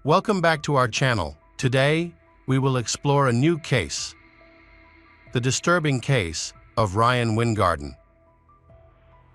Welcome back to our channel. Today, we will explore a new case, the disturbing case of Ryan Wingarden.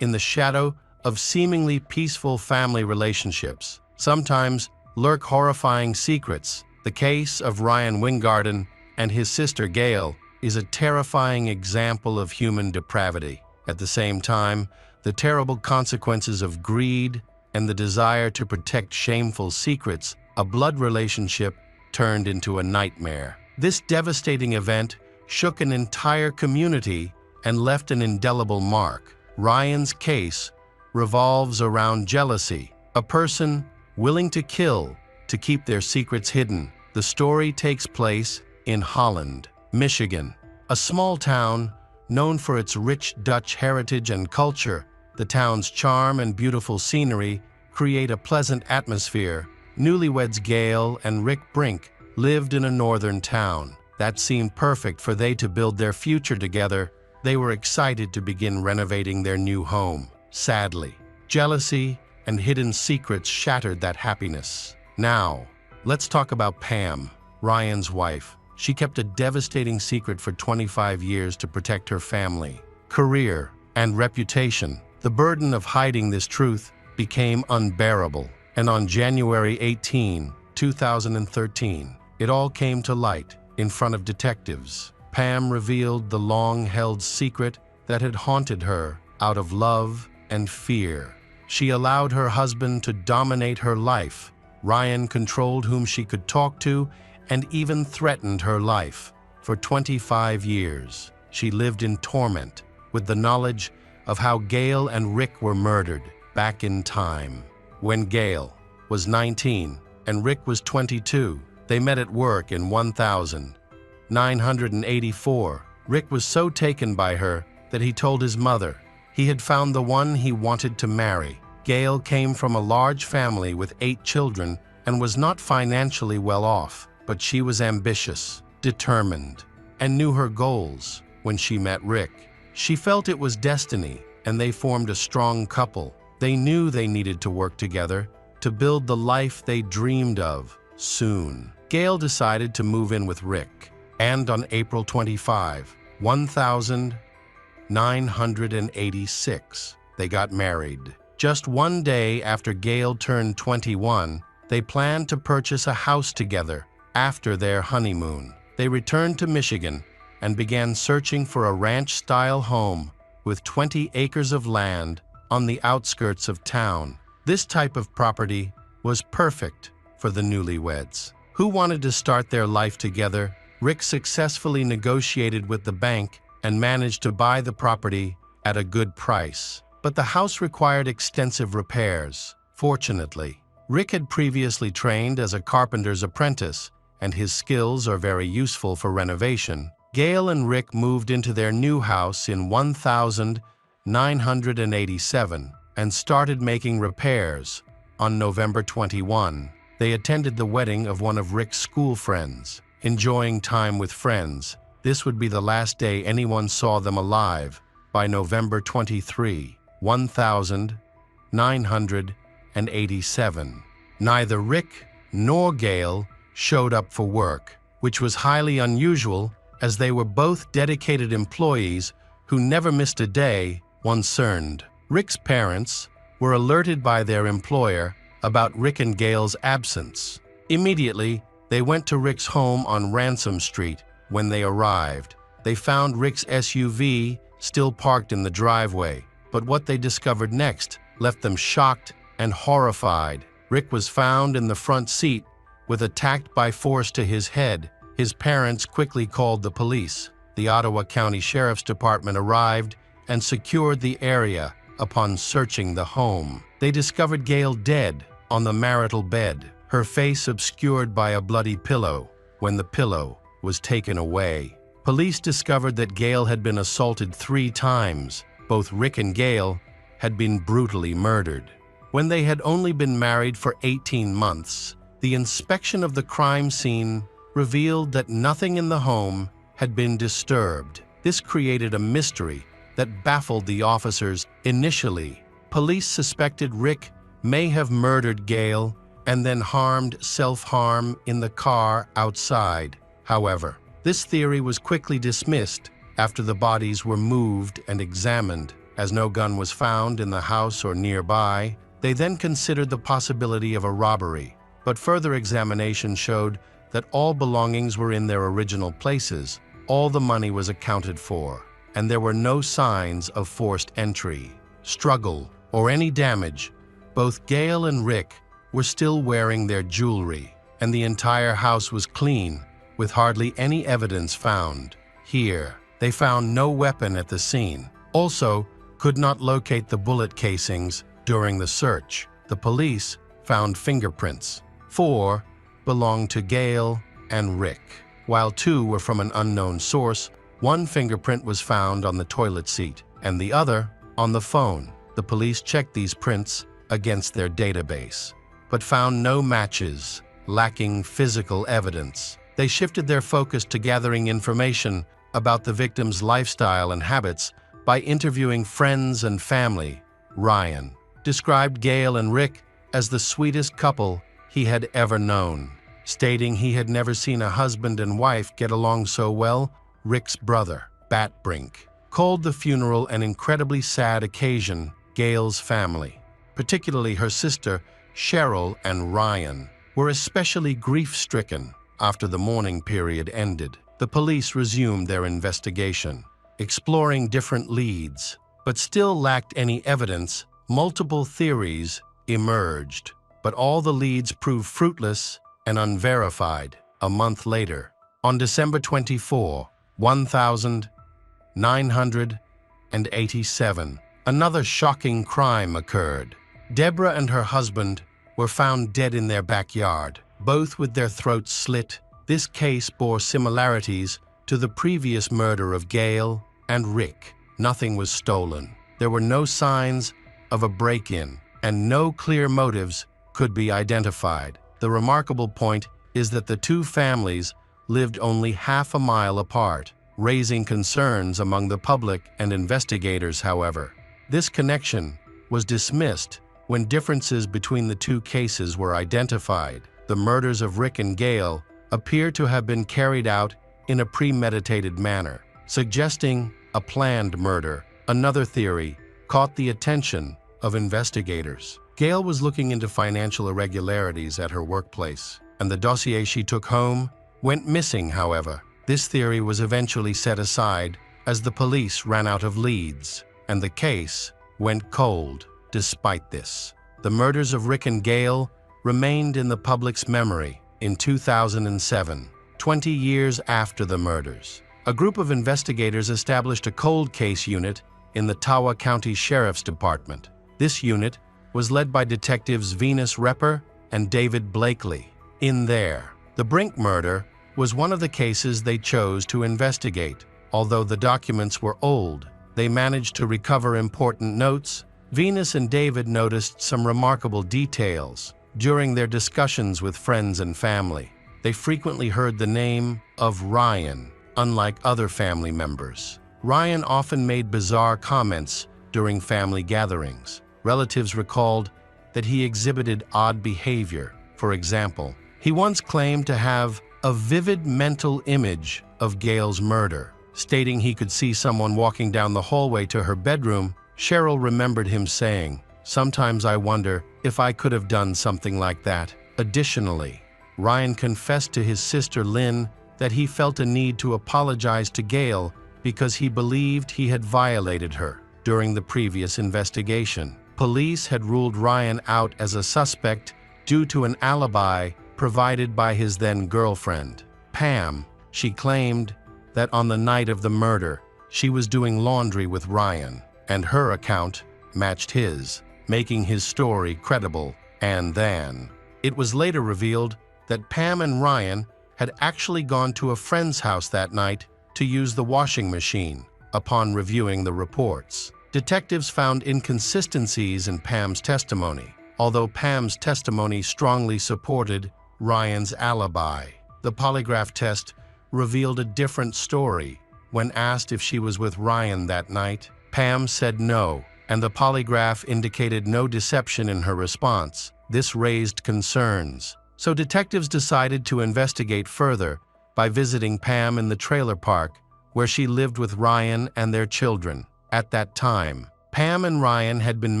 In the shadow of seemingly peaceful family relationships, sometimes lurk horrifying secrets. The case of Ryan Wingarden and his sister Gail is a terrifying example of human depravity. At the same time, the terrible consequences of greed and the desire to protect shameful secrets, a blood relationship turned into a nightmare. This devastating event shook an entire community and left an indelible mark. Ryan's case revolves around jealousy, a person willing to kill to keep their secrets hidden. The story takes place in Holland, Michigan, a small town known for its rich Dutch heritage and culture. The town's charm and beautiful scenery create a pleasant atmosphere. Newlyweds Gail and Rick Brink lived in a northern town that seemed perfect for they to build their future together. They were excited to begin renovating their new home. Sadly, jealousy and hidden secrets shattered that happiness. Now, let's talk about Pam, Ryan's wife. She kept a devastating secret for 25 years to protect her family, career, and reputation. The burden of hiding this truth became unbearable. And on January 18, 2013, it all came to light in front of detectives. Pam revealed the long-held secret that had haunted her out of love and fear. She allowed her husband to dominate her life. Ryan controlled whom she could talk to and even threatened her life. For 25 years, she lived in torment with the knowledge of how Gail and Rick were murdered back in time. When Gail was 19 and Rick was 22, they met at work in 1984. Rick was so taken by her that he told his mother he had found the one he wanted to marry. Gail came from a large family with 8 children and was not financially well off, but she was ambitious, determined, and knew her goals. When she met Rick, she felt it was destiny, and they formed a strong couple. They knew they needed to work together to build the life they dreamed of. Soon, Gail decided to move in with Rick, and on April 25, 1986, they got married. Just one day after Gail turned 21, they planned to purchase a house together. After their honeymoon, they returned to Michigan and began searching for a ranch-style home with 20 acres of land on the outskirts of town. This type of property was perfect for the newlyweds, who wanted to start their life together. Rick successfully negotiated with the bank and managed to buy the property at a good price. But the house required extensive repairs. Fortunately, Rick had previously trained as a carpenter's apprentice, and his skills are very useful for renovation. Gail and Rick moved into their new house in 1987 and started making repairs. On November 21, they attended the wedding of one of Rick's school friends. Enjoying time with friends, this would be the last day anyone saw them alive. By November 23, 1987, neither Rick nor Gail showed up for work, which was highly unusual as they were both dedicated employees who never missed a day. Concerned, Rick's parents were alerted by their employer about Rick and Gail's absence. Immediately, they went to Rick's home on Ransom Street. When they arrived, they found Rick's SUV still parked in the driveway. But what they discovered next left them shocked and horrified. Rick was found in the front seat with attacked by force to his head. His parents quickly called the police. The Ottawa County Sheriff's Department arrived and secured the area. Upon searching the home, they discovered Gail dead on the marital bed, her face obscured by a bloody pillow. When the pillow was taken away, police discovered that Gail had been assaulted 3 times. Both Rick and Gail had been brutally murdered. When they had only been married for 18 months, the inspection of the crime scene revealed that nothing in the home had been disturbed. This created a mystery that baffled the officers. Initially, police suspected Rick may have murdered Gail and then harmed self-harm in the car outside. However, this theory was quickly dismissed after the bodies were moved and examined. As no gun was found in the house or nearby, they then considered the possibility of a robbery. But further examination showed that all belongings were in their original places, all the money was accounted for, and there were no signs of forced entry, struggle, or any damage. Both Gail and Rick were still wearing their jewelry, and the entire house was clean, with hardly any evidence found. Here, they found no weapon at the scene. Also, could not locate the bullet casings during the search. The police found fingerprints. 4 belonged to Gail and Rick, while 2 were from an unknown source. 1 fingerprint was found on the toilet seat, and the other on the phone. The police checked these prints against their database, but found no matches, lacking physical evidence. They shifted their focus to gathering information about the victim's lifestyle and habits by interviewing friends and family. Ryan described Gail and Rick as the sweetest couple he had ever known, stating he had never seen a husband and wife get along so well. Rick's brother, Bat Brink, called the funeral an incredibly sad occasion. Gail's family, particularly her sister Cheryl and Ryan, were especially grief-stricken. After the mourning period ended, the police resumed their investigation, exploring different leads, but still lacked any evidence. Multiple theories emerged, but all the leads proved fruitless and unverified. A month later, on December 24, 1987, another shocking crime occurred. Deborah and her husband were found dead in their backyard, both with their throats slit. This case bore similarities to the previous murder of Gail and Rick. Nothing was stolen. There were no signs of a break-in, and no clear motives could be identified. The remarkable point is that the two families lived only half a mile apart, raising concerns among the public and investigators. However, this connection was dismissed when differences between the two cases were identified. The murders of Rick and Gail appear to have been carried out in a premeditated manner, suggesting a planned murder. Another theory caught the attention of investigators. Gail was looking into financial irregularities at her workplace, and the dossier she took home went missing. However, this theory was eventually set aside as the police ran out of leads, and the case went cold. Despite this, the murders of Rick and Gail remained in the public's memory. In 2007, 20 years after the murders, a group of investigators established a cold case unit in the Tawa County Sheriff's Department. This unit was led by detectives Venus Repper and David Blakely. In there, the Brink murder was one of the cases they chose to investigate. Although the documents were old, they managed to recover important notes. Venus and David noticed some remarkable details. During their discussions with friends and family, they frequently heard the name of Ryan. Unlike other family members, Ryan often made bizarre comments during family gatherings. Relatives recalled that he exhibited odd behavior. For example, he once claimed to have a vivid mental image of Gail's murder, stating he could see someone walking down the hallway to her bedroom. Cheryl remembered him saying, "Sometimes I wonder if I could have done something like that." Additionally, Ryan confessed to his sister Lynn that he felt a need to apologize to Gail because he believed he had violated her during the previous investigation. Police had ruled Ryan out as a suspect due to an alibi provided by his then-girlfriend, Pam. She claimed that on the night of the murder, she was doing laundry with Ryan, and her account matched his, making his story credible. And then, it was later revealed that Pam and Ryan had actually gone to a friend's house that night to use the washing machine. Upon reviewing the reports, detectives found inconsistencies in Pam's testimony. Although Pam's testimony strongly supported Ryan's alibi, the polygraph test revealed a different story. When asked if she was with Ryan that night, Pam said no, and the polygraph indicated no deception in her response. This raised concerns, so detectives decided to investigate further by visiting Pam in the trailer park where she lived with Ryan and their children. At that time, Pam and Ryan had been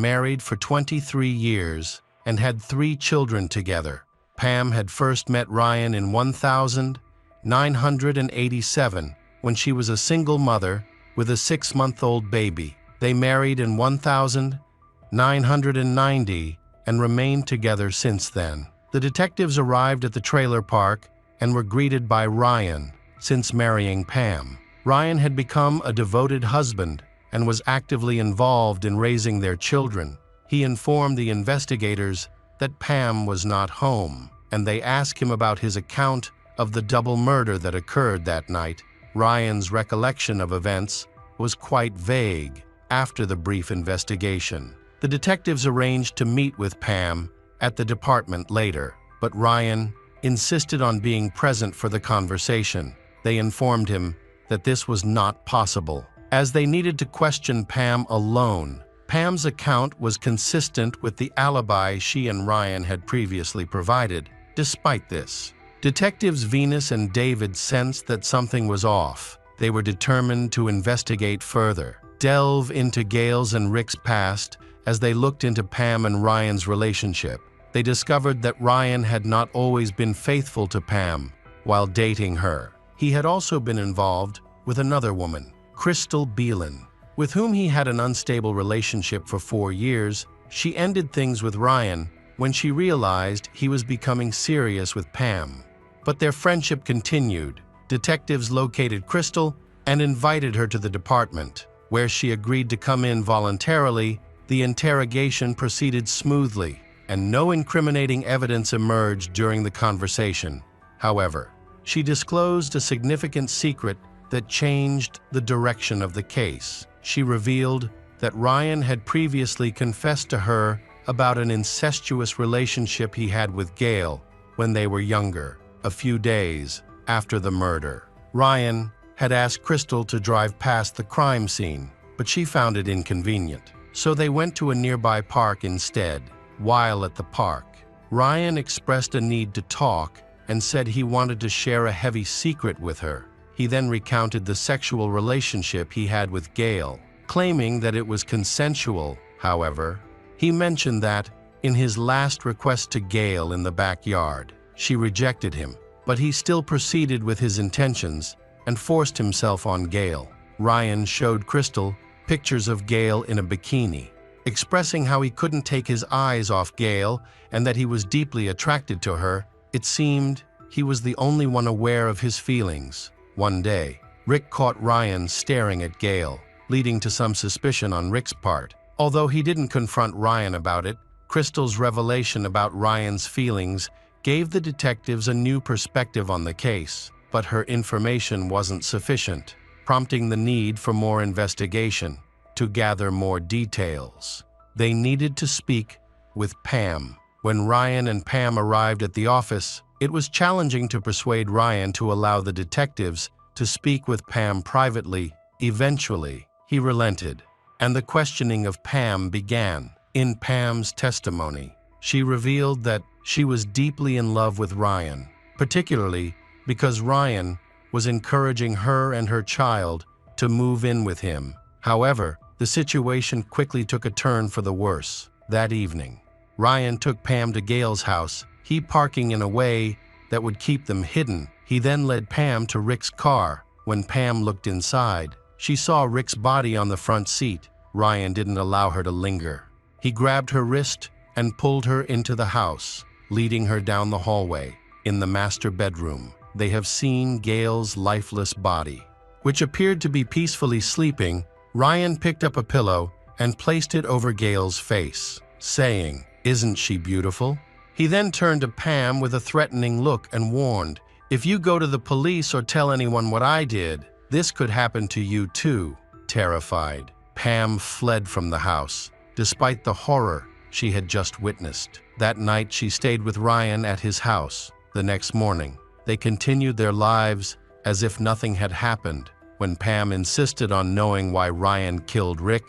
married for 23 years and had 3 children together. Pam had first met Ryan in 1987 when she was a single mother with a 6-month-old baby. They married in 1990 and remained together since then. The detectives arrived at the trailer park and were greeted by Ryan. Since marrying Pam, Ryan had become a devoted husband and was actively involved in raising their children. He informed the investigators that Pam was not home, and they asked him about his account of the double murder that occurred that night. Ryan's recollection of events was quite vague. After the brief investigation, the detectives arranged to meet with Pam at the department later, but Ryan insisted on being present for the conversation. They informed him that this was not possible, as they needed to question Pam alone. Pam's account was consistent with the alibi she and Ryan had previously provided. Despite this, detectives Venus and David sensed that something was off. They were determined to investigate further, delve into Gail's and Rick's past. As they looked into Pam and Ryan's relationship, they discovered that Ryan had not always been faithful to Pam while dating her. He had also been involved with another woman, Crystal Beelan, with whom he had an unstable relationship for 4 years. She ended things with Ryan when she realized he was becoming serious with Pam. But their friendship continued. Detectives located Crystal and invited her to the department, where she agreed to come in voluntarily. The interrogation proceeded smoothly, and no incriminating evidence emerged during the conversation. However, she disclosed a significant secret that changed the direction of the case. She revealed that Ryan had previously confessed to her about an incestuous relationship he had with Gail when they were younger, a few days after the murder. Ryan had asked Crystal to drive past the crime scene, but she found it inconvenient, so they went to a nearby park instead. While at the park, Ryan expressed a need to talk and said he wanted to share a heavy secret with her. He then recounted the sexual relationship he had with Gail, claiming that it was consensual. However, he mentioned that, in his last request to Gail in the backyard, she rejected him, but he still proceeded with his intentions and forced himself on Gail. Ryan showed Crystal pictures of Gail in a bikini, expressing how he couldn't take his eyes off Gail and that he was deeply attracted to her. It seemed he was the only one aware of his feelings. One day, Rick caught Ryan staring at Gail, leading to some suspicion on Rick's part. Although he didn't confront Ryan about it, Crystal's revelation about Ryan's feelings gave the detectives a new perspective on the case, but her information wasn't sufficient, prompting the need for more investigation. To gather more details, they needed to speak with Pam. When Ryan and Pam arrived at the office, it was challenging to persuade Ryan to allow the detectives to speak with Pam privately. Eventually, he relented, and the questioning of Pam began. In Pam's testimony, she revealed that she was deeply in love with Ryan, particularly because Ryan was encouraging her and her child to move in with him. However, the situation quickly took a turn for the worse. That evening, Ryan took Pam to Gail's house, he parking in a way that would keep them hidden. He then led Pam to Rick's car. When Pam looked inside, she saw Rick's body on the front seat. Ryan didn't allow her to linger. He grabbed her wrist and pulled her into the house, leading her down the hallway. In the master bedroom, they have seen Gail's lifeless body, which appeared to be peacefully sleeping. Ryan picked up a pillow and placed it over Gail's face, saying, "Isn't she beautiful?" He then turned to Pam with a threatening look and warned, "If you go to the police or tell anyone what I did, this could happen to you too." Terrified, Pam fled from the house, despite the horror she had just witnessed. That night, she stayed with Ryan at his house. The next morning, they continued their lives as if nothing had happened. When Pam insisted on knowing why Ryan killed Rick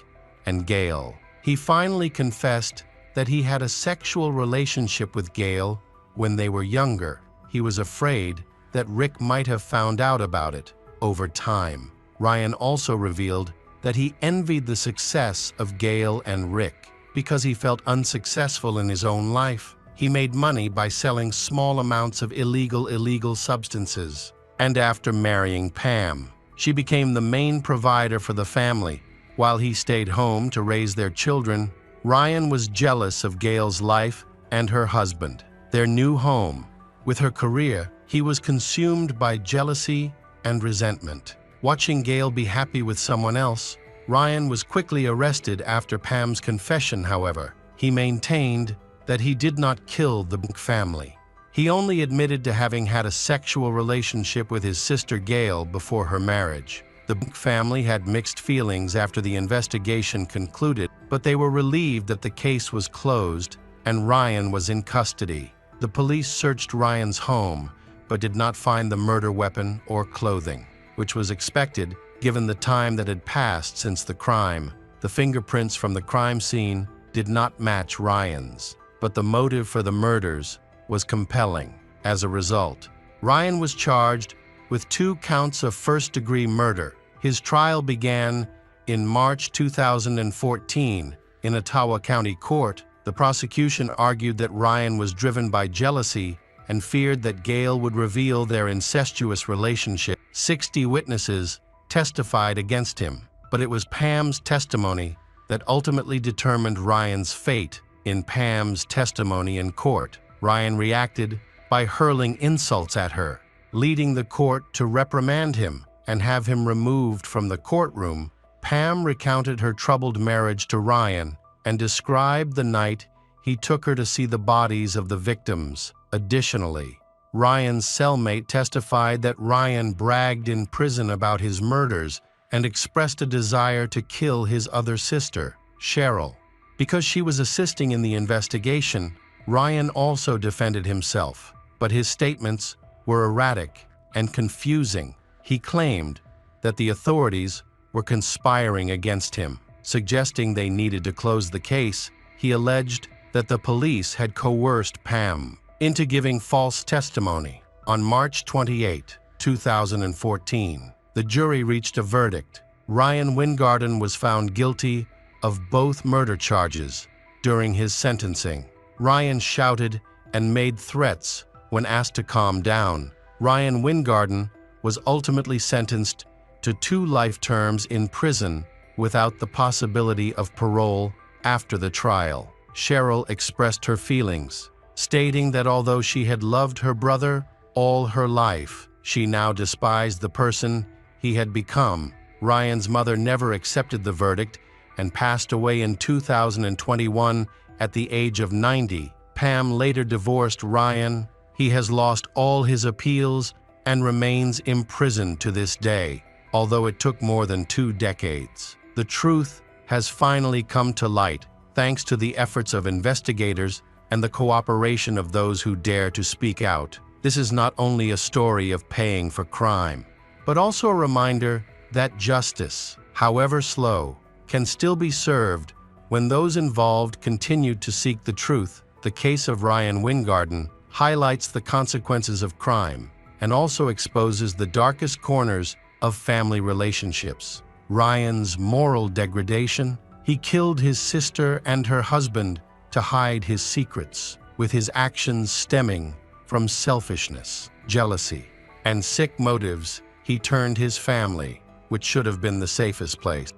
and Gail, he finally confessed that he had a sexual relationship with Gail when they were younger. He was afraid that Rick might have found out about it over time. Ryan also revealed that he envied the success of Gail and Rick because he felt unsuccessful in his own life. He made money by selling small amounts of illegal substances. And after marrying Pam, she became the main provider for the family. While he stayed home to raise their children, Ryan was jealous of Gail's life and her husband, their new home. With her career, he was consumed by jealousy and resentment. Watching Gail be happy with someone else, Ryan was quickly arrested after Pam's confession, however. He maintained that he did not kill the family. He only admitted to having had a sexual relationship with his sister Gail before her marriage. The family had mixed feelings after the investigation concluded, but they were relieved that the case was closed and Ryan was in custody. The police searched Ryan's home, but did not find the murder weapon or clothing, which was expected given the time that had passed since the crime. The fingerprints from the crime scene did not match Ryan's, but the motive for the murders was compelling. As a result, Ryan was charged with 2 counts of first-degree murder. His trial began in March 2014 in Ottawa County Court. The prosecution argued that Ryan was driven by jealousy and feared that Gail would reveal their incestuous relationship. 60 witnesses testified against him, but it was Pam's testimony that ultimately determined Ryan's fate. In Pam's testimony in court, Ryan reacted by hurling insults at her, leading the court to reprimand him and have him removed from the courtroom. Pam recounted her troubled marriage to Ryan and described the night he took her to see the bodies of the victims. Additionally, Ryan's cellmate testified that Ryan bragged in prison about his murders and expressed a desire to kill his other sister, Cheryl. Because she was assisting in the investigation, Ryan also defended himself, but his statements were erratic and confusing. He claimed that the authorities were conspiring against him, suggesting they needed to close the case. He alleged that the police had coerced Pam into giving false testimony. On March 28, 2014, the jury reached a verdict. Ryan Wingarden was found guilty of both murder charges. During his sentencing, Ryan shouted and made threats when asked to calm down. Ryan Wingarden was ultimately sentenced to 2 life terms in prison without the possibility of parole after the trial. Cheryl expressed her feelings, stating that although she had loved her brother all her life, she now despised the person he had become. Ryan's mother never accepted the verdict and passed away in 2021 at the age of 90. Pam later divorced Ryan. He has lost all his appeals and remains imprisoned to this day, although it took more than 2 decades. The truth has finally come to light thanks to the efforts of investigators and the cooperation of those who dare to speak out. This is not only a story of paying for crime, but also a reminder that justice, however slow, can still be served when those involved continue to seek the truth. The case of Ryan Wingarden highlights the consequences of crime and also exposes the darkest corners of family relationships. Ryan's moral degradation: he killed his sister and her husband to hide his secrets, with his actions stemming from selfishness, jealousy, and sick motives. He turned his family, which should have been the safest place.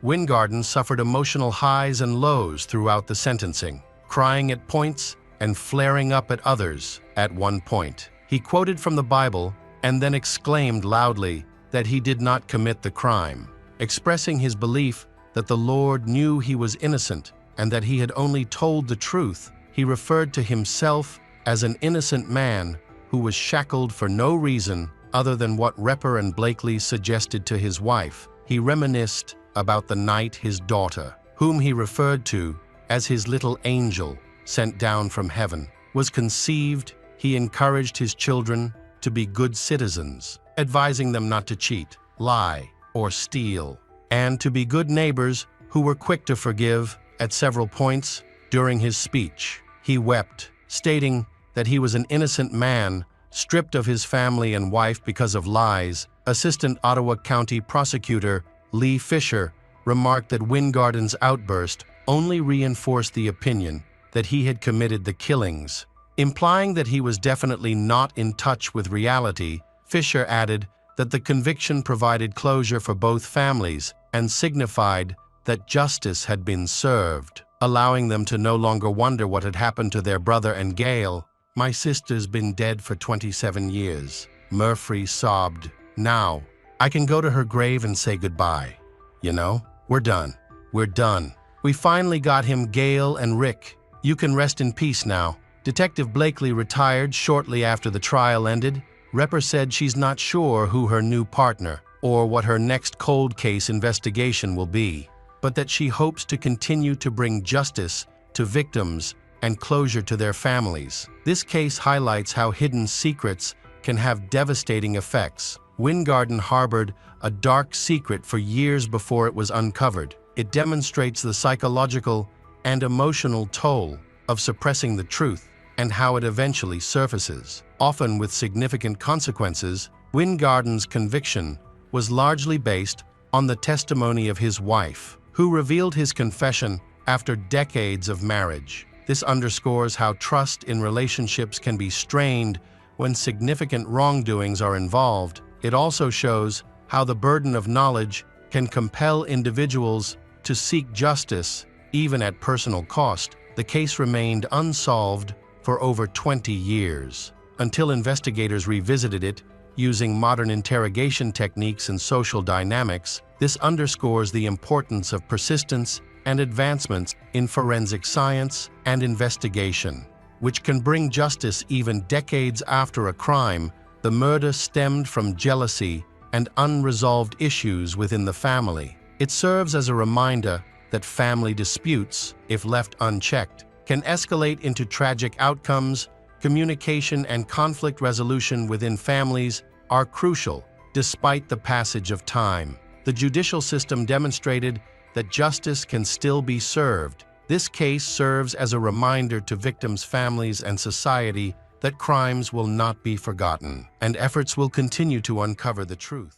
Wingarden suffered emotional highs and lows throughout the sentencing, crying at points and flaring up at others. At one point, he quoted from the Bible and then exclaimed loudly that he did not commit the crime, expressing his belief that the Lord knew he was innocent and that he had only told the truth. He referred to himself as an innocent man who was shackled for no reason other than what Repper and Blakely suggested to his wife. He reminisced about the night his daughter, whom he referred to as his little angel sent down from heaven, was conceived. He encouraged his children to be good citizens, advising them not to cheat, lie, or steal, and to be good neighbors who were quick to forgive At several points during his speech, he wept, stating that he was an innocent man, stripped of his family and wife because of lies. Assistant Ottawa County Prosecutor Lee Fisher remarked that Wingarden's outburst only reinforced the opinion that he had committed the killings. Implying that he was definitely not in touch with reality, Fisher added that the conviction provided closure for both families and signified that justice had been served, allowing them to no longer wonder what had happened to their brother and Gail. "My sister's been dead for 27 years, Murphy sobbed. "Now, I can go to her grave and say goodbye. You know, we're done. We're done. We finally got him, Gail and Rick. You can rest in peace now." Detective Blakely retired shortly after the trial ended. Repper said she's not sure who her new partner or what her next cold case investigation will be, but that she hopes to continue to bring justice to victims and closure to their families. This case highlights how hidden secrets can have devastating effects. Wingarden harbored a dark secret for years before it was uncovered. It demonstrates the psychological and emotional toll of suppressing the truth and how it eventually surfaces, often with significant consequences. Wingarden's conviction was largely based on the testimony of his wife, who revealed his confession after decades of marriage. This underscores how trust in relationships can be strained when significant wrongdoings are involved. It also shows how the burden of knowledge can compel individuals to seek justice, even at personal cost. The case remained unsolved for over 20 years, until investigators revisited it using modern interrogation techniques and social dynamics. This underscores the importance of persistence and advancements in forensic science and investigation, which can bring justice even decades after a crime. The murder stemmed from jealousy and unresolved issues within the family. It serves as a reminder that family disputes, if left unchecked, can escalate into tragic outcomes. Communication and conflict resolution within families are crucial, despite the passage of time. The judicial system demonstrated that justice can still be served. This case serves as a reminder to victims' families and society that crimes will not be forgotten, and efforts will continue to uncover the truth.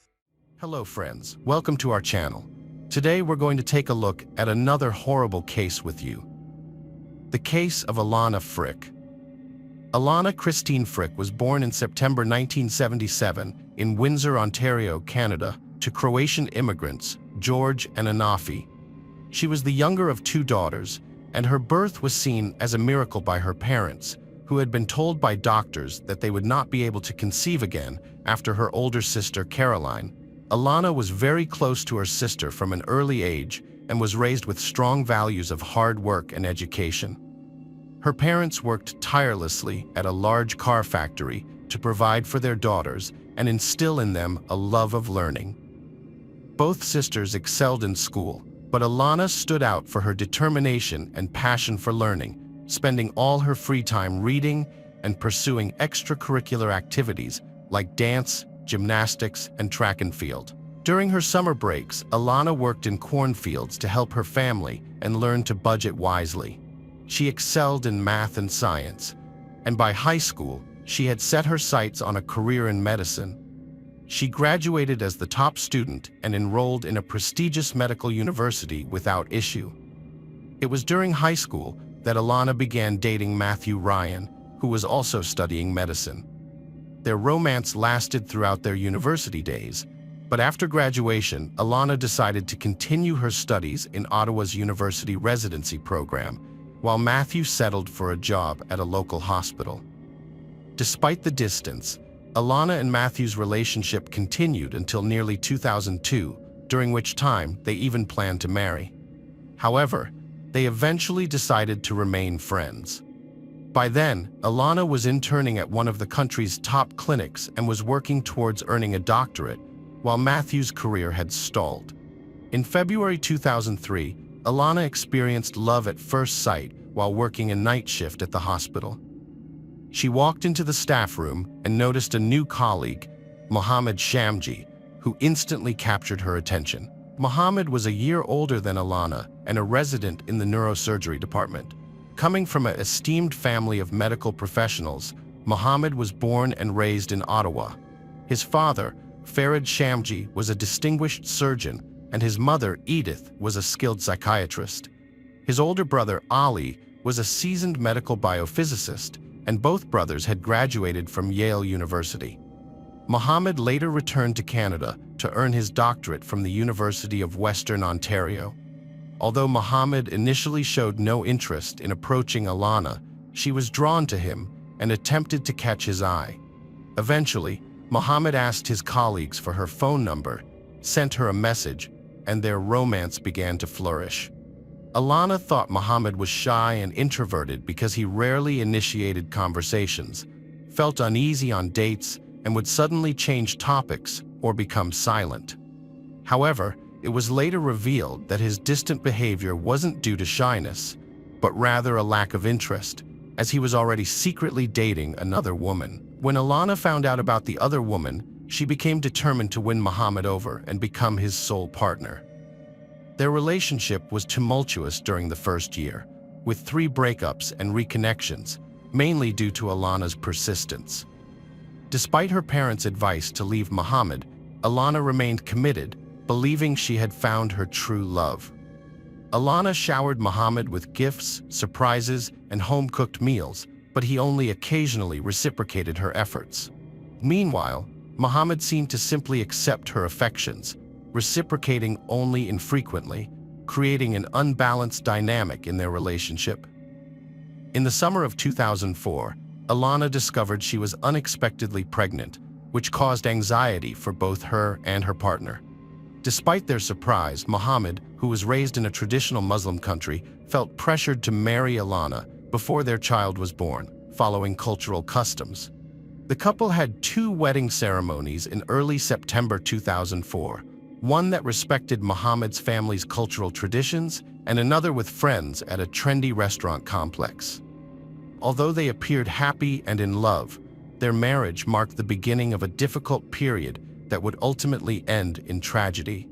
Hello friends, welcome to our channel. Today we're going to take a look at another horrible case with you. The case of Alana Frick. Alana Christine Frick was born in September 1977 in Windsor, Ontario, Canada, to Croatian immigrants, George and Anafi. She was the younger of two daughters, and her birth was seen as a miracle by her parents, who had been told by doctors that they would not be able to conceive again after her older sister, Caroline. Alana was very close to her sister from an early age and was raised with strong values of hard work and education. Her parents worked tirelessly at a large car factory to provide for their daughters and instill in them a love of learning. Both sisters excelled in school, but Alana stood out for her determination and passion for learning, spending all her free time reading and pursuing extracurricular activities like dance, gymnastics, and track and field. During her summer breaks, Alana worked in cornfields to help her family and learned to budget wisely. She excelled in math and science, and by high school, she had set her sights on a career in medicine. She graduated as the top student and enrolled in a prestigious medical university without issue. It was during high school that Alana began dating Matthew Ryan, who was also studying medicine. Their romance lasted throughout their university days, but after graduation, Alana decided to continue her studies in Ottawa's university residency program, while Matthew settled for a job at a local hospital. Despite the distance, Alana and Matthew's relationship continued until nearly 2002, during which time they even planned to marry. However, they eventually decided to remain friends. By then, Alana was interning at one of the country's top clinics and was working towards earning a doctorate, while Matthew's career had stalled. In February 2003, Alana experienced love at first sight while working a night shift at the hospital. She walked into the staff room and noticed a new colleague, Mohammed Shamji, who instantly captured her attention. Mohammed was a year older than Alana and a resident in the neurosurgery department. Coming from an esteemed family of medical professionals, Mohammed was born and raised in Ottawa. His father, Farid Shamji, was a distinguished surgeon, and his mother, Edith, was a skilled psychiatrist. His older brother, Ali, was a seasoned medical biophysicist, and both brothers had graduated from Yale University. Mohammed later returned to Canada to earn his doctorate from the University of Western Ontario. Although Mohammed initially showed no interest in approaching Alana, she was drawn to him and attempted to catch his eye. Eventually, Mohammed asked his colleagues for her phone number, sent her a message, and their romance began to flourish. Alana thought Mohammed was shy and introverted because he rarely initiated conversations, felt uneasy on dates, and would suddenly change topics or become silent. However, it was later revealed that his distant behavior wasn't due to shyness, but rather a lack of interest, as he was already secretly dating another woman. When Alana found out about the other woman, she became determined to win Mohammed over and become his sole partner. Their relationship was tumultuous during the first year, with 3 breakups and reconnections, mainly due to Alana's persistence. Despite her parents' advice to leave Mohammed, Alana remained committed, believing she had found her true love. Alana showered Mohammed with gifts, surprises, and home-cooked meals, but he only occasionally reciprocated her efforts. Meanwhile, Mohammed seemed to simply accept her affections, reciprocating only infrequently, creating an unbalanced dynamic in their relationship. In the summer of 2004, Alana discovered she was unexpectedly pregnant, which caused anxiety for both her and her partner. Despite their surprise, Mohammed, who was raised in a traditional Muslim country, felt pressured to marry Alana before their child was born, following cultural customs. The couple had 2 wedding ceremonies in early September 2004, one that respected Mohammed's family's cultural traditions and another with friends at a trendy restaurant complex. Although they appeared happy and in love, their marriage marked the beginning of a difficult period that would ultimately end in tragedy.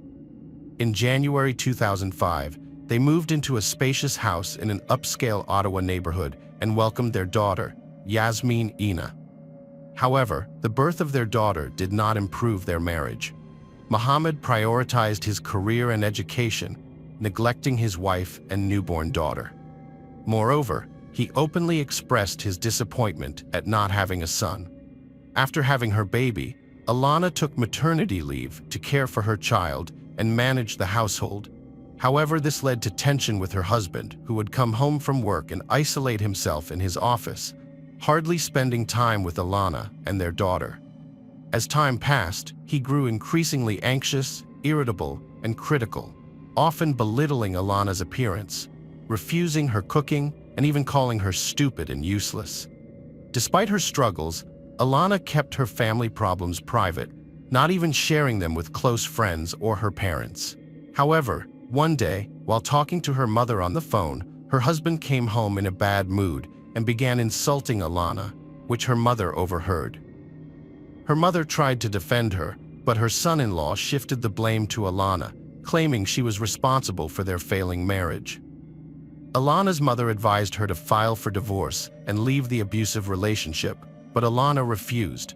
In January 2005, they moved into a spacious house in an upscale Ottawa neighborhood and welcomed their daughter, Yasmin Ina. However, the birth of their daughter did not improve their marriage. Mohammed prioritized his career and education, neglecting his wife and newborn daughter. Moreover, he openly expressed his disappointment at not having a son. After having her baby, Alana took maternity leave to care for her child and manage the household. However, this led to tension with her husband, who would come home from work and isolate himself in his office, hardly spending time with Alana and their daughter. As time passed, he grew increasingly anxious, irritable, and critical, often belittling Alana's appearance, refusing her cooking, and even calling her stupid and useless. Despite her struggles, Alana kept her family problems private, not even sharing them with close friends or her parents. However, one day, while talking to her mother on the phone, her husband came home in a bad mood and began insulting Alana, which her mother overheard. Her mother tried to defend her, but her son-in-law shifted the blame to Alana, claiming she was responsible for their failing marriage. Alana's mother advised her to file for divorce and leave the abusive relationship, but Alana refused,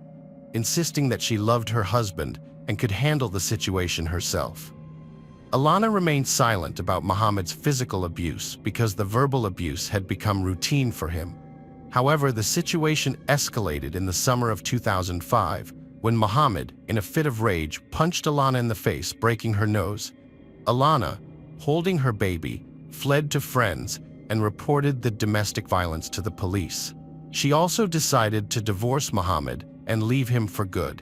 insisting that she loved her husband and could handle the situation herself. Alana remained silent about Mohammed's physical abuse because the verbal abuse had become routine for him. However, the situation escalated in the summer of 2005 when Mohammed, in a fit of rage, punched Alana in the face, breaking her nose. Alana, holding her baby, fled to friends and reported the domestic violence to the police. She also decided to divorce Mohammed and leave him for good.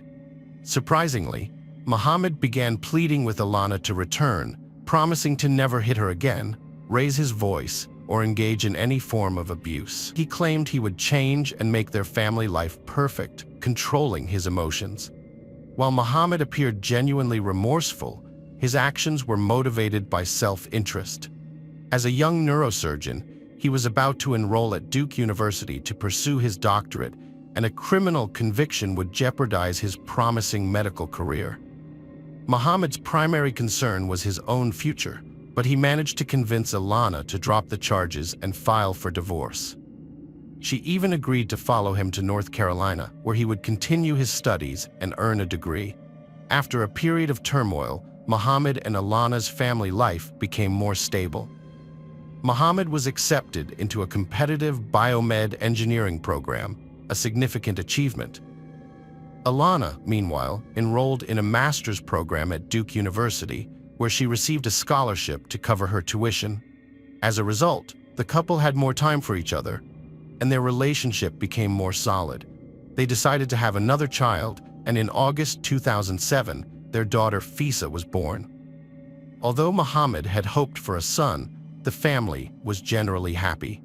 Surprisingly, Mohammed began pleading with Alana to return, promising to never hit her again, raise his voice, or engage in any form of abuse. He claimed he would change and make their family life perfect, controlling his emotions. While Mohammed appeared genuinely remorseful, his actions were motivated by self-interest. As a young neurosurgeon, he was about to enroll at Duke University to pursue his doctorate, and a criminal conviction would jeopardize his promising medical career. Mohammed's primary concern was his own future, but he managed to convince Alana to drop the charges and file for divorce. She even agreed to follow him to North Carolina, where he would continue his studies and earn a degree. After a period of turmoil, Mohammed and Alana's family life became more stable. Mohammed was accepted into a competitive biomed engineering program, a significant achievement. Alana, meanwhile, enrolled in a master's program at Duke University, where she received a scholarship to cover her tuition. As a result, the couple had more time for each other, and their relationship became more solid. They decided to have another child, and in August 2007, their daughter Fisa was born. Although Mohammed had hoped for a son, the family was generally happy.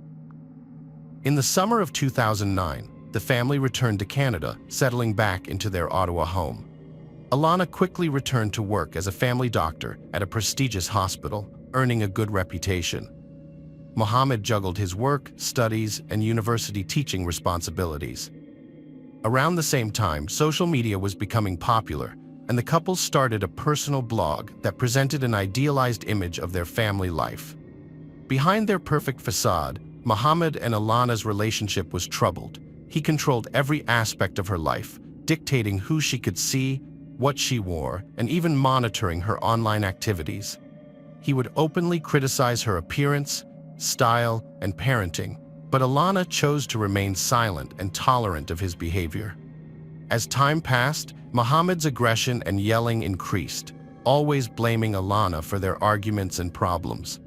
In the summer of 2009, the family returned to Canada, settling back into their Ottawa home. Alana quickly returned to work as a family doctor at a prestigious hospital, earning a good reputation. Mohammed juggled his work, studies, and university teaching responsibilities. Around the same time, social media was becoming popular, and the couple started a personal blog that presented an idealized image of their family life. Behind their perfect facade, Mohammed and Alana's relationship was troubled. He controlled every aspect of her life, dictating who she could see, what she wore, and even monitoring her online activities. He would openly criticize her appearance, style, and parenting, but Alana chose to remain silent and tolerant of his behavior. As time passed, Mohammed's aggression and yelling increased, always blaming Alana for their arguments and problems.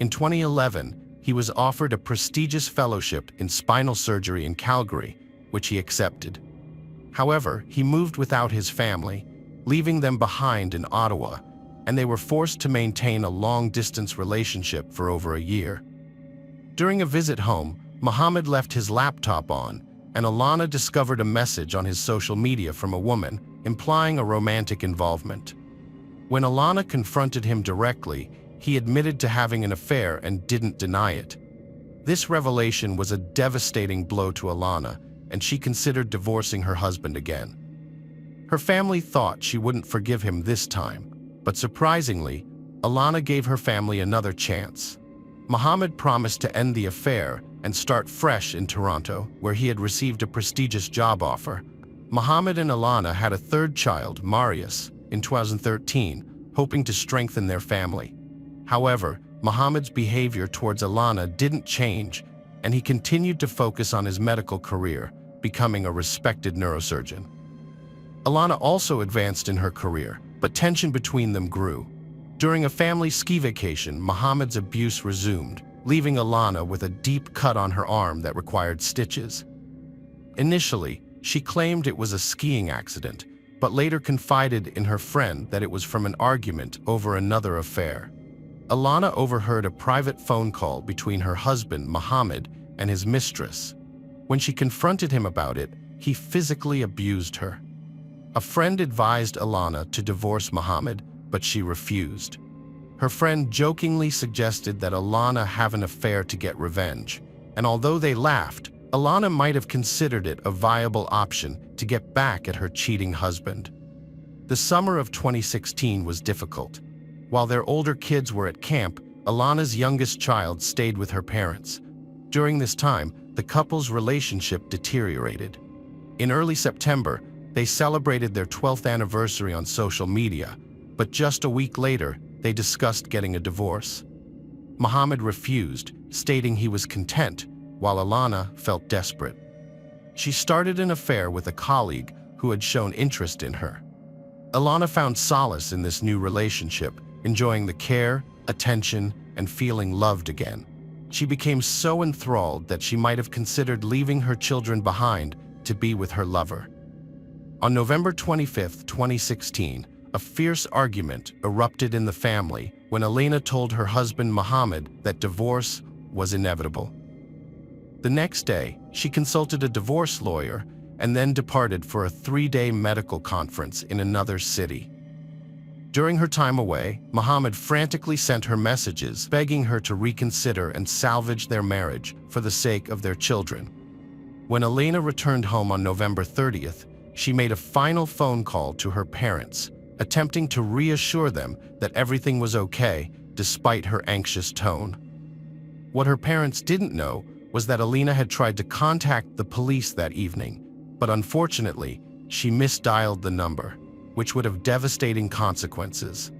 In 2011, he was offered a prestigious fellowship in spinal surgery in Calgary, which he accepted. However, he moved without his family, leaving them behind in Ottawa, and they were forced to maintain a long-distance relationship for over a year. During a visit home, Mohammed left his laptop on, and Alana discovered a message on his social media from a woman, implying a romantic involvement. When Alana confronted him directly, he admitted to having an affair and didn't deny it. This revelation was a devastating blow to Alana, and she considered divorcing her husband again. Her family thought she wouldn't forgive him this time, but surprisingly, Alana gave her family another chance. Mohammed promised to end the affair and start fresh in Toronto, where he had received a prestigious job offer. Mohammed and Alana had a third child, Marius, in 2013, hoping to strengthen their family. However, Mohammed's behavior towards Alana didn't change, and he continued to focus on his medical career, becoming a respected neurosurgeon. Alana also advanced in her career, but tension between them grew. During a family ski vacation, Mohammed's abuse resumed, leaving Alana with a deep cut on her arm that required stitches. Initially, she claimed it was a skiing accident, but later confided in her friend that it was from an argument over another affair. Alana overheard a private phone call between her husband, Mohammed, and his mistress. When she confronted him about it, he physically abused her. A friend advised Alana to divorce Mohammed, but she refused. Her friend jokingly suggested that Alana have an affair to get revenge, and although they laughed, Alana might have considered it a viable option to get back at her cheating husband. The summer of 2016 was difficult. While their older kids were at camp, Alana's youngest child stayed with her parents. During this time, the couple's relationship deteriorated. In early September, they celebrated their 12th anniversary on social media, but just a week later, they discussed getting a divorce. Mohammed refused, stating he was content, while Alana felt desperate. She started an affair with a colleague who had shown interest in her. Alana found solace in this new relationship, enjoying the care, attention, and feeling loved again. She became so enthralled that she might have considered leaving her children behind to be with her lover. On November 25, 2016, a fierce argument erupted in the family when Elena told her husband Mohammed that divorce was inevitable. The next day, she consulted a divorce lawyer and then departed for a 3-day medical conference in another city. During her time away, Mohammed frantically sent her messages begging her to reconsider and salvage their marriage for the sake of their children. When Elena returned home on November 30th, she made a final phone call to her parents, attempting to reassure them that everything was okay despite her anxious tone. What her parents didn't know was that Alina had tried to contact the police that evening, but unfortunately, she misdialed the number, which would have devastating consequences.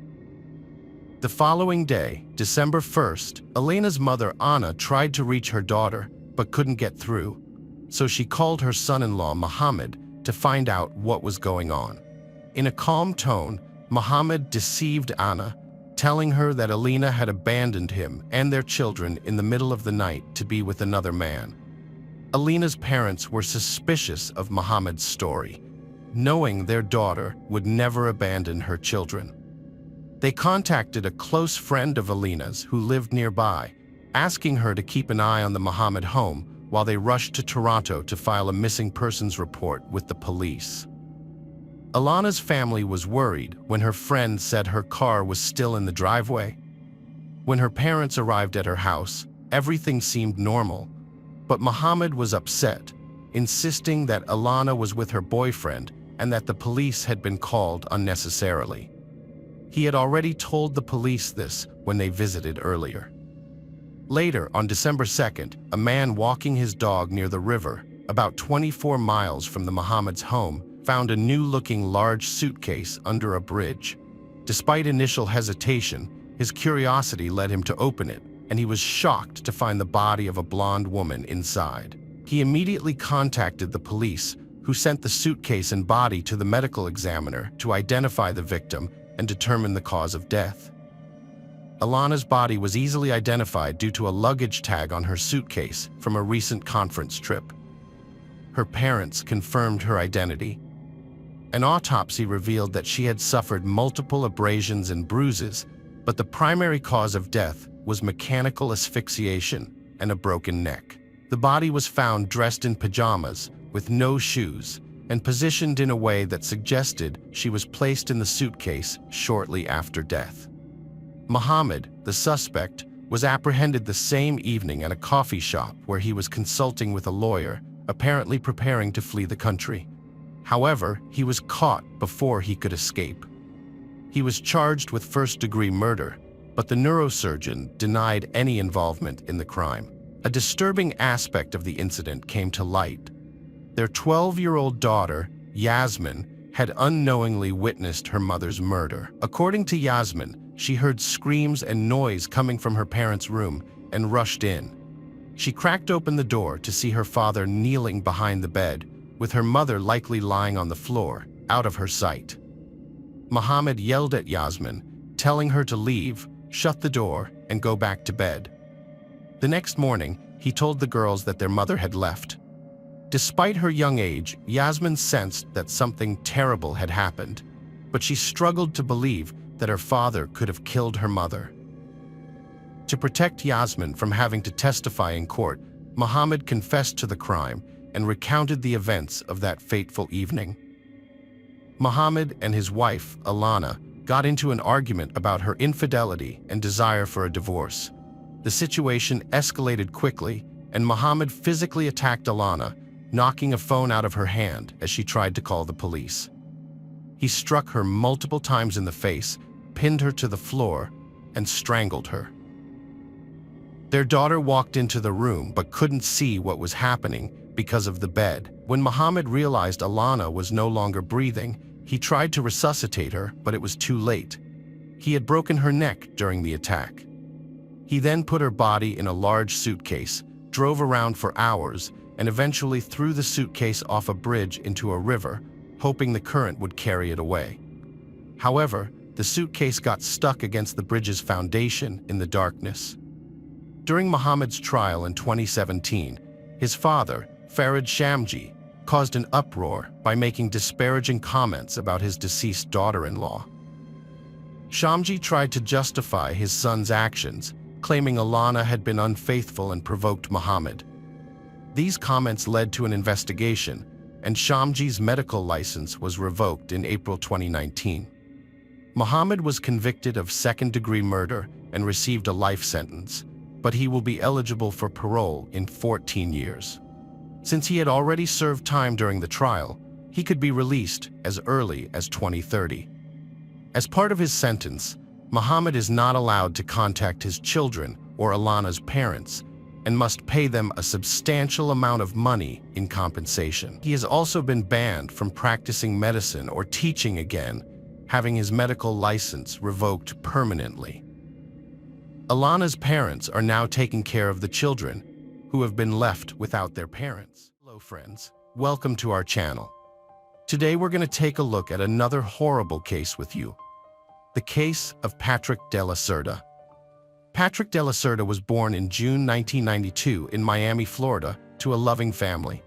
The following day, December 1st, Alina's mother Anna tried to reach her daughter but couldn't get through, so she called her son-in-law Mohammed to find out what was going on. In a calm tone, Mohammed deceived Anna, telling her that Alina had abandoned him and their children in the middle of the night to be with another man. Alina's parents were suspicious of Mohammed's story, knowing their daughter would never abandon her children. They contacted a close friend of Alina's who lived nearby, asking her to keep an eye on the Mohammed home while they rushed to Toronto to file a missing persons report with the police. Alana's family was worried when her friend said her car was still in the driveway. When her parents arrived at her house, everything seemed normal, but Mohammed was upset, insisting that Alana was with her boyfriend and that the police had been called unnecessarily. He had already told the police this when they visited earlier. Later, on December 2nd, a man walking his dog near the river, about 24 miles from the Mohammed's home, found a new-looking large suitcase under a bridge. Despite initial hesitation, his curiosity led him to open it, and he was shocked to find the body of a blonde woman inside. He immediately contacted the police, who sent the suitcase and body to the medical examiner to identify the victim and determine the cause of death. Alana's body was easily identified due to a luggage tag on her suitcase from a recent conference trip. Her parents confirmed her identity. An autopsy revealed that she had suffered multiple abrasions and bruises, but the primary cause of death was mechanical asphyxiation and a broken neck. The body was found dressed in pajamas, with no shoes, and positioned in a way that suggested she was placed in the suitcase shortly after death. Mohammed, the suspect, was apprehended the same evening at a coffee shop where he was consulting with a lawyer, apparently preparing to flee the country. However, he was caught before he could escape. He was charged with first-degree murder, but the neurosurgeon denied any involvement in the crime. A disturbing aspect of the incident came to light. Their 12-year-old daughter, Yasmin, had unknowingly witnessed her mother's murder. According to Yasmin, she heard screams and noise coming from her parents' room and rushed in. She cracked open the door to see her father kneeling behind the bed, with her mother likely lying on the floor, out of her sight. Mohammed yelled at Yasmin, telling her to leave, shut the door, and go back to bed. The next morning, he told the girls that their mother had left. Despite her young age, Yasmin sensed that something terrible had happened, but she struggled to believe that her father could have killed her mother. To protect Yasmin from having to testify in court, Mohammed confessed to the crime and recounted the events of that fateful evening. Mohammed and his wife, Alana, got into an argument about her infidelity and desire for a divorce. The situation escalated quickly, and Mohammed physically attacked Alana, knocking a phone out of her hand as she tried to call the police. He struck her multiple times in the face, pinned her to the floor, and strangled her. Their daughter walked into the room but couldn't see what was happening because of the bed. When Mohammed realized Alana was no longer breathing, he tried to resuscitate her, but it was too late. He had broken her neck during the attack. He then put her body in a large suitcase, drove around for hours, and eventually threw the suitcase off a bridge into a river, hoping the current would carry it away. However, the suitcase got stuck against the bridge's foundation in the darkness. During Mohammed's trial in 2017, his father, Farid Shamji, caused an uproar by making disparaging comments about his deceased daughter-in-law. Shamji tried to justify his son's actions, claiming Alana had been unfaithful and provoked Mohammed. These comments led to an investigation, and Shamji's medical license was revoked in April 2019. Mohammed was convicted of second-degree murder and received a life sentence, but he will be eligible for parole in 14 years. Since he had already served time during the trial, he could be released as early as 2030. As part of his sentence, Muhammad is not allowed to contact his children or Alana's parents and must pay them a substantial amount of money in compensation. He has also been banned from practicing medicine or teaching again, having his medical license revoked permanently. Alana's parents are now taking care of the children who have been left without their parents. Hello friends, welcome to our channel. Today we're going to take a look at another horrible case with you. The case of Patrick de la Cerda. Patrick de la Cerda was born in June 1992 in Miami, Florida, to a loving family.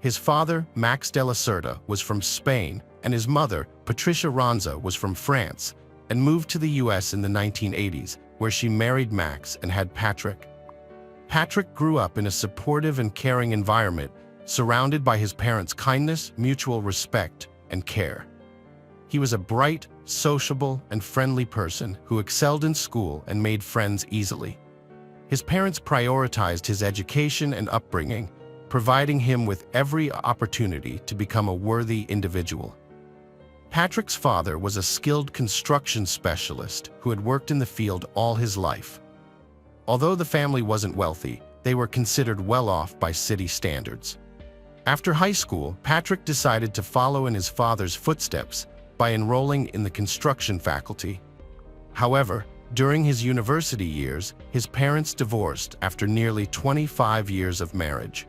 His father, Max de la Cerda, was from Spain, and his mother, Patricia Ronza, was from France, and moved to the US in the 1980s, where she married Max and had Patrick. Patrick grew up in a supportive and caring environment, surrounded by his parents' kindness, mutual respect, and care. He was a bright, sociable, and friendly person who excelled in school and made friends easily. His parents prioritized his education and upbringing, providing him with every opportunity to become a worthy individual. Patrick's father was a skilled construction specialist who had worked in the field all his life. Although the family wasn't wealthy, they were considered well off by city standards. After high school, Patrick decided to follow in his father's footsteps by enrolling in the construction faculty. However, during his university years, his parents divorced after nearly 25 years of marriage.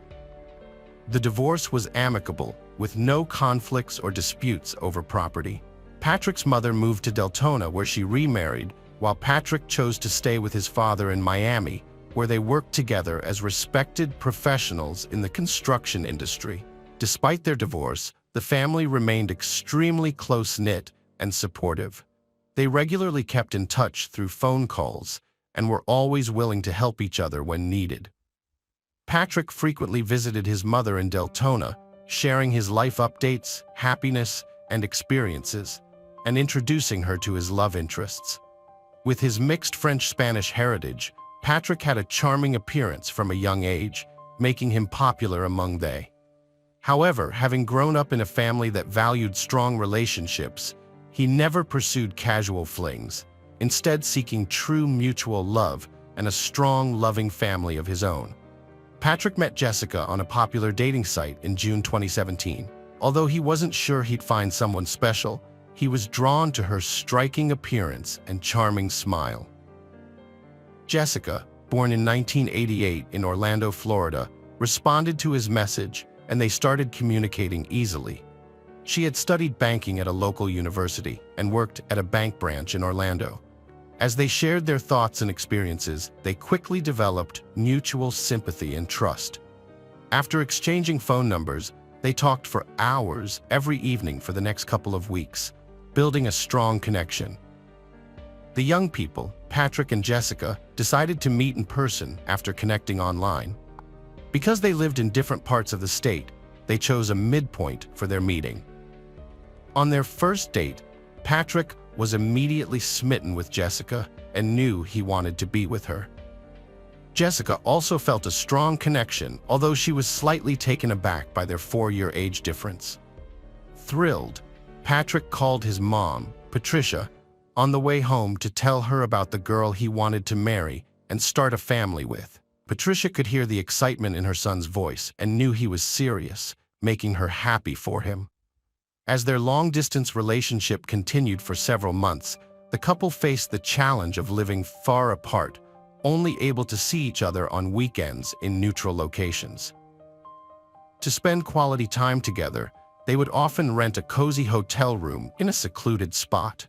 The divorce was amicable, with no conflicts or disputes over property. Patrick's mother moved to Deltona, where she remarried, while Patrick chose to stay with his father in Miami, where they worked together as respected professionals in the construction industry. Despite their divorce, the family remained extremely close-knit and supportive. They regularly kept in touch through phone calls and were always willing to help each other when needed. Patrick frequently visited his mother in Deltona, sharing his life updates, happiness, and experiences, and introducing her to his love interests. With his mixed French-Spanish heritage, Patrick had a charming appearance from a young age, making him popular among they. However, having grown up in a family that valued strong relationships, he never pursued casual flings, instead seeking true mutual love and a strong, loving family of his own. Patrick met Jessica on a popular dating site in June 2017. Although he wasn't sure he'd find someone special, he was drawn to her striking appearance and charming smile. Jessica, born in 1988 in Orlando, Florida, responded to his message, and they started communicating easily. She had studied banking at a local university and worked at a bank branch in Orlando. As they shared their thoughts and experiences, they quickly developed mutual sympathy and trust. After exchanging phone numbers, they talked for hours every evening for the next couple of weeks, building a strong connection. The young people, Patrick and Jessica, decided to meet in person after connecting online. Because they lived in different parts of the state, they chose a midpoint for their meeting. On their first date, Patrick was immediately smitten with Jessica and knew he wanted to be with her. Jessica also felt a strong connection, although she was slightly taken aback by their 4-year age difference. Thrilled, Patrick called his mom, Patricia, on the way home to tell her about the girl he wanted to marry and start a family with. Patricia could hear the excitement in her son's voice and knew he was serious, making her happy for him. As their long-distance relationship continued for several months, the couple faced the challenge of living far apart, only able to see each other on weekends in neutral locations. To spend quality time together, they would often rent a cozy hotel room in a secluded spot.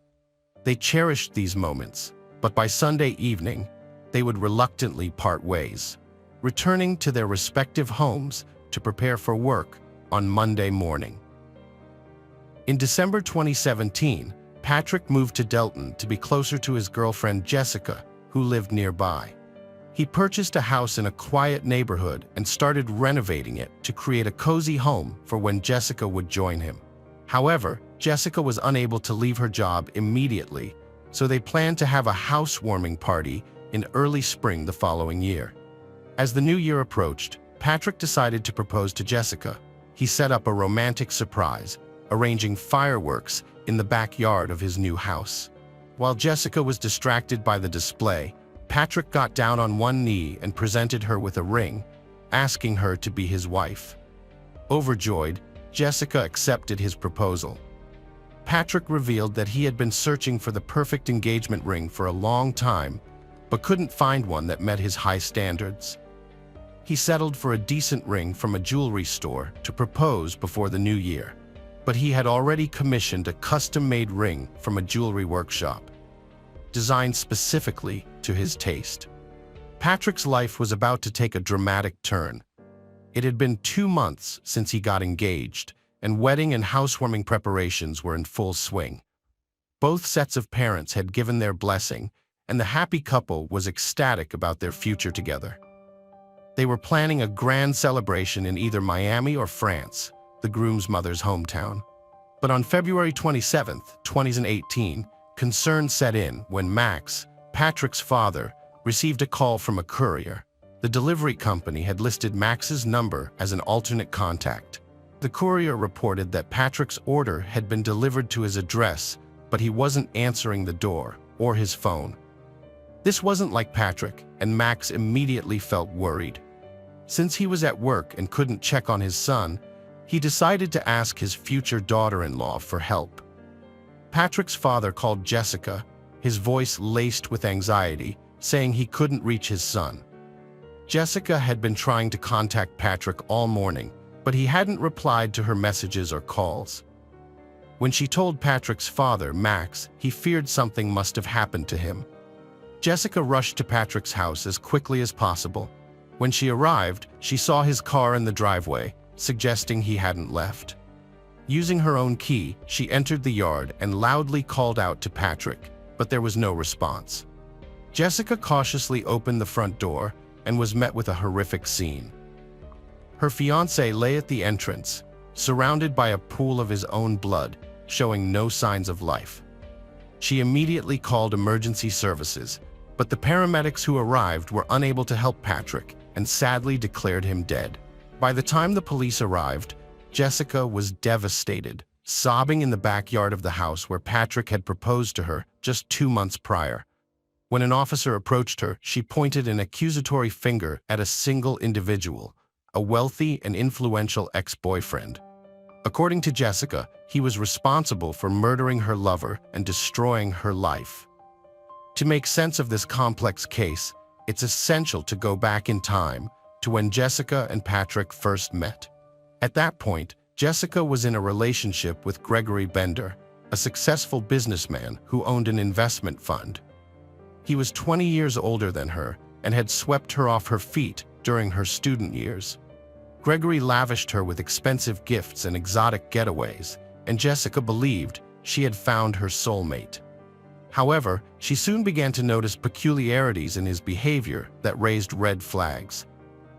They cherished these moments, but by Sunday evening, they would reluctantly part ways, returning to their respective homes to prepare for work on Monday morning. In December 2017, Patrick moved to Delton to be closer to his girlfriend Jessica, who lived nearby. He purchased a house in a quiet neighborhood and started renovating it to create a cozy home for when Jessica would join him. However, Jessica was unable to leave her job immediately, so they planned to have a housewarming party in early spring the following year. As the new year approached, Patrick decided to propose to Jessica. He set up a romantic surprise, arranging fireworks in the backyard of his new house. While Jessica was distracted by the display, Patrick got down on one knee and presented her with a ring, asking her to be his wife. Overjoyed, Jessica accepted his proposal. Patrick revealed that he had been searching for the perfect engagement ring for a long time, but couldn't find one that met his high standards. He settled for a decent ring from a jewelry store to propose before the new year, but he had already commissioned a custom-made ring from a jewelry workshop, designed specifically to his taste. Patrick's life was about to take a dramatic turn. It had been 2 months since he got engaged, and wedding and housewarming preparations were in full swing. Both sets of parents had given their blessing, and the happy couple was ecstatic about their future together. They were planning a grand celebration in either Miami or France, the groom's mother's hometown. But on February 27, 2018, concern set in when Max, Patrick's father, received a call from a courier. The delivery company had listed Max's number as an alternate contact. The courier reported that Patrick's order had been delivered to his address, but he wasn't answering the door or his phone. This wasn't like Patrick, and Max immediately felt worried. Since he was at work and couldn't check on his son, he decided to ask his future daughter-in-law for help. Patrick's father called Jessica, his voice laced with anxiety, saying he couldn't reach his son. Jessica had been trying to contact Patrick all morning, but he hadn't replied to her messages or calls. When she told Patrick's father, Max, he feared something must have happened to him. Jessica rushed to Patrick's house as quickly as possible. When she arrived, she saw his car in the driveway, suggesting he hadn't left. Using her own key, she entered the yard and loudly called out to Patrick, but there was no response. Jessica cautiously opened the front door and was met with a horrific scene. Her fiancé lay at the entrance, surrounded by a pool of his own blood, showing no signs of life. She immediately called emergency services, but the paramedics who arrived were unable to help Patrick and sadly declared him dead. By the time the police arrived, Jessica was devastated, sobbing in the backyard of the house where Patrick had proposed to her just 2 months prior. When an officer approached her, she pointed an accusatory finger at a single individual, a wealthy and influential ex-boyfriend. According to Jessica, he was responsible for murdering her lover and destroying her life. To make sense of this complex case, it's essential to go back in time to when Jessica and Patrick first met. At that point, Jessica was in a relationship with Gregory Bender, a successful businessman who owned an investment fund. He was 20 years older than her and had swept her off her feet during her student years. Gregory lavished her with expensive gifts and exotic getaways, and Jessica believed she had found her soulmate. However, she soon began to notice peculiarities in his behavior that raised red flags.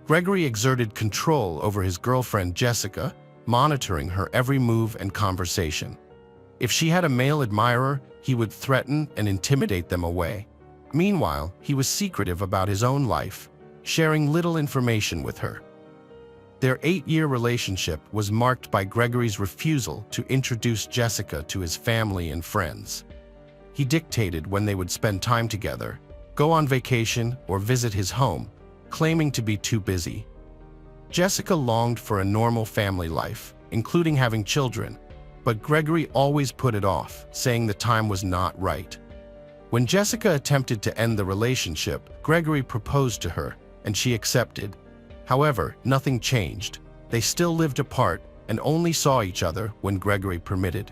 Gregory exerted control over his girlfriend Jessica, monitoring her every move and conversation. If she had a male admirer, he would threaten and intimidate them away. Meanwhile, he was secretive about his own life, sharing little information with her. Their 8-year relationship was marked by Gregory's refusal to introduce Jessica to his family and friends. He dictated when they would spend time together, go on vacation, or visit his home, claiming to be too busy. Jessica longed for a normal family life, including having children, but Gregory always put it off, saying the time was not right. When Jessica attempted to end the relationship, Gregory proposed to her, and she accepted. However, nothing changed. They still lived apart and only saw each other when Gregory permitted.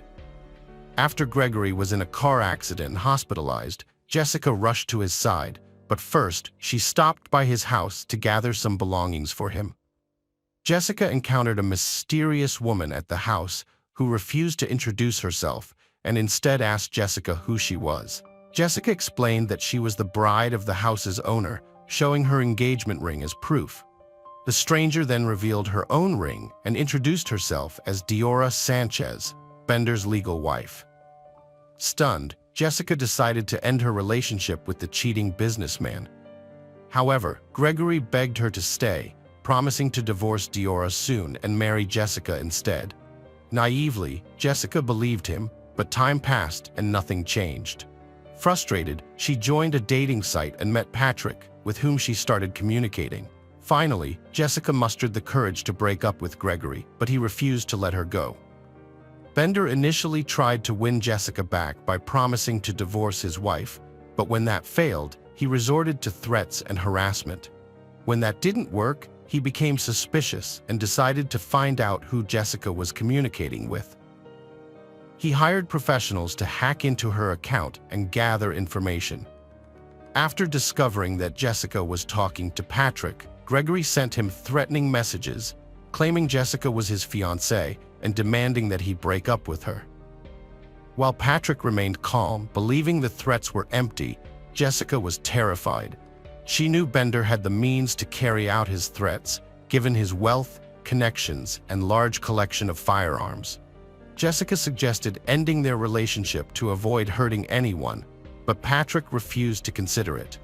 After Gregory was in a car accident and hospitalized, Jessica rushed to his side, but first she stopped by his house to gather some belongings for him. Jessica encountered a mysterious woman at the house who refused to introduce herself and instead asked Jessica who she was. Jessica explained that she was the bride of the house's owner, showing her engagement ring as proof. The stranger then revealed her own ring and introduced herself as Diora Sanchez, Bender's legal wife. Stunned, Jessica decided to end her relationship with the cheating businessman. However, Gregory begged her to stay, promising to divorce Diora soon and marry Jessica instead. Naively, Jessica believed him, But time passed and nothing changed. Frustrated, she joined a dating site and met Patrick, with whom she started communicating. Finally, Jessica mustered the courage to break up with Gregory, but he refused to let her go. Bender initially tried to win Jessica back by promising to divorce his wife, but when that failed, he resorted to threats and harassment. When that didn't work, he became suspicious and decided to find out who Jessica was communicating with. He hired professionals to hack into her account and gather information. After discovering that Jessica was talking to Patrick, Gregory sent him threatening messages, claiming Jessica was his fiancée and demanding that he break up with her. While Patrick remained calm, believing the threats were empty, Jessica was terrified. She knew Bender had the means to carry out his threats, given his wealth, connections, and large collection of firearms. Jessica suggested ending their relationship to avoid hurting anyone, but Patrick refused to consider it.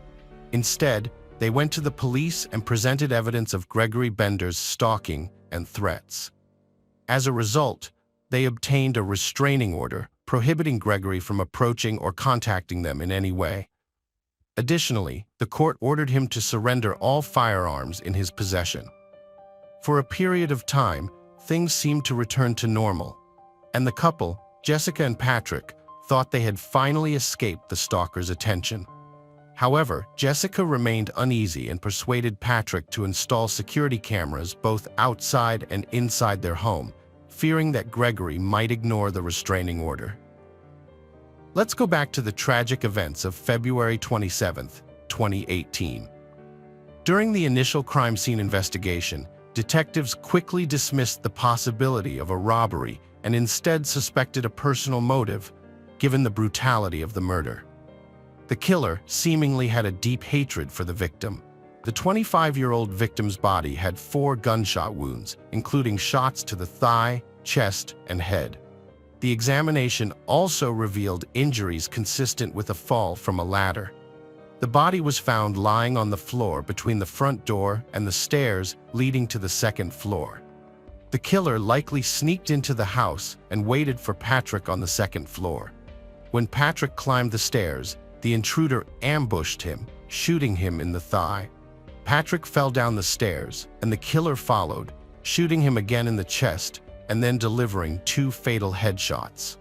Instead, they went to the police and presented evidence of Gregory Bender's stalking and threats. As a result, they obtained a restraining order prohibiting Gregory from approaching or contacting them in any way. Additionally, the court ordered him to surrender all firearms in his possession. For a period of time, things seemed to return to normal, and the couple, Jessica and Patrick, thought they had finally escaped the stalker's attention. However, Jessica remained uneasy and persuaded Patrick to install security cameras both outside and inside their home, fearing that Gregory might ignore the restraining order. Let's go back to the tragic events of February 27, 2018. During the initial crime scene investigation, detectives quickly dismissed the possibility of a robbery and instead suspected a personal motive, given the brutality of the murder. The killer seemingly had a deep hatred for the victim. The 25-year-old victim's body had 4 gunshot wounds, including shots to the thigh, chest, and head. The examination also revealed injuries consistent with a fall from a ladder. The body was found lying on the floor between the front door and the stairs leading to the second floor. The killer likely sneaked into the house and waited for Patrick on the second floor. When Patrick climbed the stairs, the intruder ambushed him, shooting him in the thigh. Patrick fell down the stairs, and the killer followed, shooting him again in the chest and then delivering 2 fatal headshots.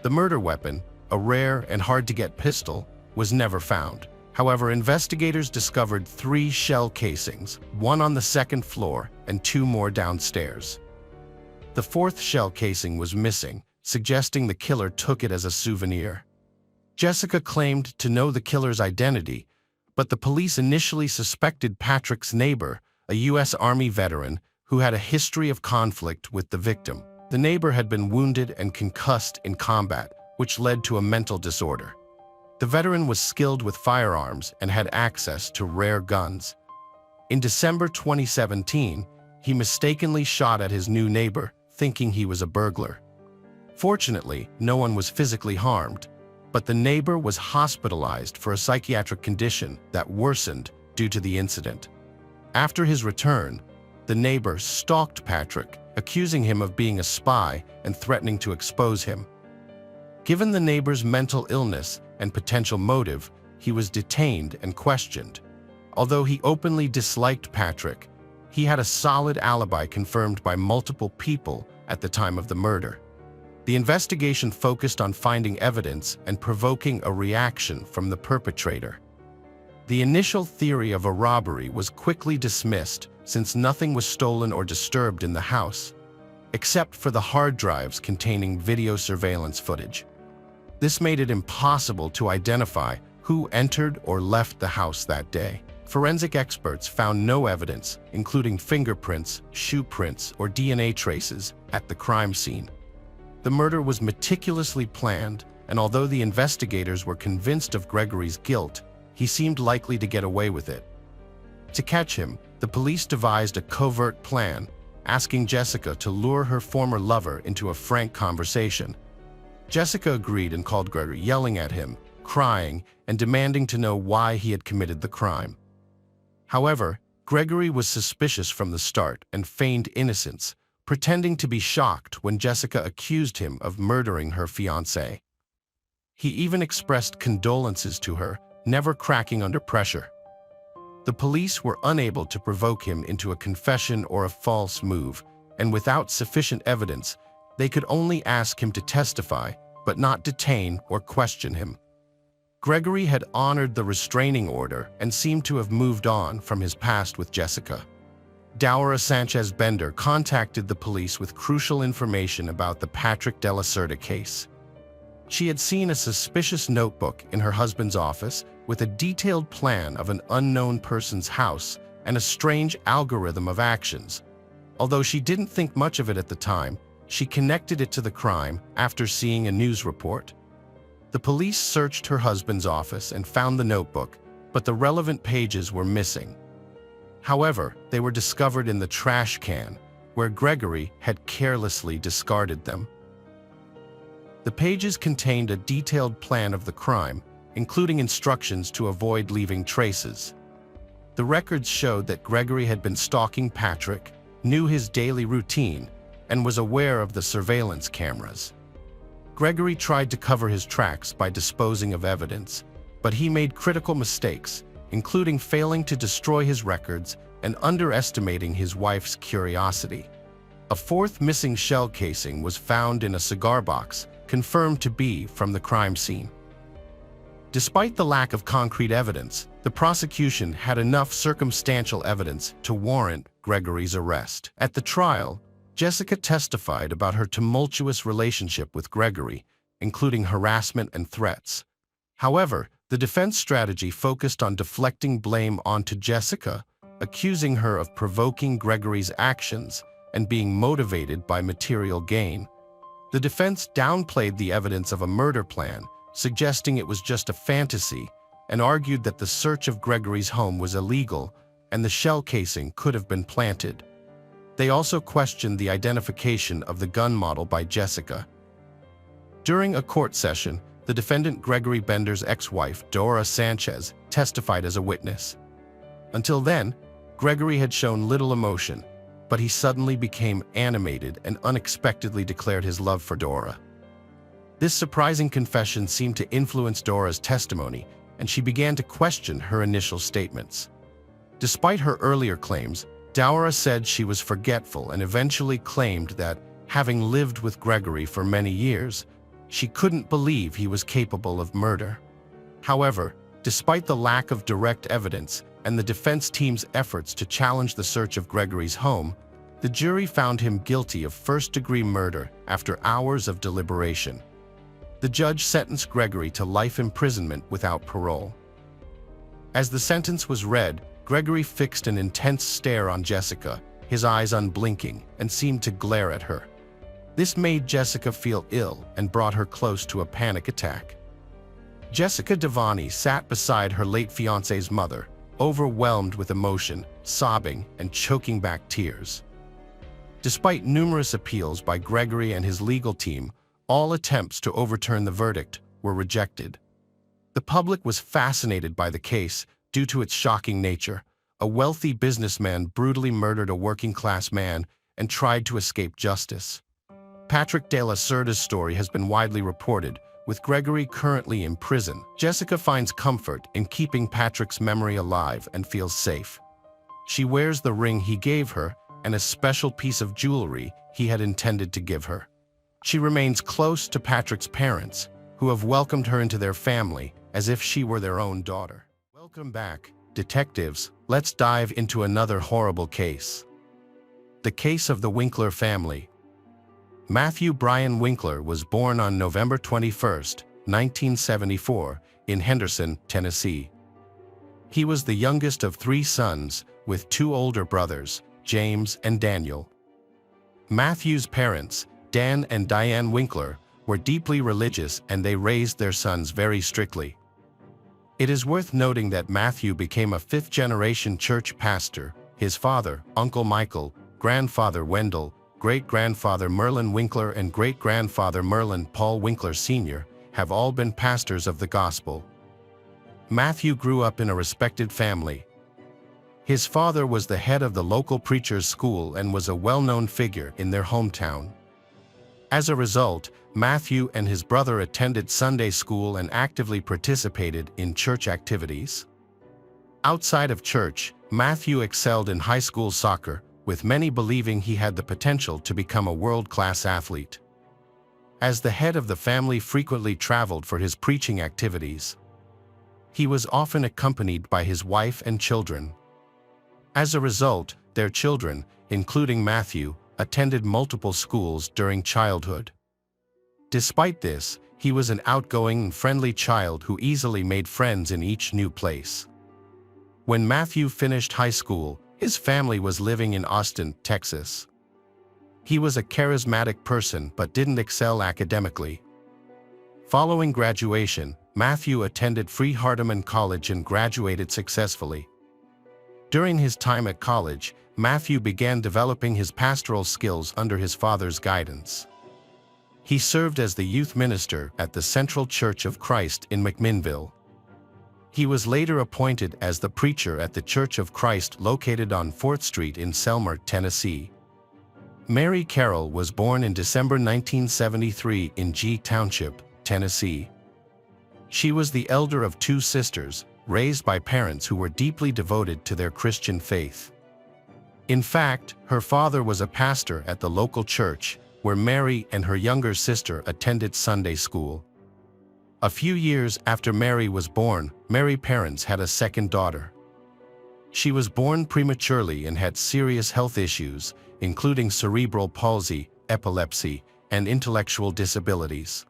The murder weapon, a rare and hard-to-get pistol, was never found. However, investigators discovered 3 shell casings, 1 on the second floor and 2 more downstairs. The 4th shell casing was missing, suggesting the killer took it as a souvenir. Jessica claimed to know the killer's identity, but the police initially suspected Patrick's neighbor, a U.S. Army veteran who had a history of conflict with the victim. The neighbor had been wounded and concussed in combat, which led to a mental disorder. The veteran was skilled with firearms and had access to rare guns. In December 2017, he mistakenly shot at his new neighbor, thinking he was a burglar. Fortunately, no one was physically harmed, but the neighbor was hospitalized for a psychiatric condition that worsened due to the incident. After his return, the neighbor stalked Patrick, accusing him of being a spy and threatening to expose him. Given the neighbor's mental illness and potential motive, he was detained and questioned. Although he openly disliked Patrick, he had a solid alibi confirmed by multiple people at the time of the murder. The investigation focused on finding evidence and provoking a reaction from the perpetrator. The initial theory of a robbery was quickly dismissed since nothing was stolen or disturbed in the house, except for the hard drives containing video surveillance footage. This made it impossible to identify who entered or left the house that day. Forensic experts found no evidence, including fingerprints, shoe prints, or DNA traces, at the crime scene. The murder was meticulously planned, and although the investigators were convinced of Gregory's guilt, he seemed likely to get away with it. To catch him, the police devised a covert plan, asking Jessica to lure her former lover into a frank conversation. Jessica agreed and called Gregory, yelling at him, crying, and demanding to know why he had committed the crime. However, Gregory was suspicious from the start and feigned innocence, pretending to be shocked when Jessica accused him of murdering her fiancé. He even expressed condolences to her, never cracking under pressure. The police were unable to provoke him into a confession or a false move, and without sufficient evidence, they could only ask him to testify, but not detain or question him. Gregory had honored the restraining order and seemed to have moved on from his past with Jessica. Daura Sanchez Bender contacted the police with crucial information about the Patrick de la Cerda case. She had seen a suspicious notebook in her husband's office with a detailed plan of an unknown person's house and a strange algorithm of actions. Although she didn't think much of it at the time, she connected it to the crime after seeing a news report. The police searched her husband's office and found the notebook, but the relevant pages were missing. However, they were discovered in the trash can, where Gregory had carelessly discarded them. The pages contained a detailed plan of the crime, including instructions to avoid leaving traces. The records showed that Gregory had been stalking Patrick, knew his daily routine, and was aware of the surveillance cameras. Gregory tried to cover his tracks by disposing of evidence, but he made critical mistakes, including failing to destroy his records and underestimating his wife's curiosity. A fourth missing shell casing was found in a cigar box, confirmed to be from the crime scene. Despite the lack of concrete evidence, the prosecution had enough circumstantial evidence to warrant Gregory's arrest. At the trial, Jessica testified about her tumultuous relationship with Gregory, including harassment and threats. However, the defense strategy focused on deflecting blame onto Jessica, accusing her of provoking Gregory's actions and being motivated by material gain. The defense downplayed the evidence of a murder plan, suggesting it was just a fantasy, and argued that the search of Gregory's home was illegal and the shell casing could have been planted. They also questioned the identification of the gun model by Jessica. During a court session, the defendant Gregory Bender's ex-wife, Daura Sanchez, testified as a witness. Until then, Gregory had shown little emotion, but he suddenly became animated and unexpectedly declared his love for Daura. This surprising confession seemed to influence Daura's testimony, and she began to question her initial statements. Despite her earlier claims, Daura said she was forgetful and eventually claimed that, having lived with Gregory for many years, she couldn't believe he was capable of murder. However, despite the lack of direct evidence and the defense team's efforts to challenge the search of Gregory's home, the jury found him guilty of first-degree murder after hours of deliberation. The judge sentenced Gregory to life imprisonment without parole. As the sentence was read, Gregory fixed an intense stare on Jessica, his eyes unblinking, and seemed to glare at her. This made Jessica feel ill and brought her close to a panic attack. Jessica Devani sat beside her late fiancé's mother, overwhelmed with emotion, sobbing, and choking back tears. Despite numerous appeals by Gregory and his legal team, all attempts to overturn the verdict were rejected. The public was fascinated by the case due to its shocking nature. A wealthy businessman brutally murdered a working-class man and tried to escape justice. Patrick de la Cerda's story has been widely reported, with Gregory currently in prison. Jessica finds comfort in keeping Patrick's memory alive and feels safe. She wears the ring he gave her and a special piece of jewelry he had intended to give her. She remains close to Patrick's parents, who have welcomed her into their family as if she were their own daughter. Welcome back, detectives. Let's dive into another horrible case. The case of the Winkler family. Matthew Bryan Winkler was born on November 21, 1974, in Henderson, Tennessee. He was the youngest of 3 sons, with 2 older brothers, James and Daniel. Matthew's parents, Dan and Diane Winkler, were deeply religious and they raised their sons very strictly. It is worth noting that Matthew became a 5th-generation church pastor. His father, Uncle Michael, grandfather Wendell, great-grandfather Merlin Winkler and great-grandfather Merlin Paul Winkler Sr. have all been pastors of the gospel. Matthew grew up in a respected family. His father was the head of the local preacher's school and was a well-known figure in their hometown. As a result, Matthew and his brother attended Sunday school and actively participated in church activities. Outside of church, Matthew excelled in high school soccer, with many believing he had the potential to become a world-class athlete. As the head of the family frequently traveled for his preaching activities, he was often accompanied by his wife and children. As a result, their children, including Matthew, attended multiple schools during childhood. Despite this, he was an outgoing and friendly child who easily made friends in each new place. When Matthew finished high school, his family was living in Austin, Texas. He was a charismatic person but didn't excel academically. Following graduation, Matthew attended Freed-Hardeman College and graduated successfully. During his time at college, Matthew began developing his pastoral skills under his father's guidance. He served as the youth minister at the Central Church of Christ in McMinnville. He was later appointed as the preacher at the Church of Christ located on 4th Street in Selmer, Tennessee. Mary Carroll was born in December 1973 in G Township, Tennessee. She was the elder of two sisters, raised by parents who were deeply devoted to their Christian faith. In fact, her father was a pastor at the local church, where Mary and her younger sister attended Sunday school. A few years after Mary was born, Mary's parents had a second daughter. She was born prematurely and had serious health issues, including cerebral palsy, epilepsy, and intellectual disabilities.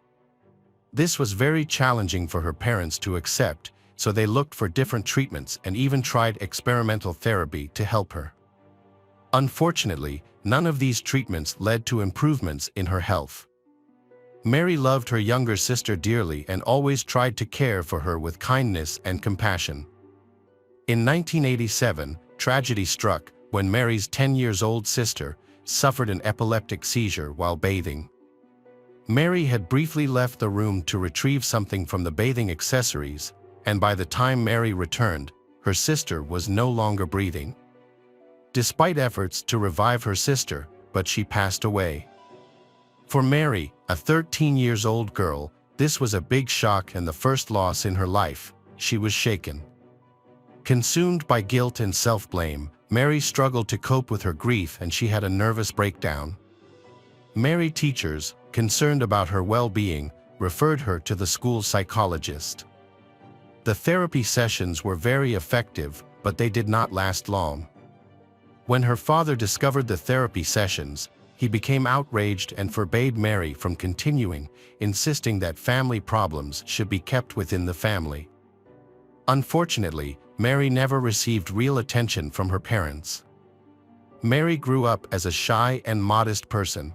This was very challenging for her parents to accept, so they looked for different treatments and even tried experimental therapy to help her. Unfortunately, none of these treatments led to improvements in her health. Mary loved her younger sister dearly and always tried to care for her with kindness and compassion. In 1987, tragedy struck when Mary's 10-year-old sister suffered an epileptic seizure while bathing. Mary had briefly left the room to retrieve something from the bathing accessories, and by the time Mary returned, her sister was no longer breathing. Despite efforts to revive her sister, but she passed away. For Mary, a 13-year-old girl, this was a big shock and the first loss in her life. She was shaken. Consumed by guilt and self-blame, Mary struggled to cope with her grief and she had a nervous breakdown. Mary teachers, concerned about her well-being, referred her to the school psychologist. The therapy sessions were very effective, but they did not last long. When her father discovered the therapy sessions, he became outraged and forbade Mary from continuing, insisting that family problems should be kept within the family. Unfortunately, Mary never received real attention from her parents. Mary grew up as a shy and modest person.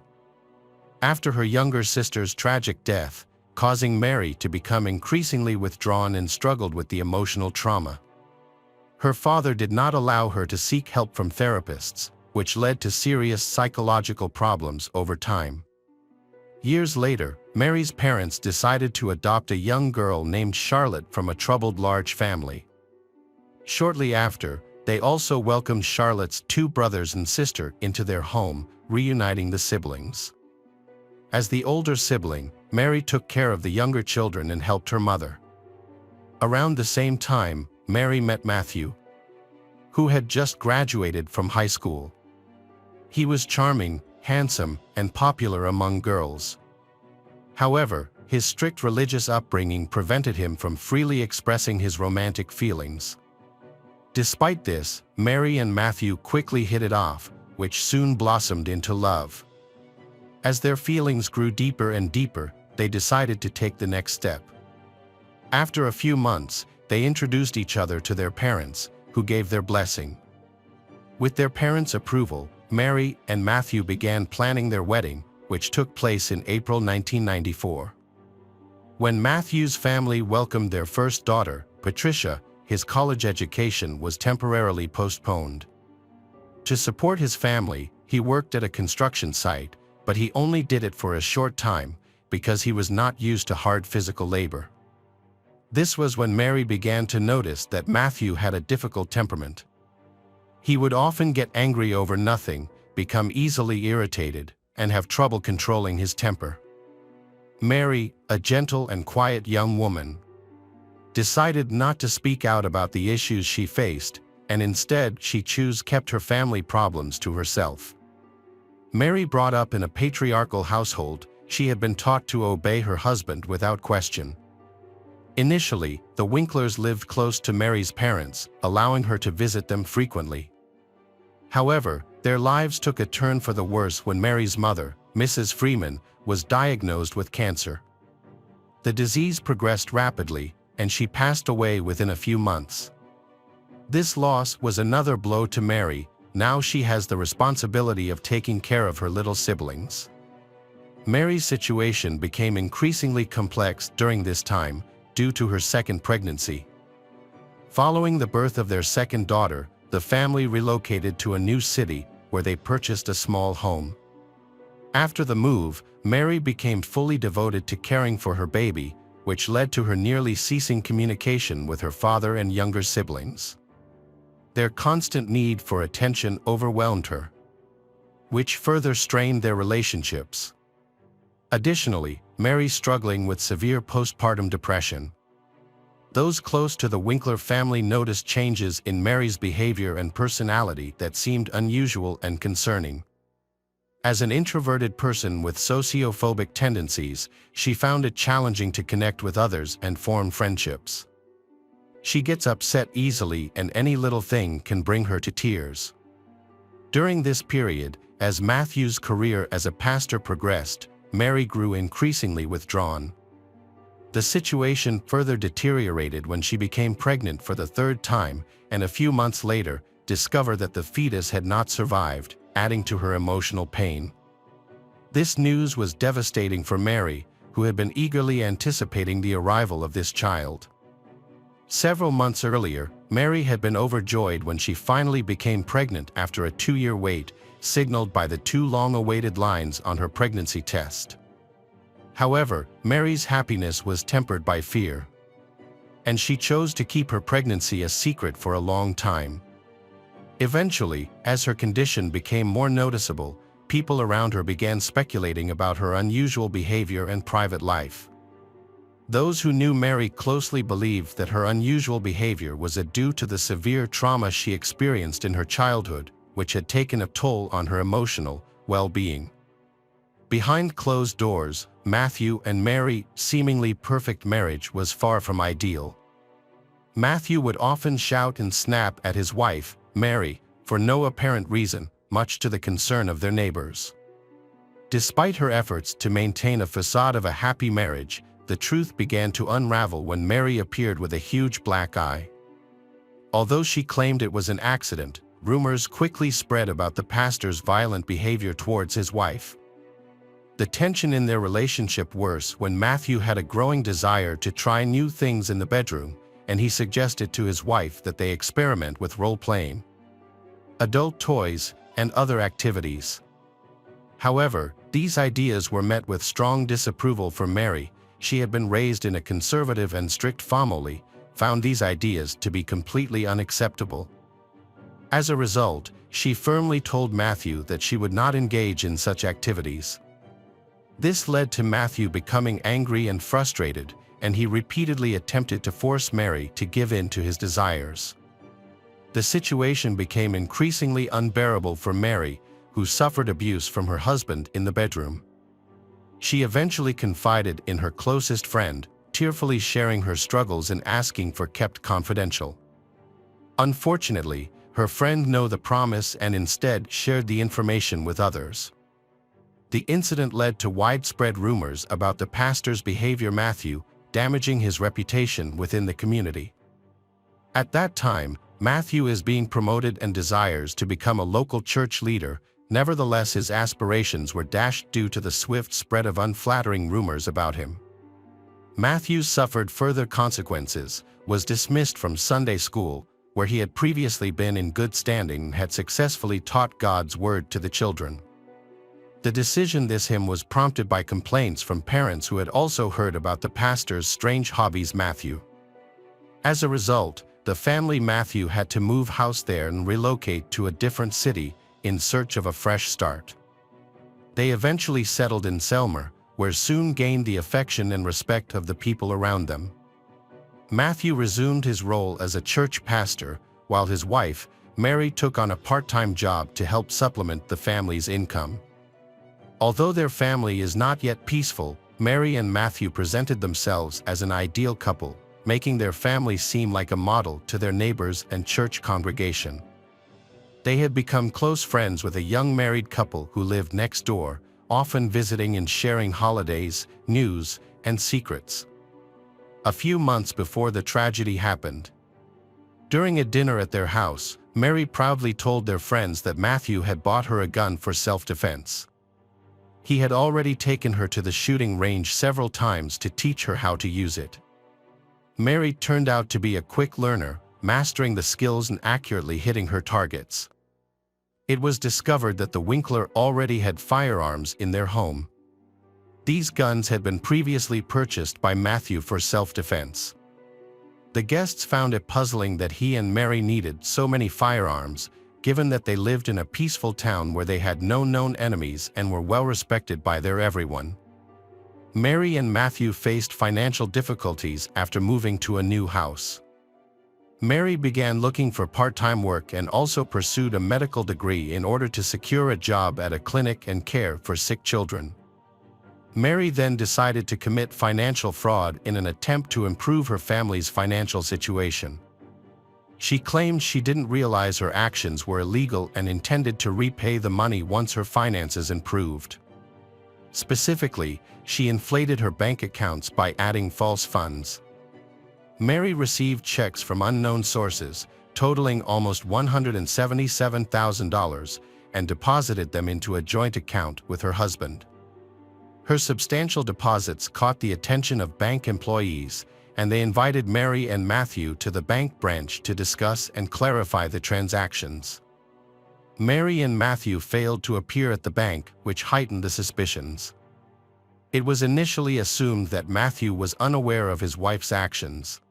After her younger sister's tragic death, causing Mary to become increasingly withdrawn and struggled with the emotional trauma. Her father did not allow her to seek help from therapists, which led to serious psychological problems over time. Years later, Mary's parents decided to adopt a young girl named Charlotte from a troubled large family. Shortly after, they also welcomed Charlotte's two brothers and sister into their home, reuniting the siblings. As the older sibling, Mary took care of the younger children and helped her mother. Around the same time, Mary met Matthew, who had just graduated from high school. He was charming, handsome, and popular among girls. However, his strict religious upbringing prevented him from freely expressing his romantic feelings. Despite this, Mary and Matthew quickly hit it off, which soon blossomed into love. As their feelings grew deeper and deeper, they decided to take the next step. After a few months, they introduced each other to their parents, who gave their blessing. With their parents' approval, Mary and Matthew began planning their wedding, which took place in April 1994. When Matthew's family welcomed their first daughter, Patricia, his college education was temporarily postponed. To support his family, he worked at a construction site, but he only did it for a short time because he was not used to hard physical labor. This was when Mary began to notice that Matthew had a difficult temperament. He would often get angry over nothing, become easily irritated, and have trouble controlling his temper. Mary, a gentle and quiet young woman, decided not to speak out about the issues she faced, and instead she kept her family problems to herself. Mary, brought up in a patriarchal household, she had been taught to obey her husband without question. Initially, the Winklers lived close to Mary's parents, allowing her to visit them frequently. However, their lives took a turn for the worse when Mary's mother, Mrs. Freeman, was diagnosed with cancer. The disease progressed rapidly, and she passed away within a few months. This loss was another blow to Mary. Now she has the responsibility of taking care of her little siblings. Mary's situation became increasingly complex during this time, due to her second pregnancy. Following the birth of their second daughter, the family relocated to a new city, where they purchased a small home. After the move, Mary became fully devoted to caring for her baby, which led to her nearly ceasing communication with her father and younger siblings. Their constant need for attention overwhelmed her, which further strained their relationships. Additionally, Mary struggling with severe postpartum depression. Those close to the Winkler family noticed changes in Mary's behavior and personality that seemed unusual and concerning. As an introverted person with sociophobic tendencies, she found it challenging to connect with others and form friendships. She gets upset easily, and any little thing can bring her to tears. During this period, as Matthew's career as a pastor progressed, Mary grew increasingly withdrawn. The situation further deteriorated when she became pregnant for the third time, and a few months later, discovered that the fetus had not survived, adding to her emotional pain. This news was devastating for Mary, who had been eagerly anticipating the arrival of this child. Several months earlier, Mary had been overjoyed when she finally became pregnant after a 2-year wait, signaled by the 2 long-awaited lines on her pregnancy test. However, Mary's happiness was tempered by fear, and she chose to keep her pregnancy a secret for a long time. Eventually, as her condition became more noticeable, people around her began speculating about her unusual behavior and private life. Those who knew Mary closely believed that her unusual behavior was due to the severe trauma she experienced in her childhood, which had taken a toll on her emotional well-being. Behind closed doors, Matthew and Mary's seemingly perfect marriage was far from ideal. Matthew would often shout and snap at his wife, Mary, for no apparent reason, much to the concern of their neighbors. Despite her efforts to maintain a facade of a happy marriage, the truth began to unravel when Mary appeared with a huge black eye. Although she claimed it was an accident, rumors quickly spread about the pastor's violent behavior towards his wife. The tension in their relationship worsened when Matthew had a growing desire to try new things in the bedroom, and he suggested to his wife that they experiment with role-playing, adult toys, and other activities. However, these ideas were met with strong disapproval from Mary. She had been raised in a conservative and strict family, found these ideas to be completely unacceptable. As a result, she firmly told Matthew that she would not engage in such activities. This led to Matthew becoming angry and frustrated, and he repeatedly attempted to force Mary to give in to his desires. The situation became increasingly unbearable for Mary, who suffered abuse from her husband in the bedroom. She eventually confided in her closest friend, tearfully sharing her struggles and asking for kept confidential. Unfortunately, her friend knew the promise and instead shared the information with others. The incident led to widespread rumors about the pastor's behavior, Matthew, damaging his reputation within the community. At that time, Matthew is being promoted and desires to become a local church leader. Nevertheless, his aspirations were dashed due to the swift spread of unflattering rumors about him. Matthew suffered further consequences, was dismissed from Sunday school, where he had previously been in good standing and had successfully taught God's word to the children. The decision this him was prompted by complaints from parents who had also heard about the pastor's strange hobbies. Matthew. As a result, the family Matthew had to move house there and relocate to a different city in search of a fresh start. They eventually settled in Selmer, where soon gained the affection and respect of the people around them. Matthew resumed his role as a church pastor, while his wife, Mary, took on a part-time job to help supplement the family's income. Although their family is not yet peaceful, Mary and Matthew presented themselves as an ideal couple, making their family seem like a model to their neighbors and church congregation. They had become close friends with a young married couple who lived next door, often visiting and sharing holidays, news, and secrets. A few months before the tragedy happened, during a dinner at their house, Mary proudly told their friends that Matthew had bought her a gun for self-defense. He had already taken her to the shooting range several times to teach her how to use it. Mary turned out to be a quick learner, mastering the skills and accurately hitting her targets. It was discovered that the Winkler already had firearms in their home. These guns had been previously purchased by Matthew for self-defense. The guests found it puzzling that he and Mary needed so many firearms, given that they lived in a peaceful town where they had no known enemies and were well respected by their everyone. Mary and Matthew faced financial difficulties after moving to a new house. Mary began looking for part-time work and also pursued a medical degree in order to secure a job at a clinic and care for sick children. Mary then decided to commit financial fraud in an attempt to improve her family's financial situation. She claimed she didn't realize her actions were illegal and intended to repay the money once her finances improved. Specifically, she inflated her bank accounts by adding false funds. Mary received checks from unknown sources, totaling almost $177,000, and deposited them into a joint account with her husband. Her substantial deposits caught the attention of bank employees, and they invited Mary and Matthew to the bank branch to discuss and clarify the transactions. Mary and Matthew failed to appear at the bank, which heightened the suspicions. It was initially assumed that Matthew was unaware of his wife's actions.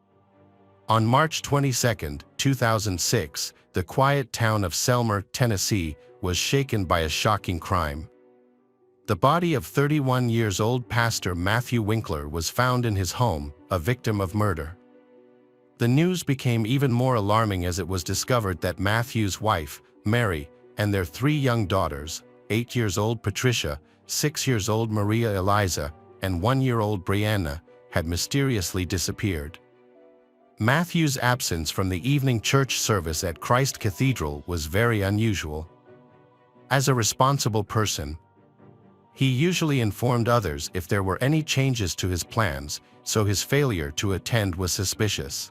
On March 22, 2006, the quiet town of Selmer, Tennessee, was shaken by a shocking crime. The body of 31-year-old Pastor Matthew Winkler was found in his home, a victim of murder. The news became even more alarming as it was discovered that Matthew's wife, Mary, and their 3 young daughters, 8-year-old Patricia, 6-year-old Maria Eliza, and 1-year-old Brianna, had mysteriously disappeared. Matthew's absence from the evening church service at Christ Cathedral was very unusual. As a responsible person, he usually informed others if there were any changes to his plans, so his failure to attend was suspicious.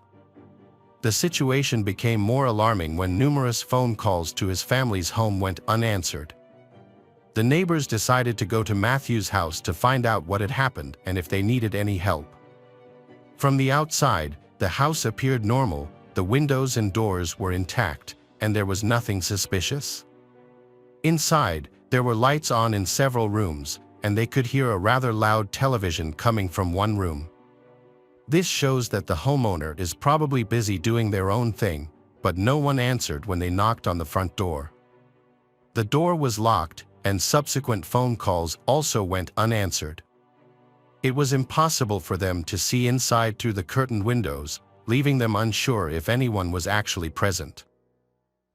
The situation became more alarming when numerous phone calls to his family's home went unanswered. The neighbors decided to go to Matthew's house to find out what had happened and if they needed any help. From the outside, the house appeared normal, the windows and doors were intact, and there was nothing suspicious. Inside, there were lights on in several rooms, and they could hear a rather loud television coming from one room. This shows that the homeowner is probably busy doing their own thing, but no one answered when they knocked on the front door. The door was locked, and subsequent phone calls also went unanswered. It was impossible for them to see inside through the curtained windows, leaving them unsure if anyone was actually present.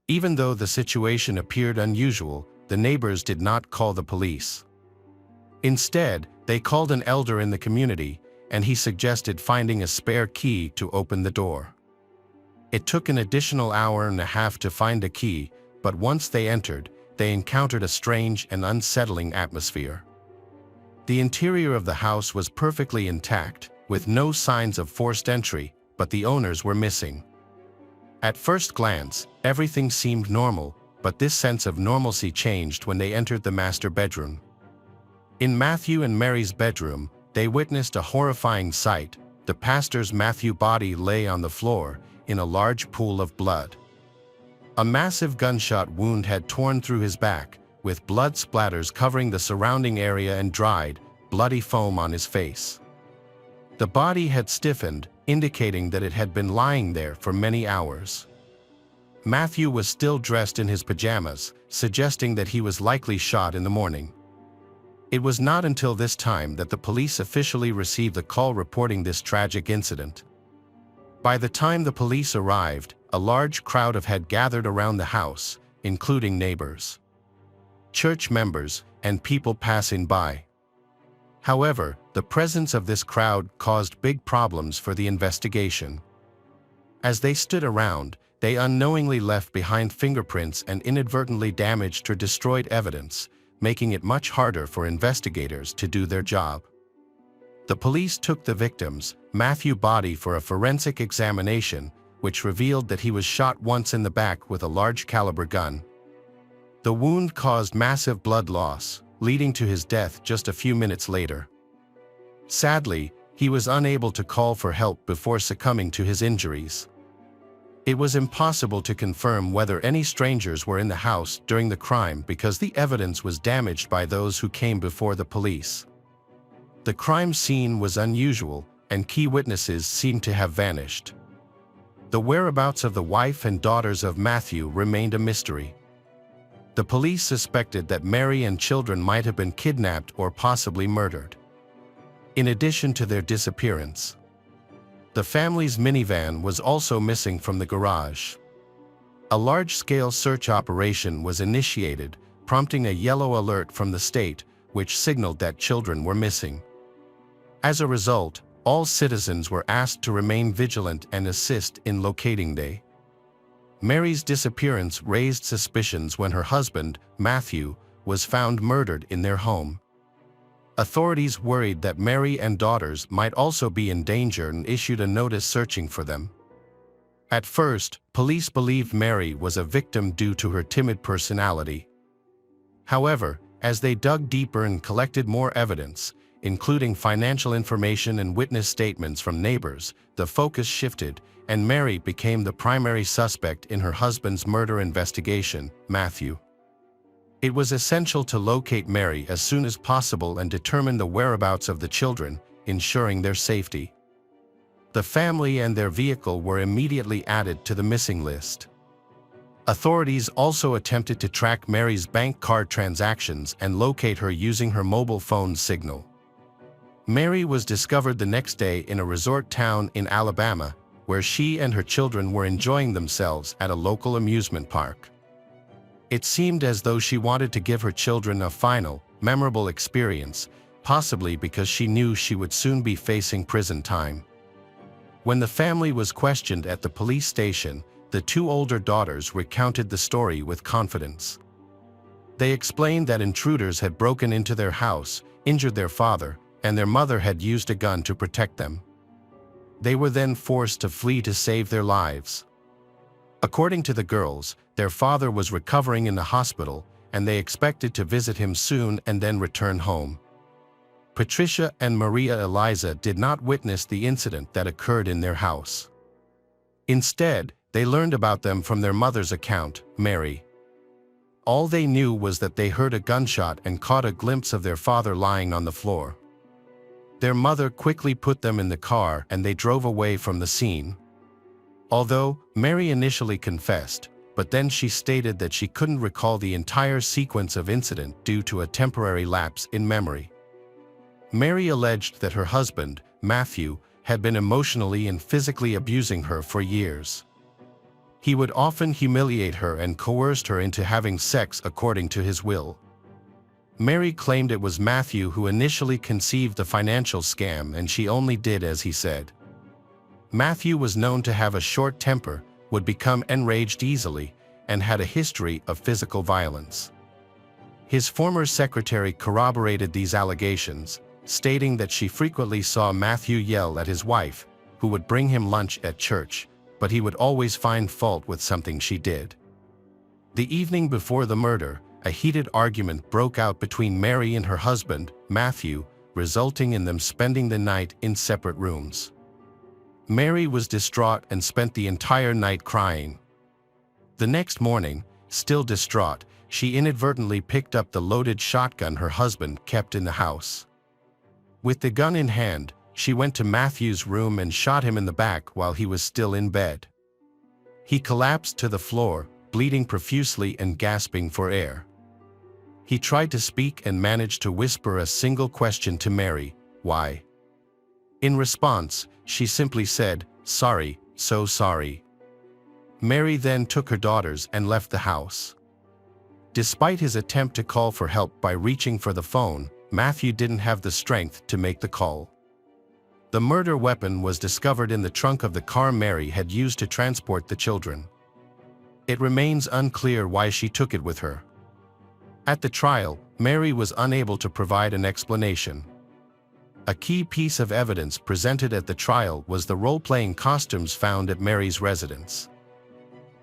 Even though the situation appeared unusual, the neighbors did not call the police. Instead, they called an elder in the community, and he suggested finding a spare key to open the door. It took an additional hour and a half to find a key, but once they entered, they encountered a strange and unsettling atmosphere. The interior of the house was perfectly intact, with no signs of forced entry, but the owners were missing. At first glance, everything seemed normal, but this sense of normalcy changed when they entered the master bedroom. In Matthew and Mary's bedroom, they witnessed a horrifying sight. The pastor's Matthew body lay on the floor, in a large pool of blood. A massive gunshot wound had torn through his back, with blood splatters covering the surrounding area and dried, bloody foam on his face. The body had stiffened, indicating that it had been lying there for many hours. Matthew was still dressed in his pajamas, suggesting that he was likely shot in the morning. It was not until this time that the police officially received a call reporting this tragic incident. By the time the police arrived, a large crowd had gathered around the house, including neighbors, church members, and people passing by. However, the presence of this crowd caused big problems for the investigation. As they stood around, they unknowingly left behind fingerprints and inadvertently damaged or destroyed evidence, making it much harder for investigators to do their job. The police took the victim's, Matthew's body for a forensic examination, which revealed that he was shot once in the back with a large caliber gun. The wound caused massive blood loss, leading to his death just a few minutes later. Sadly, he was unable to call for help before succumbing to his injuries. It was impossible to confirm whether any strangers were in the house during the crime because the evidence was damaged by those who came before the police. The crime scene was unusual, and key witnesses seemed to have vanished. The whereabouts of the wife and daughters of Matthew remained a mystery. The police suspected that Mary and children might have been kidnapped or possibly murdered. In addition to their disappearance, the family's minivan was also missing from the garage. A large-scale search operation was initiated, prompting a yellow alert from the state, which signaled that children were missing. As a result, all citizens were asked to remain vigilant and assist in locating them. Mary's disappearance raised suspicions when her husband, Matthew, was found murdered in their home. Authorities worried that Mary and daughters might also be in danger and issued a notice searching for them. At first, police believed Mary was a victim due to her timid personality. However, as they dug deeper and collected more evidence, including financial information and witness statements from neighbors, the focus shifted, and Mary became the primary suspect in her husband's murder investigation, Matthew. It was essential to locate Mary as soon as possible and determine the whereabouts of the children, ensuring their safety. The family and their vehicle were immediately added to the missing list. Authorities also attempted to track Mary's bank card transactions and locate her using her mobile phone signal. Mary was discovered the next day in a resort town in Alabama, where she and her children were enjoying themselves at a local amusement park. It seemed as though she wanted to give her children a final, memorable experience, possibly because she knew she would soon be facing prison time. When the family was questioned at the police station, the two older daughters recounted the story with confidence. They explained that intruders had broken into their house, injured their father, and their mother had used a gun to protect them. They were then forced to flee to save their lives. According to the girls, their father was recovering in the hospital, and they expected to visit him soon and then return home. Patricia and Maria Eliza did not witness the incident that occurred in their house. Instead, they learned about them from their mother's account, Mary. All they knew was that they heard a gunshot and caught a glimpse of their father lying on the floor. Their mother quickly put them in the car and they drove away from the scene. Although Mary initially confessed, but then she stated that she couldn't recall the entire sequence of incident due to a temporary lapse in memory. Mary alleged that her husband, Matthew, had been emotionally and physically abusing her for years. He would often humiliate her and coerced her into having sex according to his will. Mary claimed it was Matthew who initially conceived the financial scam and she only did as he said. Matthew was known to have a short temper, would become enraged easily, and had a history of physical violence. His former secretary corroborated these allegations, stating that she frequently saw Matthew yell at his wife, who would bring him lunch at church, but he would always find fault with something she did. The evening before the murder, a heated argument broke out between Mary and her husband, Matthew, resulting in them spending the night in separate rooms. Mary was distraught and spent the entire night crying. The next morning, still distraught, she inadvertently picked up the loaded shotgun her husband kept in the house. With the gun in hand, she went to Matthew's room and shot him in the back while he was still in bed. He collapsed to the floor, bleeding profusely and gasping for air. He tried to speak and managed to whisper a single question to Mary: "Why?" In response, she simply said, "Sorry, so sorry." Mary then took her daughters and left the house. Despite his attempt to call for help by reaching for the phone, Matthew didn't have the strength to make the call. The murder weapon was discovered in the trunk of the car Mary had used to transport the children. It remains unclear why she took it with her. At the trial, Mary was unable to provide an explanation. A key piece of evidence presented at the trial was the role-playing costumes found at Mary's residence.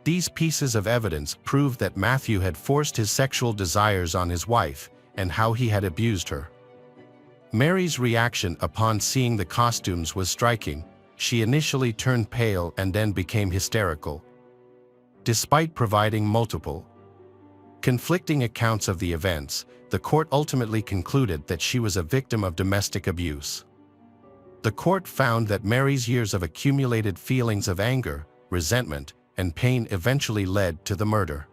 These pieces of evidence proved that Matthew had forced his sexual desires on his wife and how he had abused her. Mary's reaction upon seeing the costumes was striking. She initially turned pale and then became hysterical. Despite providing multiple, conflicting accounts of the events, the court ultimately concluded that she was a victim of domestic abuse. The court found that Mary's years of accumulated feelings of anger, resentment, and pain eventually led to the murder.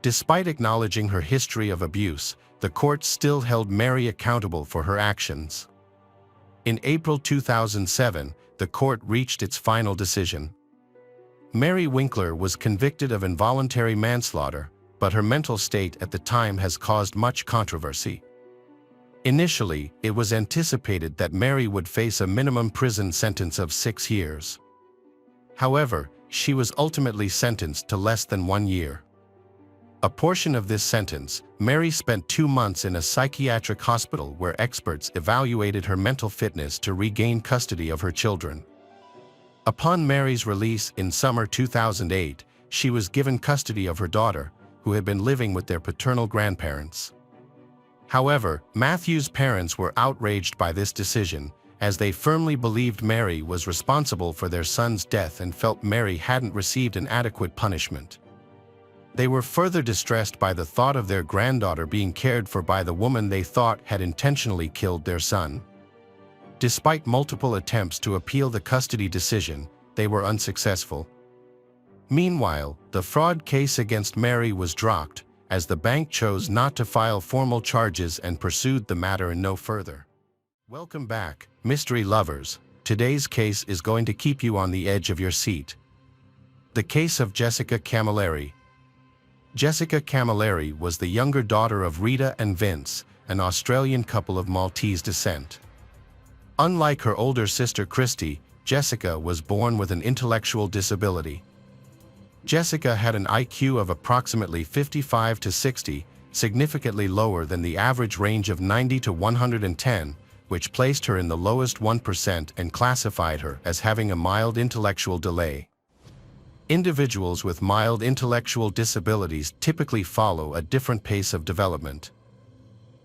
Despite acknowledging her history of abuse, the court still held Mary accountable for her actions. In April 2007, the court reached its final decision. Mary Winkler was convicted of involuntary manslaughter, but her mental state at the time has caused much controversy. Initially, it was anticipated that Mary would face a minimum prison sentence of 6 years. However, she was ultimately sentenced to less than 1 year. A portion of this sentence, Mary spent 2 months in a psychiatric hospital where experts evaluated her mental fitness to regain custody of her children. Upon Mary's release in summer 2008, she was given custody of her daughter, who had been living with their paternal grandparents. However, Matthew's parents were outraged by this decision, as they firmly believed Mary was responsible for their son's death and felt Mary hadn't received an adequate punishment. They were further distressed by the thought of their granddaughter being cared for by the woman they thought had intentionally killed their son. Despite multiple attempts to appeal the custody decision, they were unsuccessful. Meanwhile, the fraud case against Mary was dropped, as the bank chose not to file formal charges and pursued the matter no further. Welcome back, mystery lovers. Today's case is going to keep you on the edge of your seat. The case of Jessica Camilleri. Jessica Camilleri was the younger daughter of Rita and Vince, an Australian couple of Maltese descent. Unlike her older sister Christy, Jessica was born with an intellectual disability. Jessica had an IQ of approximately 55 to 60, significantly lower than the average range of 90 to 110, which placed her in the lowest 1% and classified her as having a mild intellectual delay. Individuals with mild intellectual disabilities typically follow a different pace of development.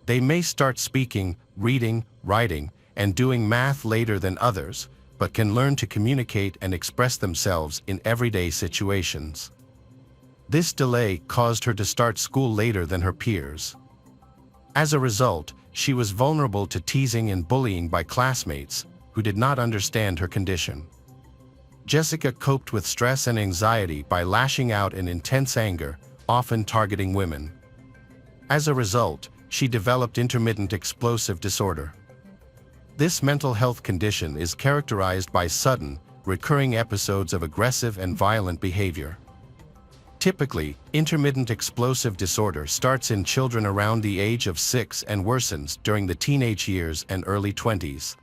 They may start speaking, reading, writing, and doing math later than others, but can learn to communicate and express themselves in everyday situations. This delay caused her to start school later than her peers. As a result, she was vulnerable to teasing and bullying by classmates who did not understand her condition. Jessica coped with stress and anxiety by lashing out in intense anger, often targeting women. As a result, she developed intermittent explosive disorder. This mental health condition is characterized by sudden, recurring episodes of aggressive and violent behavior. Typically, intermittent explosive disorder starts in children around the age of 6 and worsens during the teenage years and early 20s.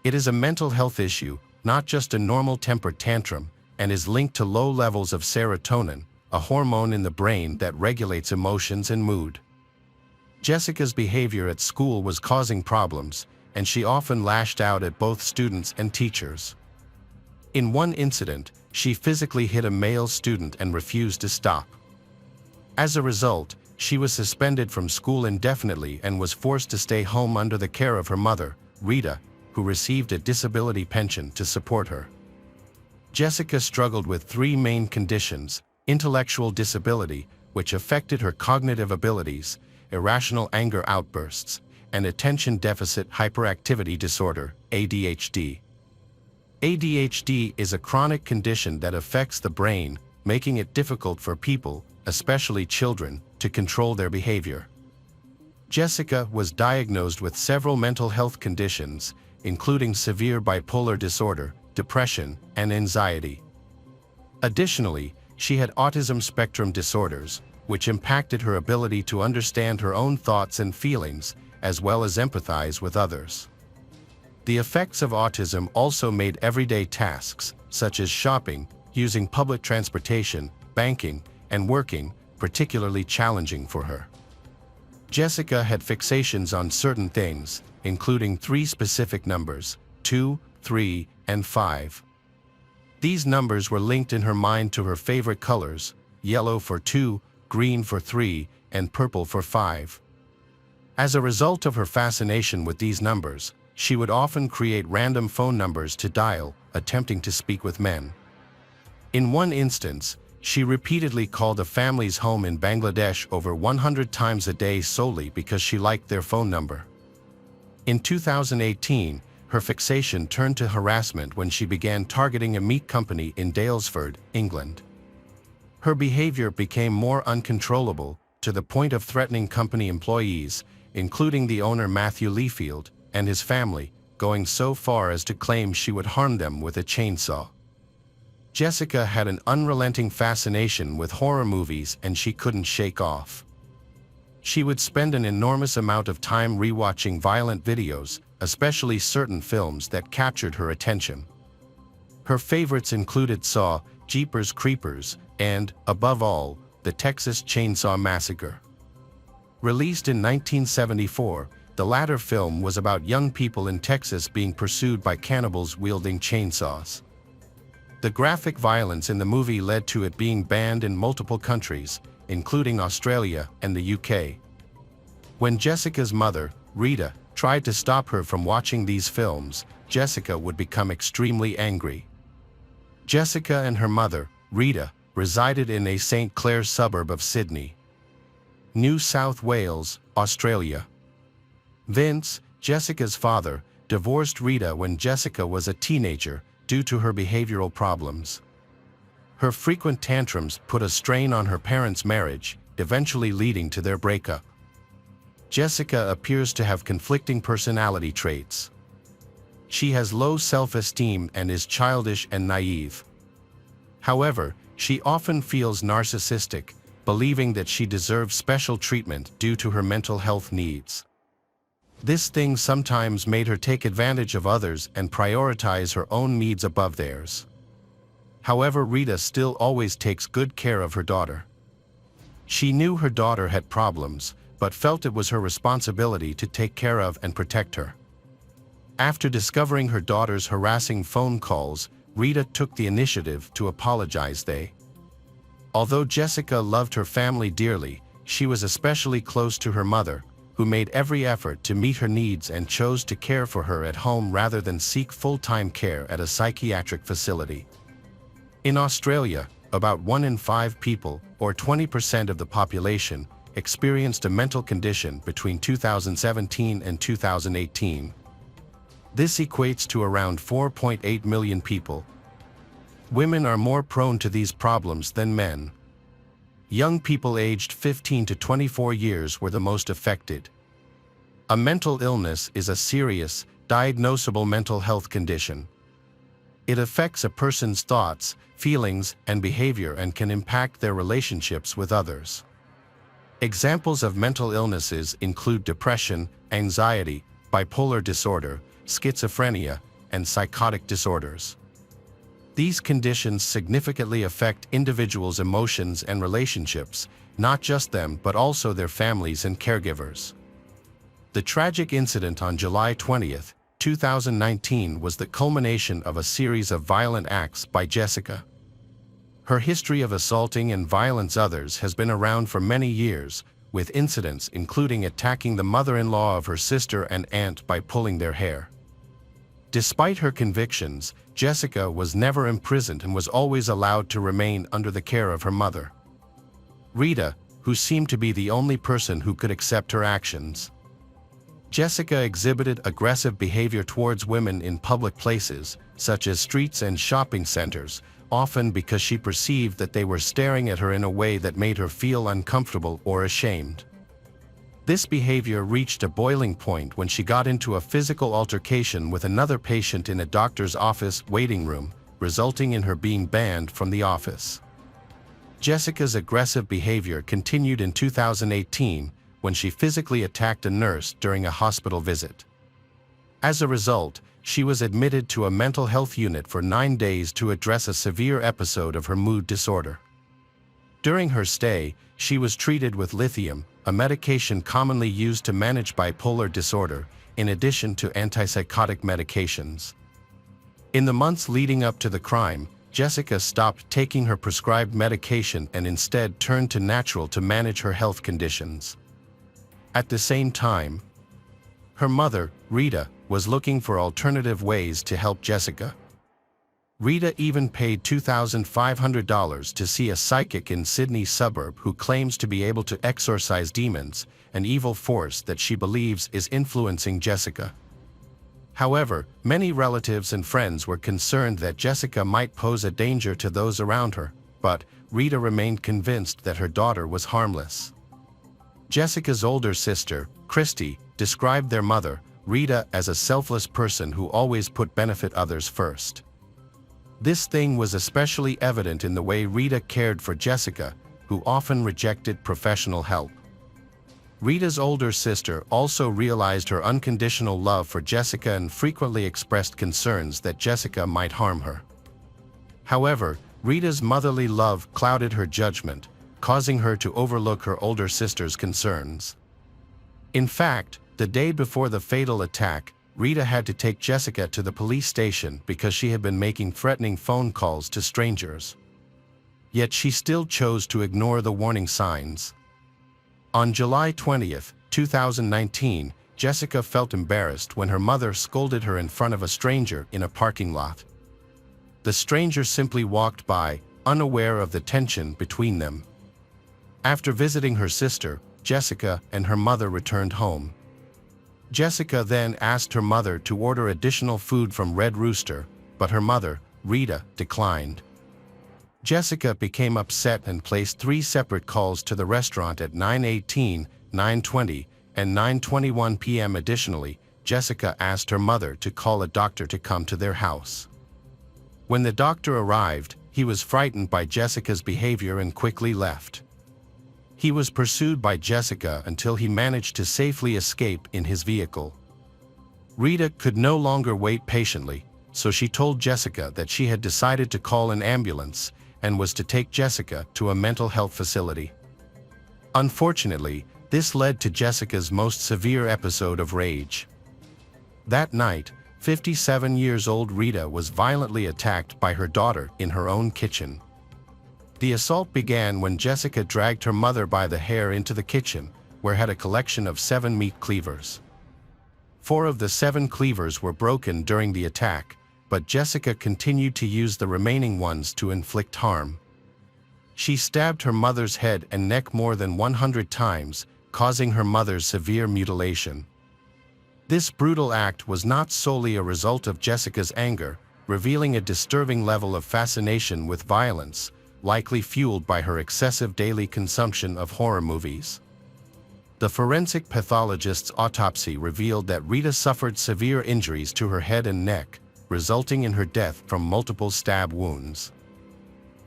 It is a mental health issue, not just a normal temper tantrum, and is linked to low levels of serotonin, a hormone in the brain that regulates emotions and mood. Jessica's behavior at school was causing problems, and she often lashed out at both students and teachers. In one incident, she physically hit a male student and refused to stop. As a result, she was suspended from school indefinitely and was forced to stay home under the care of her mother, Rita, who received a disability pension to support her. Jessica struggled with 3 main conditions: intellectual disability, which affected her cognitive abilities, irrational anger outbursts, and attention deficit hyperactivity disorder, ADHD. ADHD is a chronic condition that affects the brain, making it difficult for people, especially children, to control their behavior. Jessica was diagnosed with several mental health conditions, including severe bipolar disorder, depression, and anxiety. Additionally, she had autism spectrum disorders, which impacted her ability to understand her own thoughts and feelings, as well as empathize with others. The effects of autism also made everyday tasks, such as shopping, using public transportation, banking, and working, particularly challenging for her. Jessica had fixations on certain things, including 3 specific numbers, 2, 3, and 5. These numbers were linked in her mind to her favorite colors, yellow for 2, green for 3, and purple for 5. As a result of her fascination with these numbers, she would often create random phone numbers to dial, attempting to speak with men. In one instance, she repeatedly called a family's home in Bangladesh over 100 times a day solely because she liked their phone number. In 2018, her fixation turned to harassment when she began targeting a meat company in Daylesford, England. Her behavior became more uncontrollable, to the point of threatening company employees, including the owner Matthew Leafield, and his family, going so far as to claim she would harm them with a chainsaw. Jessica had an unrelenting fascination with horror movies and she couldn't shake off. She would spend an enormous amount of time rewatching violent videos, especially certain films that captured her attention. Her favorites included Saw, Jeepers Creepers, and, above all, the Texas Chainsaw Massacre. Released in 1974, the latter film was about young people in Texas being pursued by cannibals wielding chainsaws. The graphic violence in the movie led to it being banned in multiple countries, including Australia and the UK. When Jessica's mother, Rita, tried to stop her from watching these films, Jessica would become extremely angry. Jessica and her mother, Rita, resided in a St. Clair suburb of Sydney, New South Wales, Australia. Vince, Jessica's father, divorced Rita when Jessica was a teenager due to her behavioral problems. Her frequent tantrums put a strain on her parents' marriage, eventually leading to their breakup. Jessica appears to have conflicting personality traits. She has low self-esteem and is childish and naive. However, she often feels narcissistic, believing that she deserves special treatment due to her mental health needs. This thing sometimes made her take advantage of others and prioritize her own needs above theirs. However, Rita still always takes good care of her daughter. She knew her daughter had problems, but felt it was her responsibility to take care of and protect her. After discovering her daughter's harassing phone calls, Rita took the initiative to apologize. Although Jessica loved her family dearly, she was especially close to her mother, who made every effort to meet her needs and chose to care for her at home rather than seek full-time care at a psychiatric facility. In Australia, about 1 in 5 people, or 20% of the population, experienced a mental condition between 2017 and 2018. This equates to around 4.8 million people. Women are more prone to these problems than men. Young people aged 15 to 24 years were the most affected. A mental illness is a serious, diagnosable mental health condition. It affects a person's thoughts, feelings, and behavior and can impact their relationships with others. Examples of mental illnesses include depression, anxiety, bipolar disorder, schizophrenia, and psychotic disorders. These conditions significantly affect individuals' emotions and relationships, not just them but also their families and caregivers. The tragic incident on July 20, 2019 was the culmination of a series of violent acts by Jessica. Her history of assaulting and violence others has been around for many years, with incidents including attacking the mother-in-law of her sister and aunt by pulling their hair. Despite her convictions, Jessica was never imprisoned and was always allowed to remain under the care of her mother, Rita, who seemed to be the only person who could accept her actions. Jessica exhibited aggressive behavior towards women in public places, such as streets and shopping centers, often because she perceived that they were staring at her in a way that made her feel uncomfortable or ashamed. This behavior reached a boiling point when she got into a physical altercation with another patient in a doctor's office waiting room, resulting in her being banned from the office. Jessica's aggressive behavior continued in 2018 when she physically attacked a nurse during a hospital visit. As a result, she was admitted to a mental health unit for 9 days to address a severe episode of her mood disorder. During her stay, she was treated with lithium, a medication commonly used to manage bipolar disorder, in addition to antipsychotic medications. In the months leading up to the crime, Jessica stopped taking her prescribed medication and instead turned to natural to manage her health conditions. At the same time, her mother, Rita, was looking for alternative ways to help Jessica. Rita even paid $2,500 to see a psychic in Sydney's suburb who claims to be able to exorcise demons, an evil force that she believes is influencing Jessica. However, many relatives and friends were concerned that Jessica might pose a danger to those around her, but Rita remained convinced that her daughter was harmless. Jessica's older sister, Christy, described their mother, Rita, as a selfless person who always put benefit others first. This thing was especially evident in the way Rita cared for Jessica, who often rejected professional help. Rita's older sister also realized her unconditional love for Jessica and frequently expressed concerns that Jessica might harm her. However, Rita's motherly love clouded her judgment, causing her to overlook her older sister's concerns. In fact, the day before the fatal attack, Rita had to take Jessica to the police station because she had been making threatening phone calls to strangers. Yet she still chose to ignore the warning signs. On July 20, 2019, Jessica felt embarrassed when her mother scolded her in front of a stranger in a parking lot. The stranger simply walked by, unaware of the tension between them. After visiting her sister, Jessica and her mother returned home. Jessica then asked her mother to order additional food from Red Rooster, but her mother, Rita, declined. Jessica became upset and placed 3 separate calls to the restaurant at 9:18, 9:20, and 9:21 p.m. Additionally, Jessica asked her mother to call a doctor to come to their house. When the doctor arrived, he was frightened by Jessica's behavior and quickly left. He was pursued by Jessica until he managed to safely escape in his vehicle. Rita could no longer wait patiently, so she told Jessica that she had decided to call an ambulance and was to take Jessica to a mental health facility. Unfortunately, this led to Jessica's most severe episode of rage. That night, 57-year-old Rita was violently attacked by her daughter in her own kitchen. The assault began when Jessica dragged her mother by the hair into the kitchen, where had a collection of 7 meat cleavers. 4 of the 7 cleavers were broken during the attack, but Jessica continued to use the remaining ones to inflict harm. She stabbed her mother's head and neck more than 100 times, causing her mother severe mutilation. This brutal act was not solely a result of Jessica's anger, revealing a disturbing level of fascination with violence, likely fueled by her excessive daily consumption of horror movies. The forensic pathologist's autopsy revealed that Rita suffered severe injuries to her head and neck, resulting in her death from multiple stab wounds.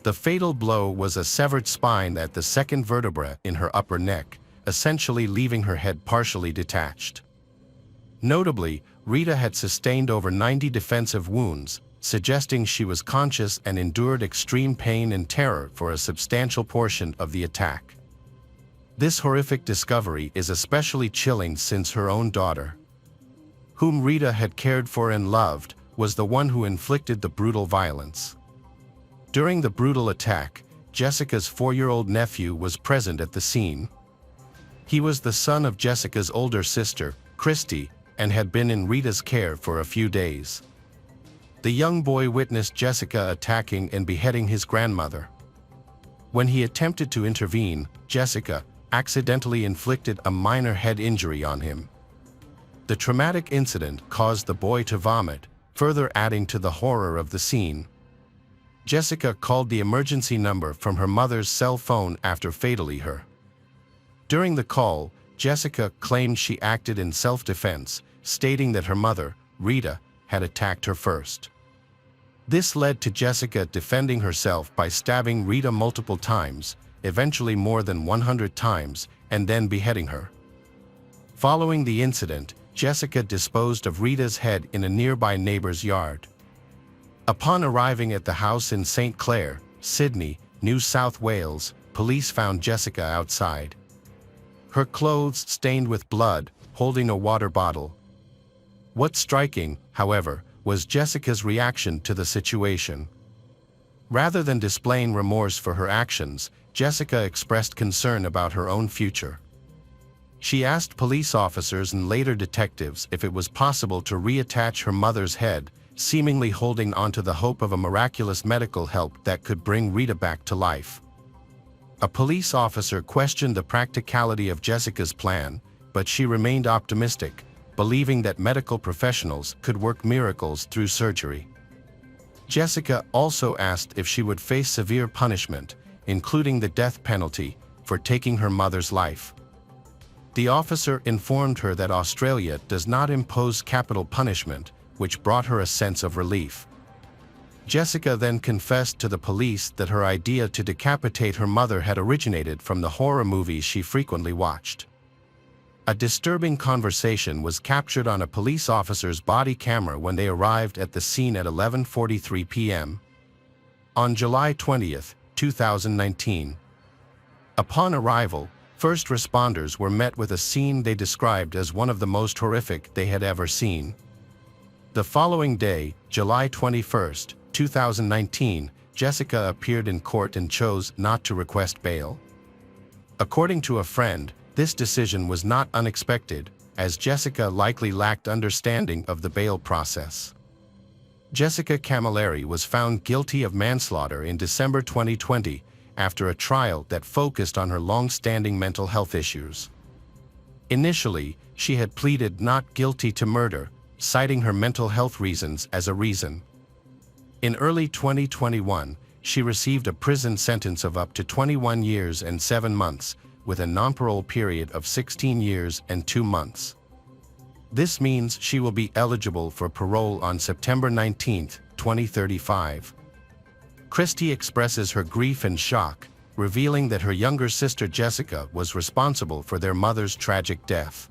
The fatal blow was a severed spine at the 2nd vertebra in her upper neck, essentially leaving her head partially detached. Notably, Rita had sustained over 90 defensive wounds, suggesting she was conscious and endured extreme pain and terror for a substantial portion of the attack. This horrific discovery is especially chilling since her own daughter, whom Rita had cared for and loved, was the one who inflicted the brutal violence. During the brutal attack, Jessica's 4-year-old nephew was present at the scene. He was the son of Jessica's older sister, Christy, and had been in Rita's care for a few days. The young boy witnessed Jessica attacking and beheading his grandmother. When he attempted to intervene, Jessica accidentally inflicted a minor head injury on him. The traumatic incident caused the boy to vomit, further adding to the horror of the scene. Jessica called the emergency number from her mother's cell phone after fatally her. During the call, Jessica claimed she acted in self-defense, stating that her mother, Rita, had attacked her first. This led to Jessica defending herself by stabbing Rita multiple times, eventually more than 100 times, and then beheading her. Following the incident, Jessica disposed of Rita's head in a nearby neighbor's yard. Upon arriving at the house in St. Clair, Sydney, New South Wales, police found Jessica outside. Her clothes stained with blood, holding a water bottle. What's striking, however, was Jessica's reaction to the situation. Rather than displaying remorse for her actions, Jessica expressed concern about her own future. She asked police officers and later detectives if it was possible to reattach her mother's head, seemingly holding onto the hope of a miraculous medical help that could bring Rita back to life. A police officer questioned the practicality of Jessica's plan, but she remained optimistic, believing that medical professionals could work miracles through surgery. Jessica also asked if she would face severe punishment, including the death penalty, for taking her mother's life. The officer informed her that Australia does not impose capital punishment, which brought her a sense of relief. Jessica then confessed to the police that her idea to decapitate her mother had originated from the horror movies she frequently watched. A disturbing conversation was captured on a police officer's body camera when they arrived at the scene at 11:43 p.m. on July 20, 2019. Upon arrival, first responders were met with a scene they described as one of the most horrific they had ever seen. The following day, July 21, 2019, Jessica appeared in court and chose not to request bail. According to a friend, this decision was not unexpected, as Jessica likely lacked understanding of the bail process. Jessica Camilleri was found guilty of manslaughter in December 2020 after a trial that focused on her long-standing mental health issues. Initially, she had pleaded not guilty to murder, citing her mental health reasons as a reason. In early 2021, she received a prison sentence of up to 21 years and 7 months, with a non-parole period of 16 years and 2 months. This means she will be eligible for parole on September 19, 2035. Christie expresses her grief and shock, revealing that her younger sister Jessica was responsible for their mother's tragic death.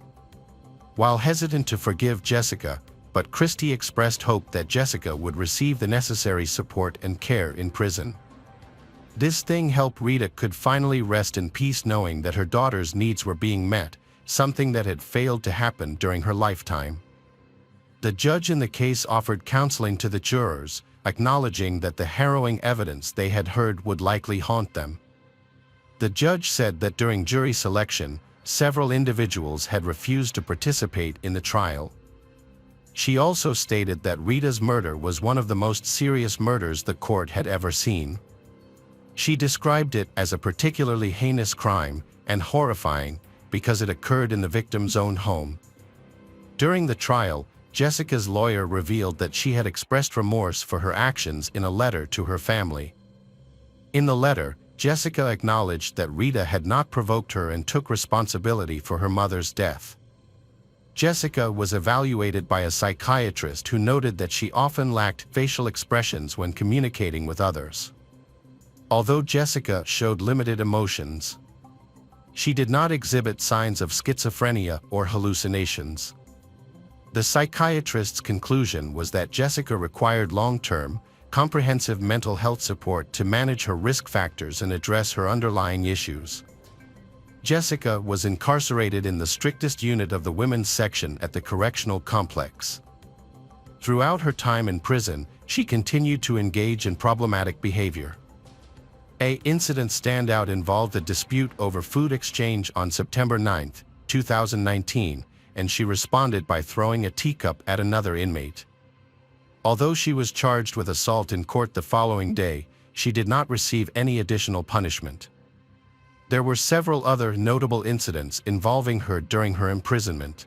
While hesitant to forgive Jessica, but Christie expressed hope that Jessica would receive the necessary support and care in prison. This thing helped Rita could finally rest in peace knowing that her daughter's needs were being met, something that had failed to happen during her lifetime. The judge in the case offered counseling to the jurors, acknowledging that the harrowing evidence they had heard would likely haunt them. The judge said that during jury selection, several individuals had refused to participate in the trial. She also stated that Rita's murder was one of the most serious murders the court had ever seen. She described it as a particularly heinous crime and horrifying because it occurred in the victim's own home. During the trial, Jessica's lawyer revealed that she had expressed remorse for her actions in a letter to her family. In the letter, Jessica acknowledged that Rita had not provoked her and took responsibility for her mother's death. Jessica was evaluated by a psychiatrist who noted that she often lacked facial expressions when communicating with others. Although Jessica showed limited emotions, she did not exhibit signs of schizophrenia or hallucinations. The psychiatrist's conclusion was that Jessica required long-term, comprehensive mental health support to manage her risk factors and address her underlying issues. Jessica was incarcerated in the strictest unit of the women's section at the correctional complex. Throughout her time in prison, she continued to engage in problematic behavior. An incident standout involved a dispute over food exchange on September 9, 2019, and she responded by throwing a teacup at another inmate. Although she was charged with assault in court the following day, she did not receive any additional punishment. There were several other notable incidents involving her during her imprisonment.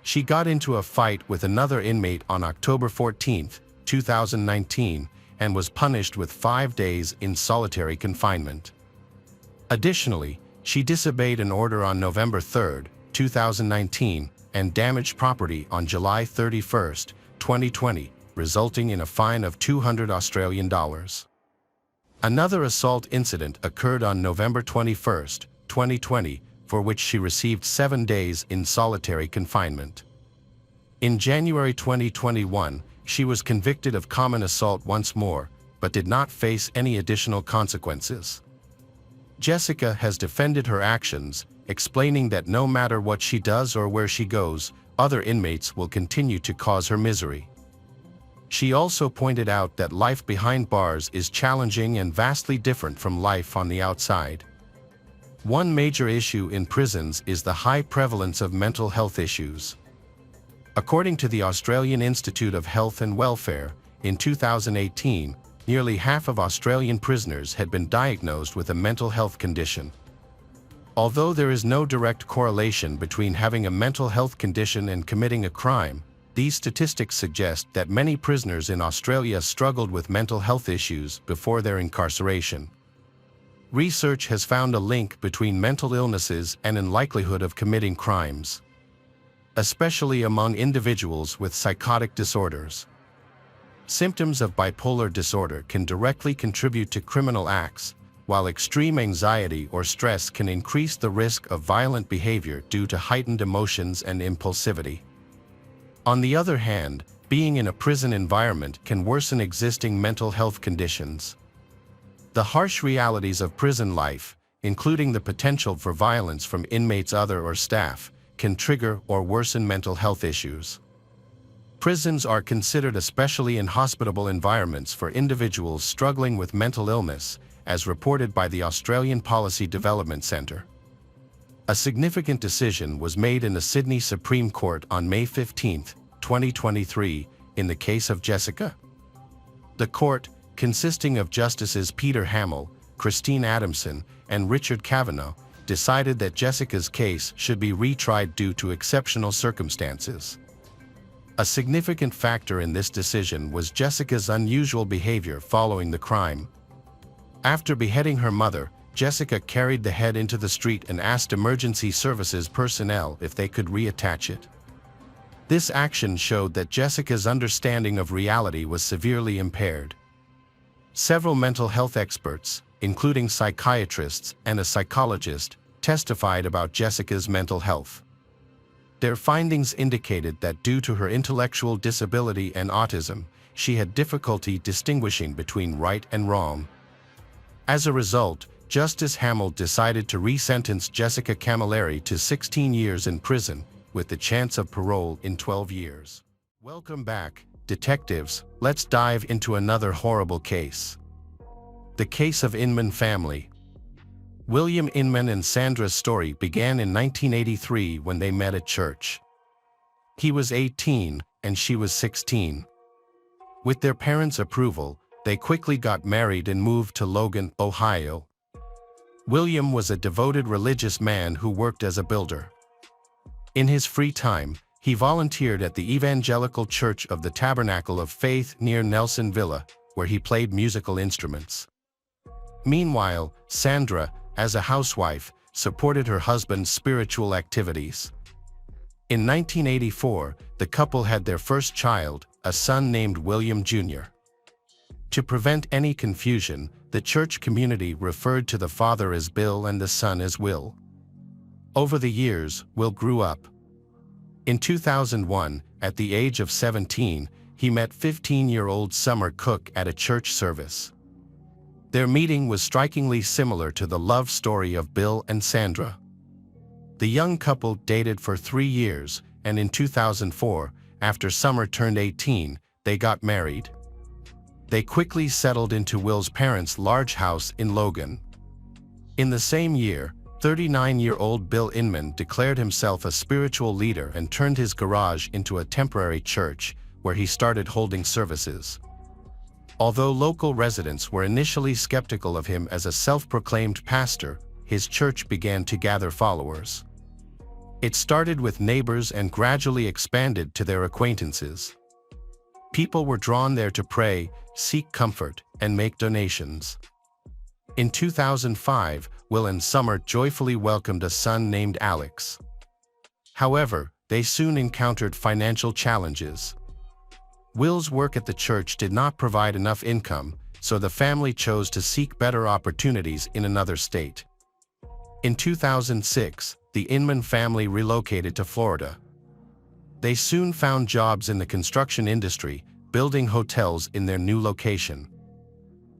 She got into a fight with another inmate on October 14, 2019, and was punished with 5 days in solitary confinement. Additionally, she disobeyed an order on November 3, 2019, and damaged property on July 31, 2020, resulting in a fine of $200. Another assault incident occurred on November 21, 2020, for which she received 7 days in solitary confinement. In January 2021, she was convicted of common assault once more, but did not face any additional consequences. Jessica has defended her actions, explaining that no matter what she does or where she goes, other inmates will continue to cause her misery. She also pointed out that life behind bars is challenging and vastly different from life on the outside. One major issue in prisons is the high prevalence of mental health issues. According to the Australian Institute of Health and Welfare, in 2018, nearly half of Australian prisoners had been diagnosed with a mental health condition. Although there is no direct correlation between having a mental health condition and committing a crime, these statistics suggest that many prisoners in Australia struggled with mental health issues before their incarceration. Research has found a link between mental illnesses and a likelihood of committing crimes, especially among individuals with psychotic disorders. Symptoms of bipolar disorder can directly contribute to criminal acts, while extreme anxiety or stress can increase the risk of violent behavior due to heightened emotions and impulsivity. On the other hand, being in a prison environment can worsen existing mental health conditions. The harsh realities of prison life, including the potential for violence from inmates or staff, can trigger or worsen mental health issues. Prisons are considered especially inhospitable environments for individuals struggling with mental illness, as reported by the Australian Policy Development Centre. A significant decision was made in the Sydney Supreme Court on May 15, 2023, in the case of Jessica. The court, consisting of Justices Peter Hamill, Christine Adamson, and Richard Kavanagh, decided that Jessica's case should be retried due to exceptional circumstances. A significant factor in this decision was Jessica's unusual behavior following the crime. After beheading her mother, Jessica carried the head into the street and asked emergency services personnel if they could reattach it. This action showed that Jessica's understanding of reality was severely impaired. Several mental health experts, including psychiatrists and a psychologist, testified about Jessica's mental health. Their findings indicated that due to her intellectual disability and autism, she had difficulty distinguishing between right and wrong. As a result, Justice Hamill decided to re-sentence Jessica Camilleri to 16 years in prison, with the chance of parole in 12 years. Welcome back, detectives. Let's dive into another horrible case. The case of Inman family. William Inman and Sandra's story began in 1983 when they met at church. He was 18 and she was 16. With their parents' approval, they quickly got married and moved to Logan, Ohio. William was a devoted religious man who worked as a builder. In his free time, he volunteered at the Evangelical Church of the Tabernacle of Faith near Nelson Villa, where he played musical instruments. Meanwhile, Sandra, as a housewife, supported her husband's spiritual activities. In 1984, the couple had their first child, a son named William Jr. To prevent any confusion, the church community referred to the father as Bill and the son as Will. Over the years, Will grew up. In 2001, at the age of 17, he met 15-year-old Summer Cook at a church service. Their meeting was strikingly similar to the love story of Bill and Sandra. The young couple dated for 3 years, and in 2004, after Summer turned 18, they got married. They quickly settled into Will's parents' large house in Logan. In the same year, 39-year-old Bill Inman declared himself a spiritual leader and turned his garage into a temporary church, where he started holding services. Although local residents were initially skeptical of him as a self-proclaimed pastor, his church began to gather followers. It started with neighbors and gradually expanded to their acquaintances. People were drawn there to pray, seek comfort, and make donations. In 2005, Will and Summer joyfully welcomed a son named Alex. However, they soon encountered financial challenges. Will's work at the church did not provide enough income, so the family chose to seek better opportunities in another state. In 2006, the Inman family relocated to Florida. They soon found jobs in the construction industry, building hotels in their new location.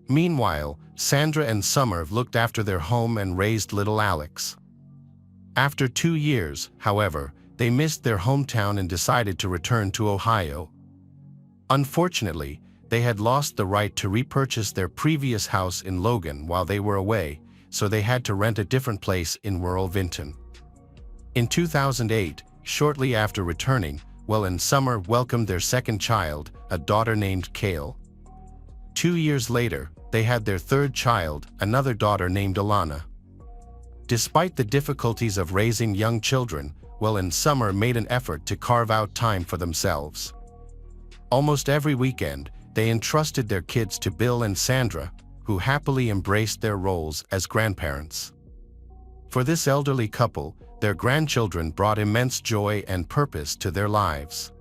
Meanwhile, Sandra and Summer looked after their home and raised little Alex. After 2 years, however, they missed their hometown and decided to return to Ohio. Unfortunately, they had lost the right to repurchase their previous house in Logan while they were away, so they had to rent a different place in rural Vinton. In 2008, shortly after returning, Will and Summer welcomed their second child, a daughter named Kale. 2 years later, they had their third child, another daughter named Alana. Despite the difficulties of raising young children, Will and Summer made an effort to carve out time for themselves. Almost every weekend, they entrusted their kids to Bill and Sandra, who happily embraced their roles as grandparents. For this elderly couple, their grandchildren brought immense joy and purpose to their lives.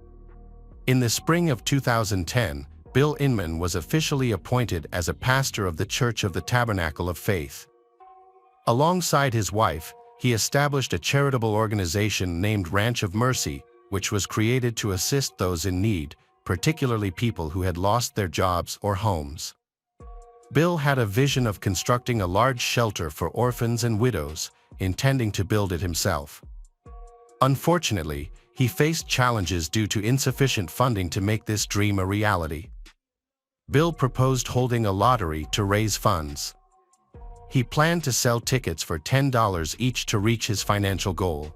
In the spring of 2010, Bill Inman was officially appointed as a pastor of the Church of the Tabernacle of Faith. Alongside his wife, he established a charitable organization named Ranch of Mercy, which was created to assist those in need, particularly people who had lost their jobs or homes. Bill had a vision of constructing a large shelter for orphans and widows, intending to build it himself. Unfortunately, he faced challenges due to insufficient funding to make this dream a reality. Bill proposed holding a lottery to raise funds. He planned to sell tickets for $10 each to reach his financial goal.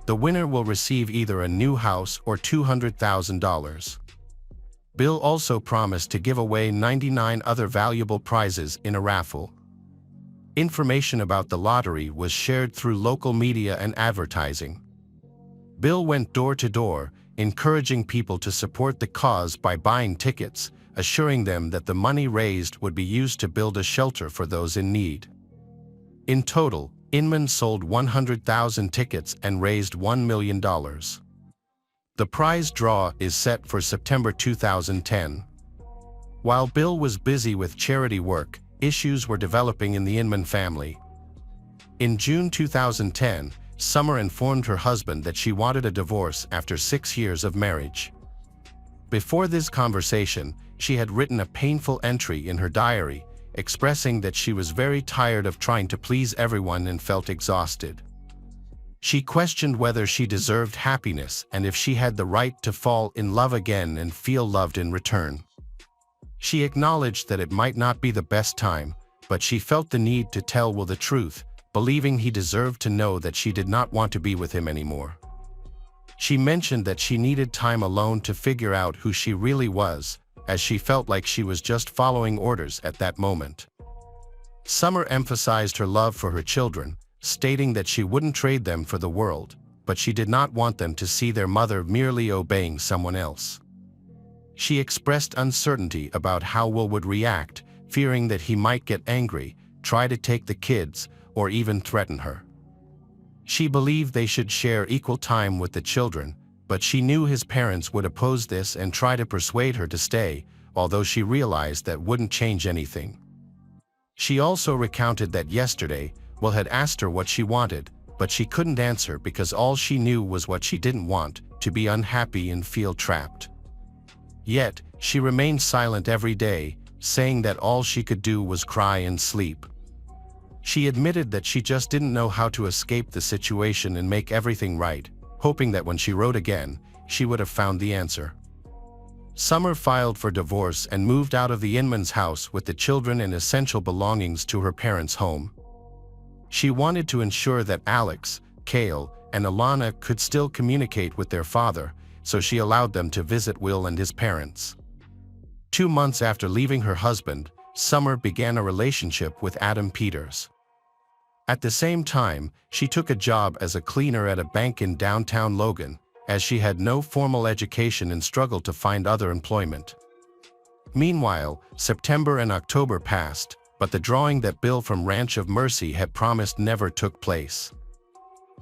The winner will receive either a new house or $200,000. Bill also promised to give away 99 other valuable prizes in a raffle. Information about the lottery was shared through local media and advertising. Bill went door to door, encouraging people to support the cause by buying tickets, assuring them that the money raised would be used to build a shelter for those in need. In total, Inman sold 100,000 tickets and raised $1 million. The prize draw is set for September 2010. While Bill was busy with charity work, issues were developing in the Inman family. In June 2010, Summer informed her husband that she wanted a divorce after 6 years of marriage. Before this conversation, she had written a painful entry in her diary, expressing that she was very tired of trying to please everyone and felt exhausted. She questioned whether she deserved happiness and if she had the right to fall in love again and feel loved in return. She acknowledged that it might not be the best time, but she felt the need to tell Will the truth, believing he deserved to know that she did not want to be with him anymore. She mentioned that she needed time alone to figure out who she really was, as she felt like she was just following orders at that moment. Summer emphasized her love for her children, stating that she wouldn't trade them for the world, but she did not want them to see their mother merely obeying someone else. She expressed uncertainty about how Will would react, fearing that he might get angry, try to take the kids, or even threaten her. She believed they should share equal time with the children, but she knew his parents would oppose this and try to persuade her to stay, although she realized that wouldn't change anything. She also recounted that yesterday, Will had asked her what she wanted, but she couldn't answer because all she knew was what she didn't want, to be unhappy and feel trapped. Yet, she remained silent every day, saying that all she could do was cry and sleep. She admitted that she just didn't know how to escape the situation and make everything right, hoping that when she wrote again, she would have found the answer. Summer filed for divorce and moved out of the Inman's house with the children and essential belongings to her parents' home. She wanted to ensure that Alex, Kale, and Alana could still communicate with their father, so she allowed them to visit Will and his parents. 2 months after leaving her husband, Summer began a relationship with Adam Peters. At the same time, she took a job as a cleaner at a bank in downtown Logan, as she had no formal education and struggled to find other employment. Meanwhile, September and October passed, but the drawing that Bill from Ranch of Mercy had promised never took place.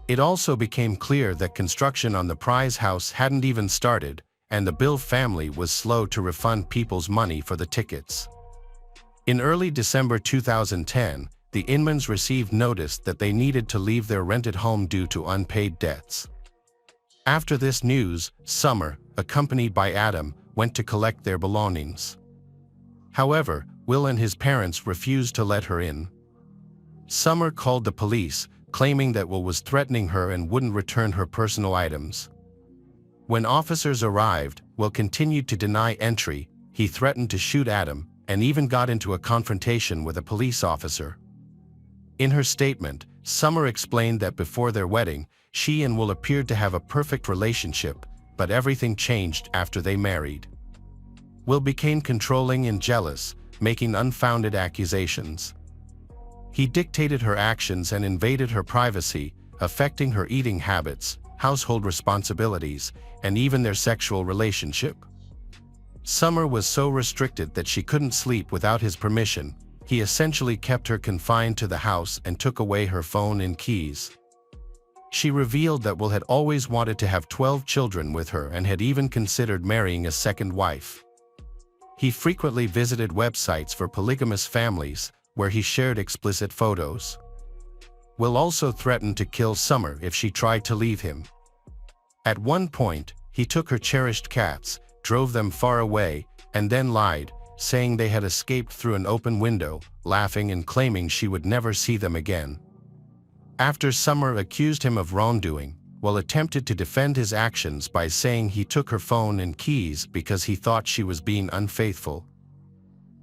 It also became clear that construction on the prize house hadn't even started, and the Bill family was slow to refund people's money for the tickets. In early December 2010, the Inmans received notice that they needed to leave their rented home due to unpaid debts. After this news, Summer, accompanied by Adam, went to collect their belongings. However, Will and his parents refused to let her in. Summer called the police, claiming that Will was threatening her and wouldn't return her personal items. When officers arrived, Will continued to deny entry. He threatened to shoot Adam, and even got into a confrontation with a police officer. In her statement, Summer explained that before their wedding, she and Will appeared to have a perfect relationship, but everything changed after they married. Will became controlling and jealous, making unfounded accusations. He dictated her actions and invaded her privacy, affecting her eating habits, household responsibilities, and even their sexual relationship. Summer was so restricted that she couldn't sleep without his permission. He essentially kept her confined to the house and took away her phone and keys. She revealed that Will had always wanted to have 12 children with her and had even considered marrying a second wife. He frequently visited websites for polygamous families, where he shared explicit photos. Will also threatened to kill Summer if she tried to leave him. At one point, he took her cherished cats, drove them far away, and then lied, saying they had escaped through an open window, laughing and claiming she would never see them again. After Summer accused him of wrongdoing, Will attempted to defend his actions by saying he took her phone and keys because he thought she was being unfaithful.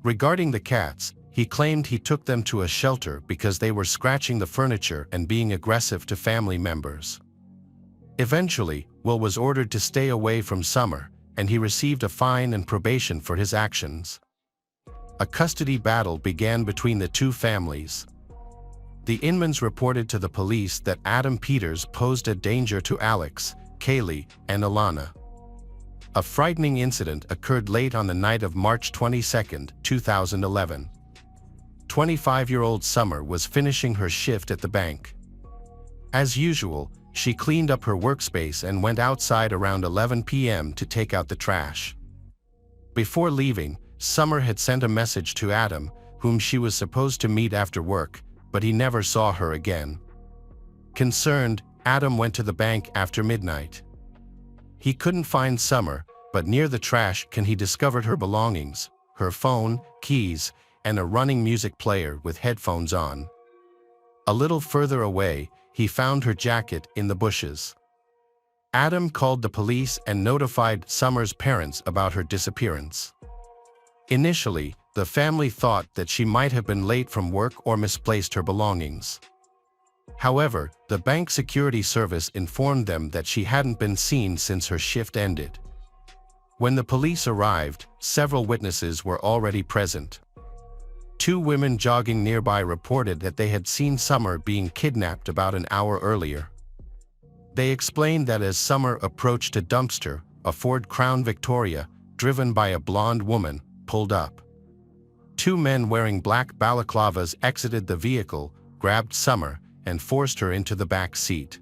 Regarding the cats, he claimed he took them to a shelter because they were scratching the furniture and being aggressive to family members. Eventually, Will was ordered to stay away from Summer, and he received a fine and probation for his actions. A custody battle began between the two families. The Inmans reported to the police that Adam Peters posed a danger to Alex, Kaylee, and Alana. A frightening incident occurred late on the night of March 22, 2011. 25-year-old Summer was finishing her shift at the bank. As usual, she cleaned up her workspace and went outside around 11 p.m. to take out the trash. Before leaving, Summer had sent a message to Adam, whom she was supposed to meet after work, but he never saw her again. Concerned, Adam went to the bank after midnight. He couldn't find Summer, but near the trash can he discovered her belongings, her phone, keys, and a running music player with headphones on. A little further away, he found her jacket in the bushes. Adam called the police and notified Summer's parents about her disappearance. Initially, the family thought that she might have been late from work or misplaced her belongings. However, the bank security service informed them that she hadn't been seen since her shift ended. When the police arrived, several witnesses were already present. Two women jogging nearby reported that they had seen Summer being kidnapped about an hour earlier. They explained that as Summer approached a dumpster, a Ford Crown Victoria, driven by a blonde woman, pulled up. Two men wearing black balaclavas exited the vehicle, grabbed Summer, and forced her into the back seat.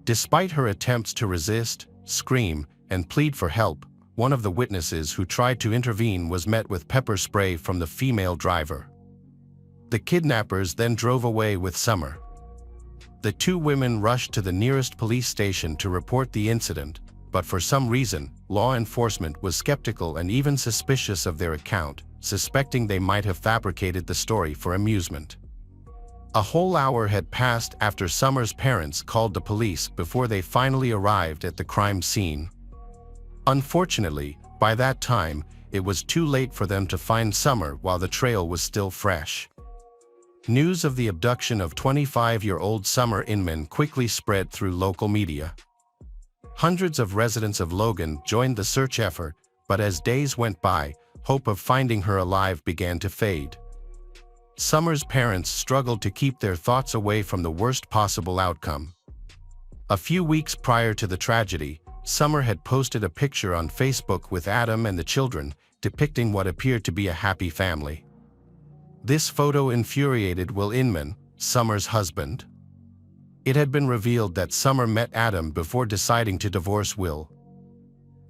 Despite her attempts to resist, scream, and plead for help, one of the witnesses who tried to intervene was met with pepper spray from the female driver. The kidnappers then drove away with Summer. The two women rushed to the nearest police station to report the incident, but for some reason, law enforcement was skeptical and even suspicious of their account, suspecting they might have fabricated the story for amusement. A whole hour had passed after Summer's parents called the police before they finally arrived at the crime scene. Unfortunately, by that time, it was too late for them to find Summer while the trail was still fresh. News of the abduction of 25-year-old Summer Inman quickly spread through local media. Hundreds of residents of Logan joined the search effort, but as days went by, hope of finding her alive began to fade. Summer's parents struggled to keep their thoughts away from the worst possible outcome. A few weeks prior to the tragedy, Summer had posted a picture on Facebook with Adam and the children, depicting what appeared to be a happy family. This photo infuriated Will Inman, Summer's husband. It had been revealed that Summer met Adam before deciding to divorce Will.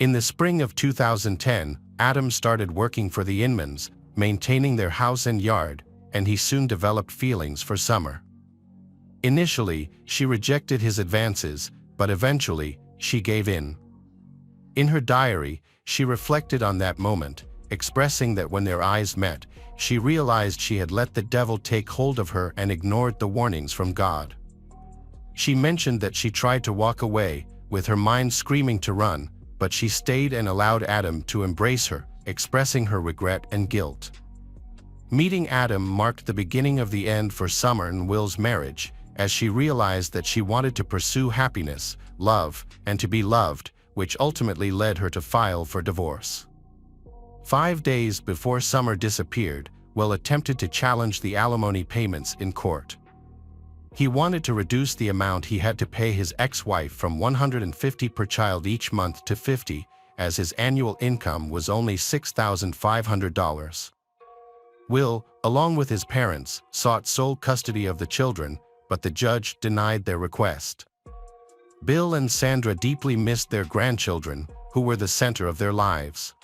In the spring of 2010, Adam started working for the Inmans, maintaining their house and yard, and he soon developed feelings for Summer. Initially, she rejected his advances, but eventually, she gave in. In her diary, she reflected on that moment, expressing that when their eyes met, she realized she had let the devil take hold of her and ignored the warnings from God. She mentioned that she tried to walk away, with her mind screaming to run, but she stayed and allowed Adam to embrace her, expressing her regret and guilt. Meeting Adam marked the beginning of the end for Summer and Will's marriage, as she realized that she wanted to pursue happiness, love, and to be loved, which ultimately led her to file for divorce. 5 days before Summer disappeared, Will attempted to challenge the alimony payments in court. He wanted to reduce the amount he had to pay his ex-wife from $150 per child each month to $50, as his annual income was only $6,500. Will, along with his parents, sought sole custody of the children, but the judge denied their request. Bill and Sandra deeply missed their grandchildren, who were the center of their lives.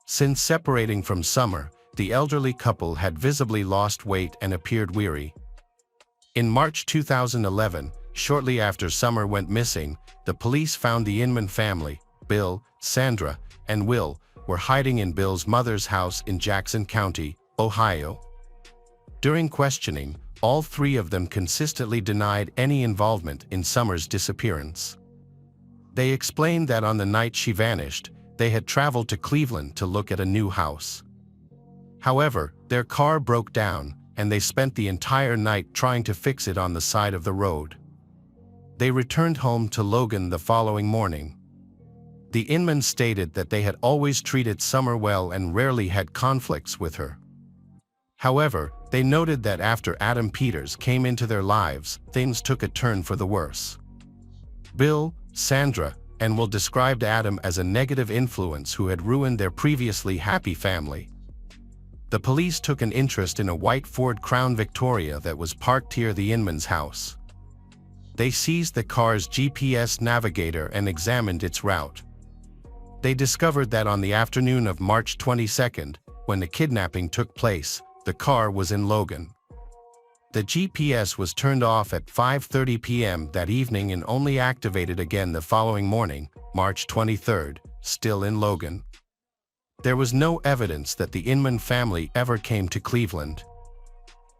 Since separating from Summer, the elderly couple had visibly lost weight and appeared weary. In March 2011, shortly after Summer went missing, the police found the Inman family, Bill, Sandra, and Will, were hiding in Bill's mother's house in Jackson County, Ohio. During questioning, all three of them consistently denied any involvement in Summer's disappearance. They explained that on the night she vanished, they had traveled to Cleveland to look at a new house. However, their car broke down, and they spent the entire night trying to fix it on the side of the road. They returned home to Logan the following morning. The Inmans stated that they had always treated Summer well and rarely had conflicts with her. However, they noted that after Adam Peters came into their lives, things took a turn for the worse. Bill, Sandra, and Will described Adam as a negative influence who had ruined their previously happy family. The police took an interest in a white Ford Crown Victoria that was parked near the Inman's house. They seized the car's GPS navigator and examined its route. They discovered that on the afternoon of March 22, when the kidnapping took place, the car was in Logan. The GPS was turned off at 5:30 p.m. that evening and only activated again the following morning, March 23, still in Logan. There was no evidence that the Inman family ever came to Cleveland.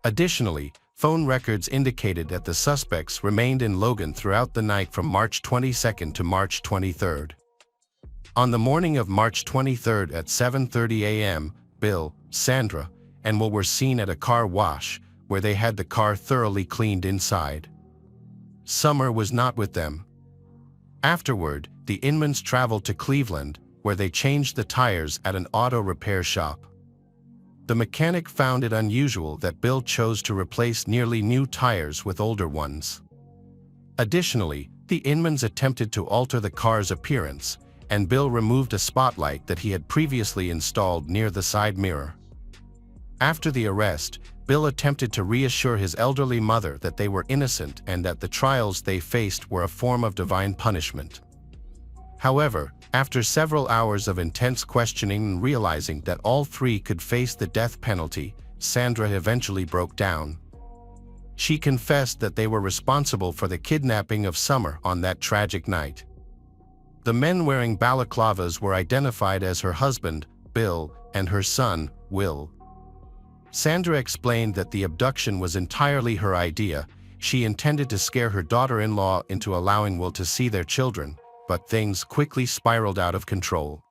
Additionally, phone records indicated that the suspects remained in Logan throughout the night from March 22 to March 23. On the morning of March 23 at 7:30 a.m., Bill, Sandra, and Will were seen at a car wash, where they had the car thoroughly cleaned inside. Summer was not with them. Afterward, the Inmans traveled to Cleveland, where they changed the tires at an auto repair shop. The mechanic found it unusual that Bill chose to replace nearly new tires with older ones. Additionally, the Inmans attempted to alter the car's appearance, and Bill removed a spotlight that he had previously installed near the side mirror. After the arrest, Bill attempted to reassure his elderly mother that they were innocent and that the trials they faced were a form of divine punishment. However, after several hours of intense questioning and realizing that all three could face the death penalty, Sandra eventually broke down. She confessed that they were responsible for the kidnapping of Summer on that tragic night. The men wearing balaclavas were identified as her husband, Bill, and her son, Will. Sandra explained that the abduction was entirely her idea. She intended to scare her daughter-in-law into allowing Will to see their children, but things quickly spiraled out of control.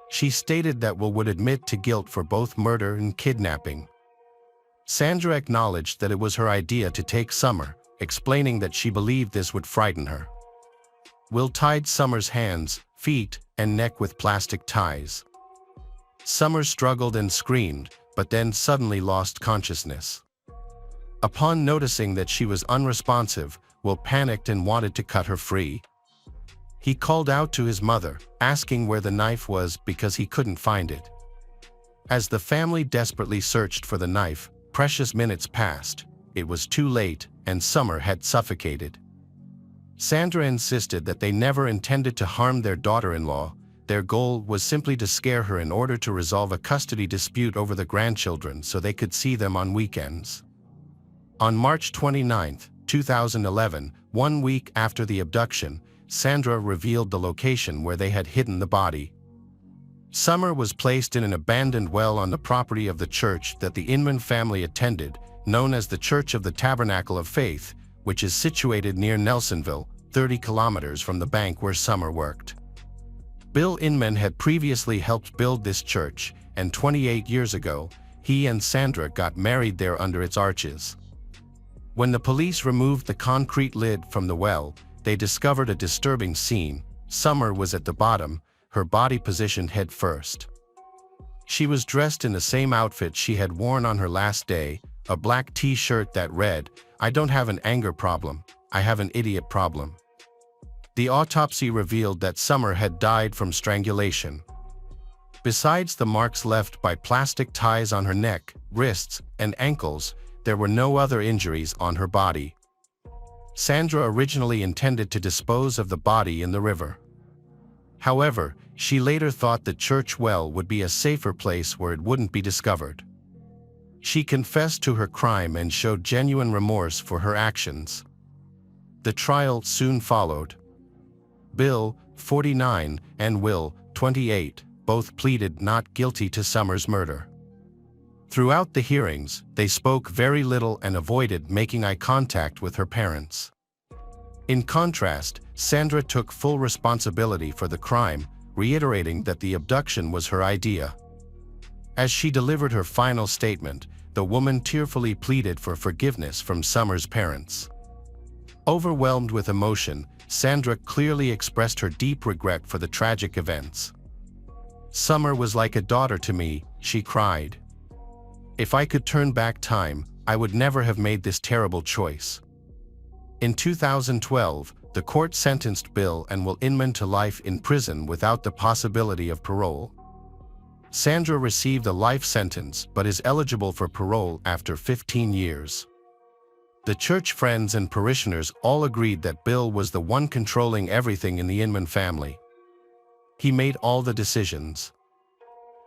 She stated that Will would admit to guilt for both murder and kidnapping. Sandra acknowledged that it was her idea to take Summer, explaining that she believed this would frighten her. Will tied Summer's hands, feet, and neck with plastic ties. Summer struggled and screamed, but then suddenly lost consciousness. Upon noticing that she was unresponsive, Will panicked and wanted to cut her free. He called out to his mother, asking where the knife was because he couldn't find it. As the family desperately searched for the knife, precious minutes passed. It was too late, and Summer had suffocated. Sandra insisted that they never intended to harm their daughter-in-law. Their goal was simply to scare her in order to resolve a custody dispute over the grandchildren so they could see them on weekends. On March 29, 2011, 1 week after the abduction, Sandra revealed the location where they had hidden the body. Summer was placed in an abandoned well on the property of the church that the Inman family attended, known as the Church of the Tabernacle of Faith, which is situated near Nelsonville, 30 kilometers from the bank where Summer worked. Bill Inman had previously helped build this church, and 28 years ago, he and Sandra got married there under its arches. When the police removed the concrete lid from the well, they discovered a disturbing scene. Summer was at the bottom, her body positioned head first. She was dressed in the same outfit she had worn on her last day, a black t-shirt that read, "I don't have an anger problem, I have an idiot problem." The autopsy revealed that Summer had died from strangulation. Besides the marks left by plastic ties on her neck, wrists, and ankles, there were no other injuries on her body. Sandra originally intended to dispose of the body in the river. However, she later thought the church well would be a safer place where it wouldn't be discovered. She confessed to her crime and showed genuine remorse for her actions. The trial soon followed. Bill, 49, and Will, 28, both pleaded not guilty to Summer's murder. Throughout the hearings, they spoke very little and avoided making eye contact with her parents. In contrast, Sandra took full responsibility for the crime, reiterating that the abduction was her idea. As she delivered her final statement, the woman tearfully pleaded for forgiveness from Summer's parents. Overwhelmed with emotion, Sandra clearly expressed her deep regret for the tragic events. "Summer was like a daughter to me," she cried. "If I could turn back time, I would never have made this terrible choice." In 2012, the court sentenced Bill and Will Inman to life in prison without the possibility of parole. Sandra received a life sentence but is eligible for parole after 15 years. The church friends and parishioners all agreed that Bill was the one controlling everything in the Inman family. He made all the decisions.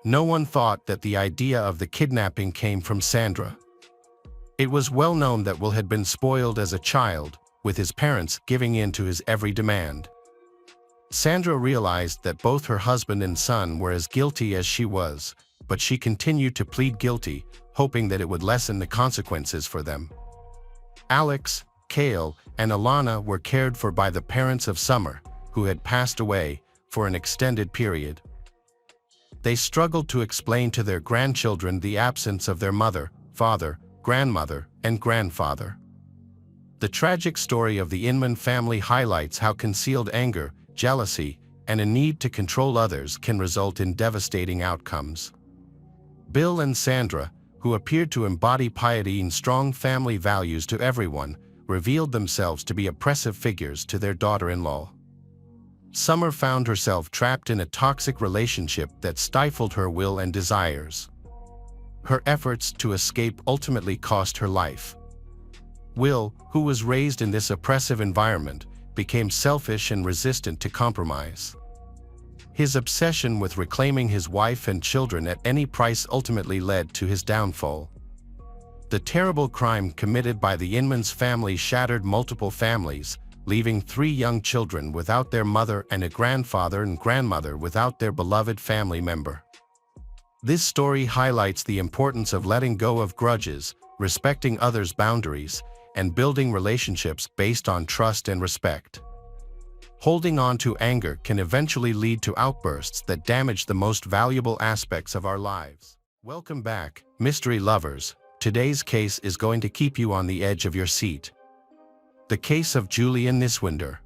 No one thought that the idea of the kidnapping came from Sandra. It was well known that Will had been spoiled as a child, with his parents giving in to his every demand. Sandra realized that both her husband and son were as guilty as she was, but she continued to plead guilty, hoping that it would lessen the consequences for them. Alex, Cale, and Alana were cared for by the parents of Summer, who had passed away, for an extended period. They struggled to explain to their grandchildren the absence of their mother, father, grandmother, and grandfather. The tragic story of the Inman family highlights how concealed anger, jealousy, and a need to control others can result in devastating outcomes. Bill and Sandra, who appeared to embody piety and strong family values to everyone, revealed themselves to be oppressive figures to their daughter-in-law. Summer found herself trapped in a toxic relationship that stifled her will and desires. Her efforts to escape ultimately cost her life. Will, who was raised in this oppressive environment, became selfish and resistant to compromise. His obsession with reclaiming his wife and children at any price ultimately led to his downfall. The terrible crime committed by the Inman's family shattered multiple families, leaving 3 young children without their mother and a grandfather and grandmother without their beloved family member. This story highlights the importance of letting go of grudges, respecting others' boundaries, and building relationships based on trust and respect. Holding on to anger can eventually lead to outbursts that damage the most valuable aspects of our lives. Welcome back, mystery lovers. Today's case is going to keep you on the edge of your seat. The case of Julia Niswinder.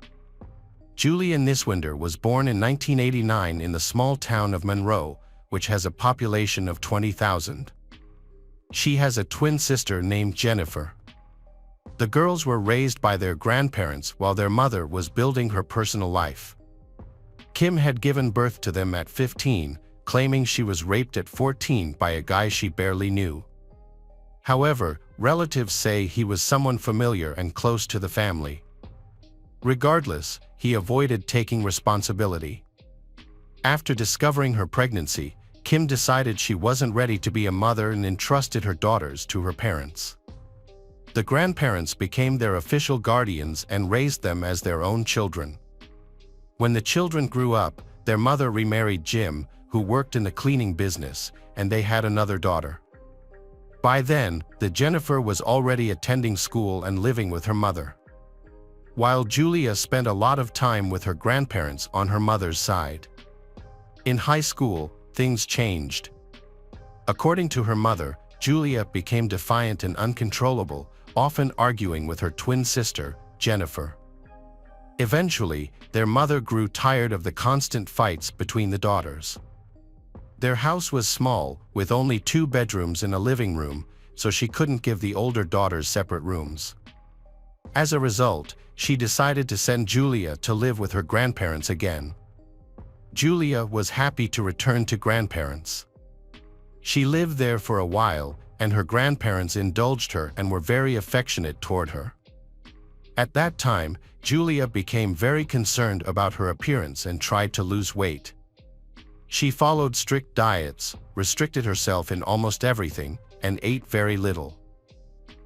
Julia Niswinder was born in 1989 in the small town of Monroe, which has a population of 20,000. She has a twin sister named Jennifer. The girls were raised by their grandparents while their mother was building her personal life. Kim had given birth to them at 15, claiming she was raped at 14 by a guy she barely knew. However, relatives say he was someone familiar and close to the family. Regardless, he avoided taking responsibility. After discovering her pregnancy, Kim decided she wasn't ready to be a mother and entrusted her daughters to her parents. The grandparents became their official guardians and raised them as their own children. When the children grew up, their mother remarried Jim, who worked in the cleaning business, and they had another daughter. By then, Jennifer was already attending school and living with her mother. While Julia spent a lot of time with her grandparents on her mother's side. In high school, things changed. According to her mother, Julia became defiant and uncontrollable, often arguing with her twin sister, Jennifer. Eventually, their mother grew tired of the constant fights between the daughters. Their house was small, with only 2 bedrooms and a living room, so she couldn't give the older daughters separate rooms. As a result, she decided to send Julia to live with her grandparents again. Julia was happy to return to grandparents. She lived there for a while, and her grandparents indulged her and were very affectionate toward her. At that time, Julia became very concerned about her appearance and tried to lose weight. She followed strict diets, restricted herself in almost everything, and ate very little.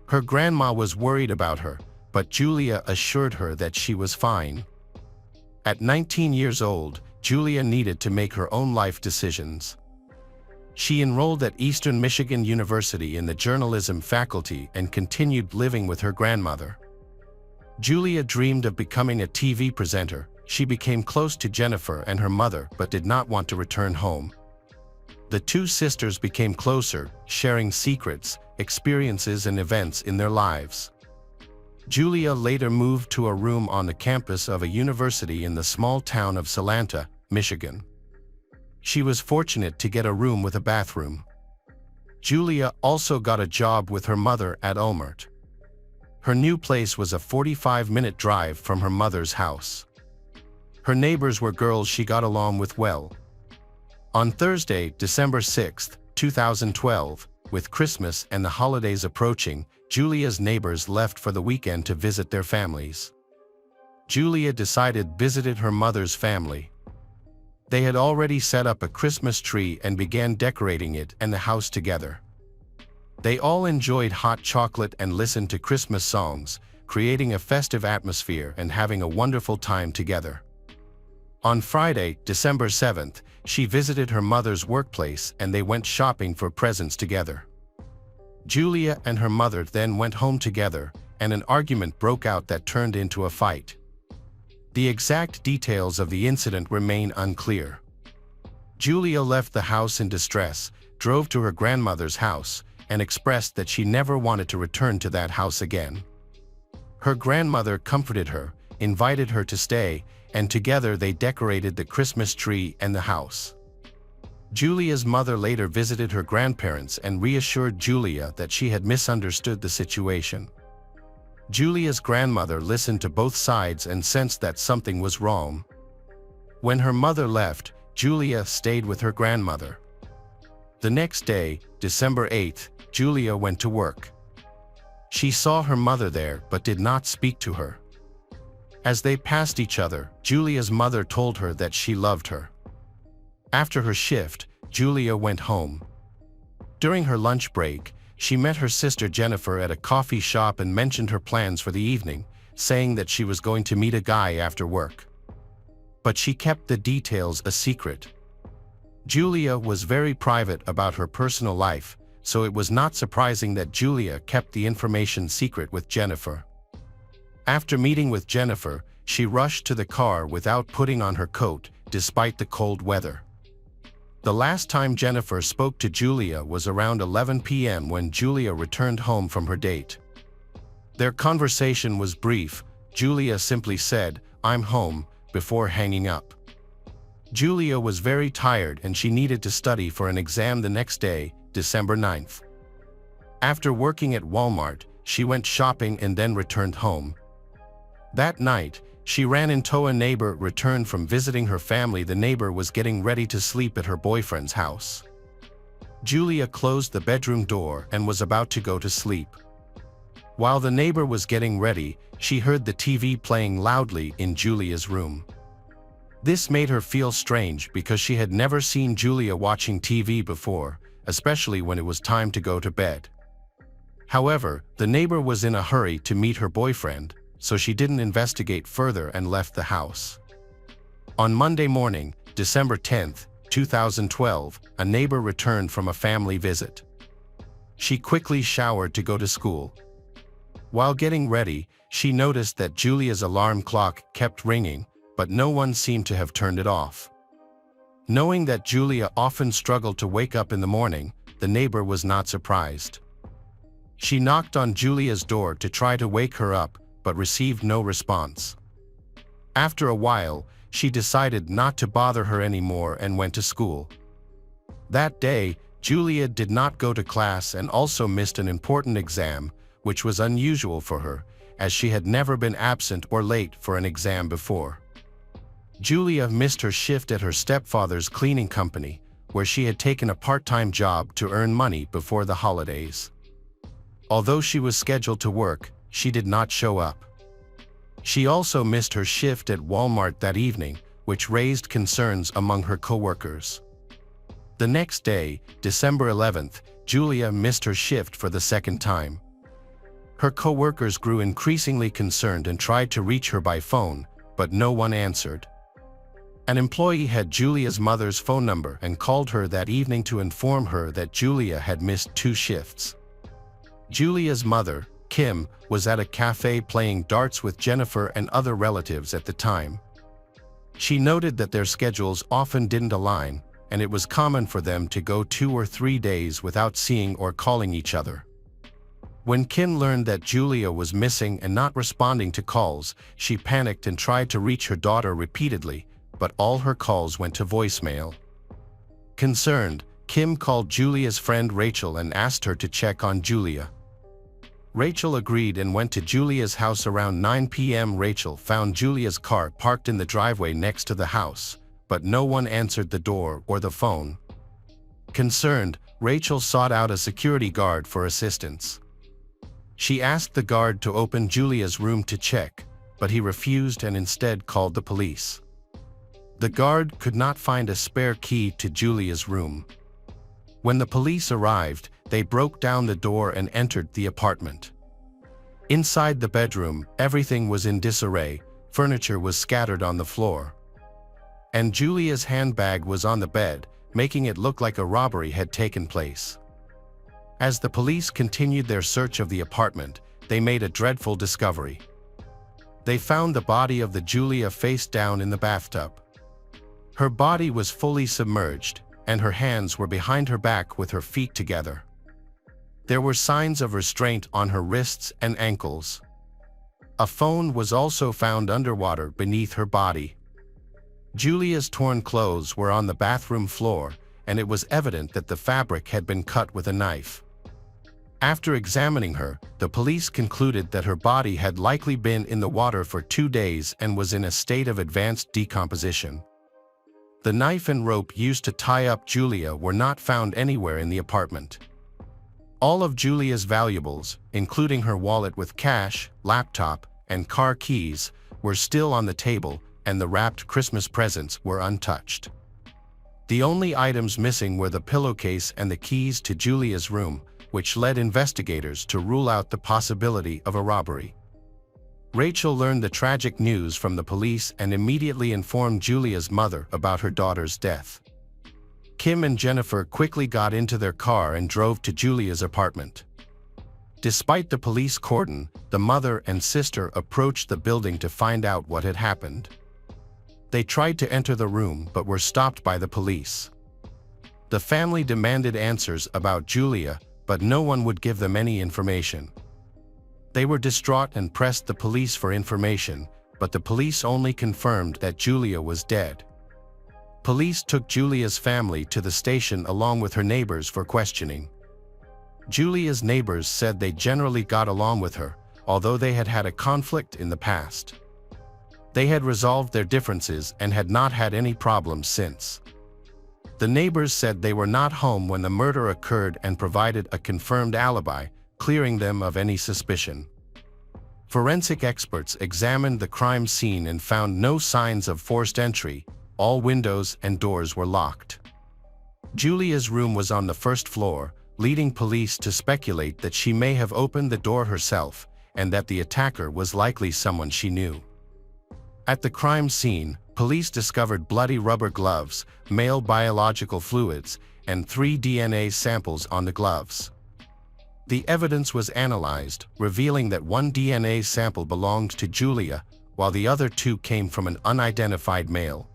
Her grandma was worried about her, but Julia assured her that she was fine. At 19 years old, Julia needed to make her own life decisions. She enrolled at Eastern Michigan University in the journalism faculty and continued living with her grandmother. Julia dreamed of becoming a TV presenter. She became close to Jennifer and her mother but did not want to return home. The 2 sisters became closer, sharing secrets, experiences and events in their lives. Julia later moved to a room on the campus of a university in the small town of Salanta, Michigan. She was fortunate to get a room with a bathroom. Julia also got a job with her mother at Walmart. Her new place was a 45-minute drive from her mother's house. Her neighbors were girls she got along with well. On Thursday, December 6, 2012, with Christmas and the holidays approaching, Julia's neighbors left for the weekend to visit their families. Julia visited her mother's family. They had already set up a Christmas tree and began decorating it and the house together. They all enjoyed hot chocolate and listened to Christmas songs, creating a festive atmosphere and having a wonderful time together. On Friday, December 7th, she visited her mother's workplace and they went shopping for presents together. Julia and her mother then went home together, and an argument broke out that turned into a fight. The exact details of the incident remain unclear. Julia left the house in distress, drove to her grandmother's house, and expressed that she never wanted to return to that house again. Her grandmother comforted her, invited her to stay, and together they decorated the Christmas tree and the house. Julia's mother later visited her grandparents and reassured Julia that she had misunderstood the situation. Julia's grandmother listened to both sides and sensed that something was wrong. When her mother left, Julia stayed with her grandmother. The next day, December 8th, Julia went to work. She saw her mother there but did not speak to her. As they passed each other, Julia's mother told her that she loved her. After her shift, Julia went home. During her lunch break, she met her sister Jennifer at a coffee shop and mentioned her plans for the evening, saying that she was going to meet a guy after work. But she kept the details a secret. Julia was very private about her personal life, so it was not surprising that Julia kept the information secret with Jennifer. After meeting with Jennifer, she rushed to the car without putting on her coat, despite the cold weather. The last time Jennifer spoke to Julia was around 11 p.m. when Julia returned home from her date. Their conversation was brief. Julia simply said, "I'm home," before hanging up. Julia was very tired and she needed to study for an exam the next day, December 9th. After working at Walmart, she went shopping and then returned home. That night, she ran into a neighbor returned from visiting her family. The neighbor was getting ready to sleep at her boyfriend's house. Julia closed the bedroom door and was about to go to sleep. While the neighbor was getting ready, she heard the TV playing loudly in Julia's room. This made her feel strange because she had never seen Julia watching TV before, especially when it was time to go to bed. However, the neighbor was in a hurry to meet her boyfriend, so she didn't investigate further and left the house. On Monday morning, December 10, 2012, a neighbor returned from a family visit. She quickly showered to go to school. While getting ready, she noticed that Julia's alarm clock kept ringing, but no one seemed to have turned it off. Knowing that Julia often struggled to wake up in the morning, the neighbor was not surprised. She knocked on Julia's door to try to wake her up, but received no response. After a while, she decided not to bother her anymore and went to school. That day, Julia did not go to class and also missed an important exam, which was unusual for her, as she had never been absent or late for an exam before. Julia missed her shift at her stepfather's cleaning company, where she had taken a part-time job to earn money before the holidays. Although she was scheduled to work, she did not show up. She also missed her shift at Walmart that evening, which raised concerns among her coworkers. The next day, December 11th, Julia missed her shift for the second time. Her coworkers grew increasingly concerned and tried to reach her by phone, but no one answered. An employee had Julia's mother's phone number and called her that evening to inform her that Julia had missed 2 shifts. Julia's mother, Kim, was at a cafe playing darts with Jennifer and other relatives at the time. She noted that their schedules often didn't align, and it was common for them to go 2 or 3 days without seeing or calling each other. When Kim learned that Julia was missing and not responding to calls, she panicked and tried to reach her daughter repeatedly, but all her calls went to voicemail. Concerned, Kim called Julia's friend Rachel and asked her to check on Julia. Rachel agreed and went to Julia's house around 9 p.m. Rachel found Julia's car parked in the driveway next to the house, but no one answered the door or the phone. Concerned, Rachel sought out a security guard for assistance. She asked the guard to open Julia's room to check, but he refused and instead called the police. The guard could not find a spare key to Julia's room. When the police arrived, they broke down the door and entered the apartment. Inside the bedroom, everything was in disarray, furniture was scattered on the floor. And Julia's handbag was on the bed, making it look like a robbery had taken place. As the police continued their search of the apartment, they made a dreadful discovery. They found the body of Julia face down in the bathtub. Her body was fully submerged, and her hands were behind her back with her feet together. There were signs of restraint on her wrists and ankles. A phone was also found underwater beneath her body. Julia's torn clothes were on the bathroom floor, and it was evident that the fabric had been cut with a knife. After examining her, the police concluded that her body had likely been in the water for 2 days and was in a state of advanced decomposition. The knife and rope used to tie up Julia were not found anywhere in the apartment. All of Julia's valuables, including her wallet with cash, laptop, and car keys, were still on the table, and the wrapped Christmas presents were untouched. The only items missing were the pillowcase and the keys to Julia's room, which led investigators to rule out the possibility of a robbery. Rachel learned the tragic news from the police and immediately informed Julia's mother about her daughter's death. Kim and Jennifer quickly got into their car and drove to Julia's apartment. Despite the police cordon, the mother and sister approached the building to find out what had happened. They tried to enter the room but were stopped by the police. The family demanded answers about Julia, but no one would give them any information. They were distraught and pressed the police for information, but the police only confirmed that Julia was dead. Police took Julia's family to the station along with her neighbors for questioning. Julia's neighbors said they generally got along with her, although they had had a conflict in the past. They had resolved their differences and had not had any problems since. The neighbors said they were not home when the murder occurred and provided a confirmed alibi, clearing them of any suspicion. Forensic experts examined the crime scene and found no signs of forced entry. All windows and doors were locked. Julia's room was on the first floor, leading police to speculate that she may have opened the door herself and that the attacker was likely someone she knew. At the crime scene, police discovered bloody rubber gloves, male biological fluids, and 3 DNA samples on the gloves. The evidence was analyzed, revealing that one DNA sample belonged to Julia, while the other 2 came from an unidentified male.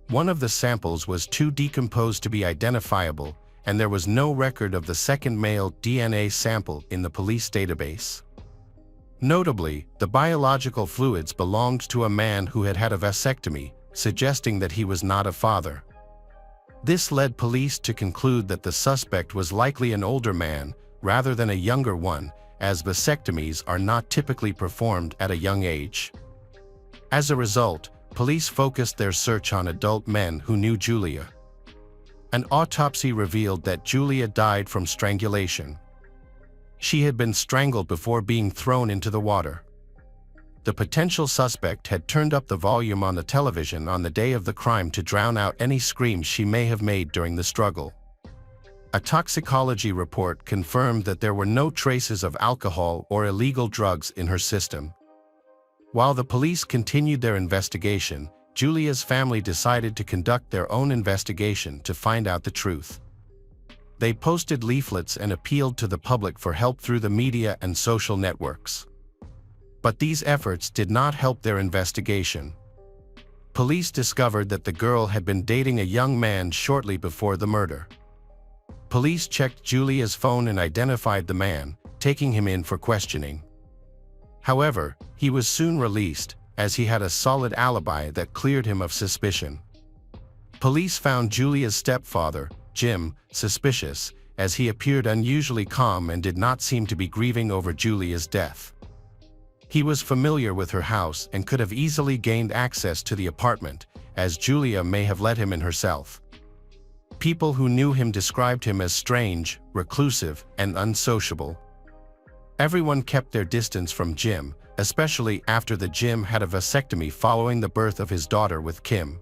One of the samples was too decomposed to be identifiable, and there was no record of the second male DNA sample in the police database. Notably, the biological fluids belonged to a man who had had a vasectomy, suggesting that he was not a father. This led police to conclude that the suspect was likely an older man rather than a younger one, as vasectomies are not typically performed at a young age. As a result, police focused their search on adult men who knew Julia. An autopsy revealed that Julia died from strangulation. She had been strangled before being thrown into the water. The potential suspect had turned up the volume on the television on the day of the crime to drown out any screams she may have made during the struggle. A toxicology report confirmed that there were no traces of alcohol or illegal drugs in her system. While the police continued their investigation, Julia's family decided to conduct their own investigation to find out the truth. They posted leaflets and appealed to the public for help through the media and social networks. But these efforts did not help their investigation. Police discovered that the girl had been dating a young man shortly before the murder. Police checked Julia's phone and identified the man, taking him in for questioning. However, he was soon released, as he had a solid alibi that cleared him of suspicion. Police found Julia's stepfather, Jim, suspicious, as he appeared unusually calm and did not seem to be grieving over Julia's death. He was familiar with her house and could have easily gained access to the apartment, as Julia may have let him in herself. People who knew him described him as strange, reclusive, and unsociable. Everyone kept their distance from Jim, especially after Jim had a vasectomy following the birth of his daughter with Kim.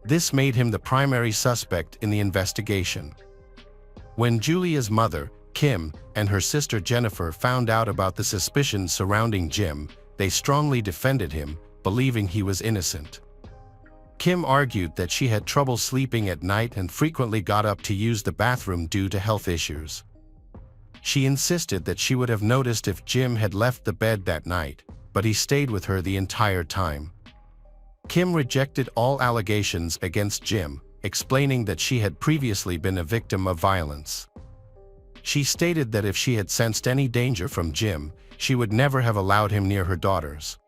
This made him the primary suspect in the investigation. When Julia's mother, Kim, and her sister Jennifer found out about the suspicions surrounding Jim, they strongly defended him, believing he was innocent. Kim argued that she had trouble sleeping at night and frequently got up to use the bathroom due to health issues. She insisted that she would have noticed if Jim had left the bed that night, but he stayed with her the entire time. Kim rejected all allegations against Jim, explaining that she had previously been a victim of violence. She stated that if she had sensed any danger from Jim, she would never have allowed him near her daughters.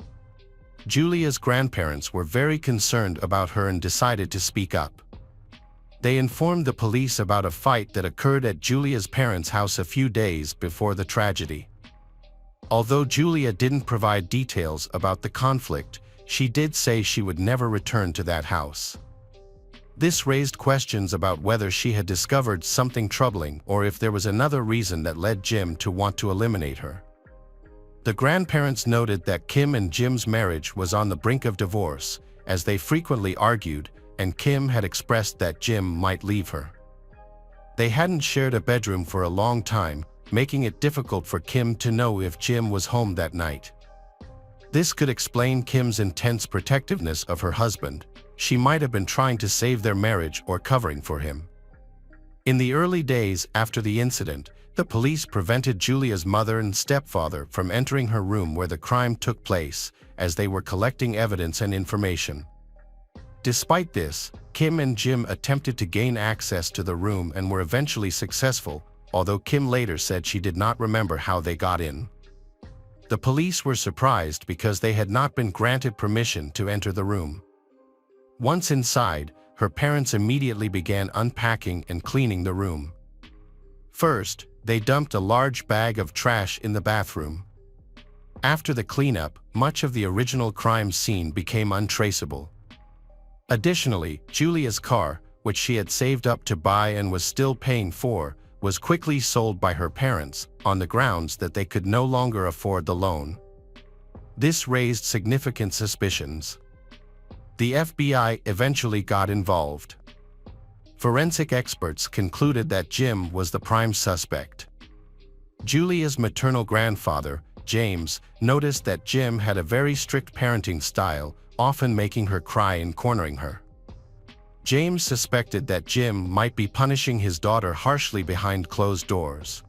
Julia's grandparents were very concerned about her and decided to speak up. They informed the police about a fight that occurred at Julia's parents' house a few days before the tragedy. Although Julia didn't provide details about the conflict, she did say she would never return to that house. This raised questions about whether she had discovered something troubling or if there was another reason that led Jim to want to eliminate her. The grandparents noted that Kim and Jim's marriage was on the brink of divorce, as they frequently argued, and Kim had expressed that Jim might leave her. They hadn't shared a bedroom for a long time, making it difficult for Kim to know if Jim was home that night. This could explain Kim's intense protectiveness of her husband. She might have been trying to save their marriage or covering for him. In the early days after the incident, the police prevented Julia's mother and stepfather from entering her room where the crime took place, as they were collecting evidence and information. Despite this, Kim and Jim attempted to gain access to the room and were eventually successful, although Kim later said she did not remember how they got in. The police were surprised because they had not been granted permission to enter the room. Once inside, her parents immediately began unpacking and cleaning the room. First, They dumped a large bag of trash in the bathroom. After the cleanup, much of the original crime scene became untraceable. Additionally, Julia's car, which she had saved up to buy and was still paying for, was quickly sold by her parents, on the grounds that they could no longer afford the loan. This raised significant suspicions. The FBI eventually got involved. Forensic experts concluded that Jim was the prime suspect. Julia's maternal grandfather, James, noticed that Jim had a very strict parenting style, often making her cry and cornering her. James suspected that Jim might be punishing his daughter harshly behind closed doors.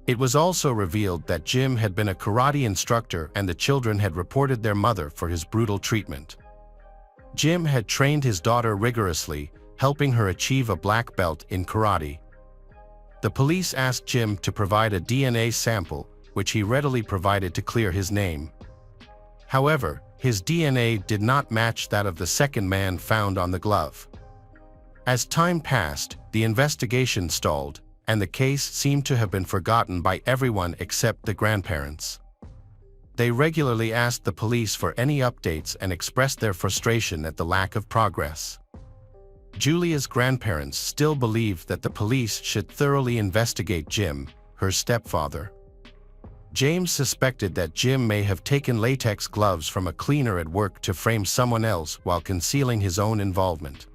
It was also revealed that Jim had been a karate instructor and the children had reported their mother for his brutal treatment. Jim had trained his daughter rigorously, helping her achieve a black belt in karate. The police asked Jim to provide a DNA sample, which he readily provided to clear his name. However, his DNA did not match that of the second man found on the glove. As time passed, the investigation stalled, and the case seemed to have been forgotten by everyone except the grandparents. They regularly asked the police for any updates and expressed their frustration at the lack of progress. Julia's grandparents still believed that the police should thoroughly investigate Jim, her stepfather. James suspected that Jim may have taken latex gloves from a cleaner at work to frame someone else while concealing his own involvement.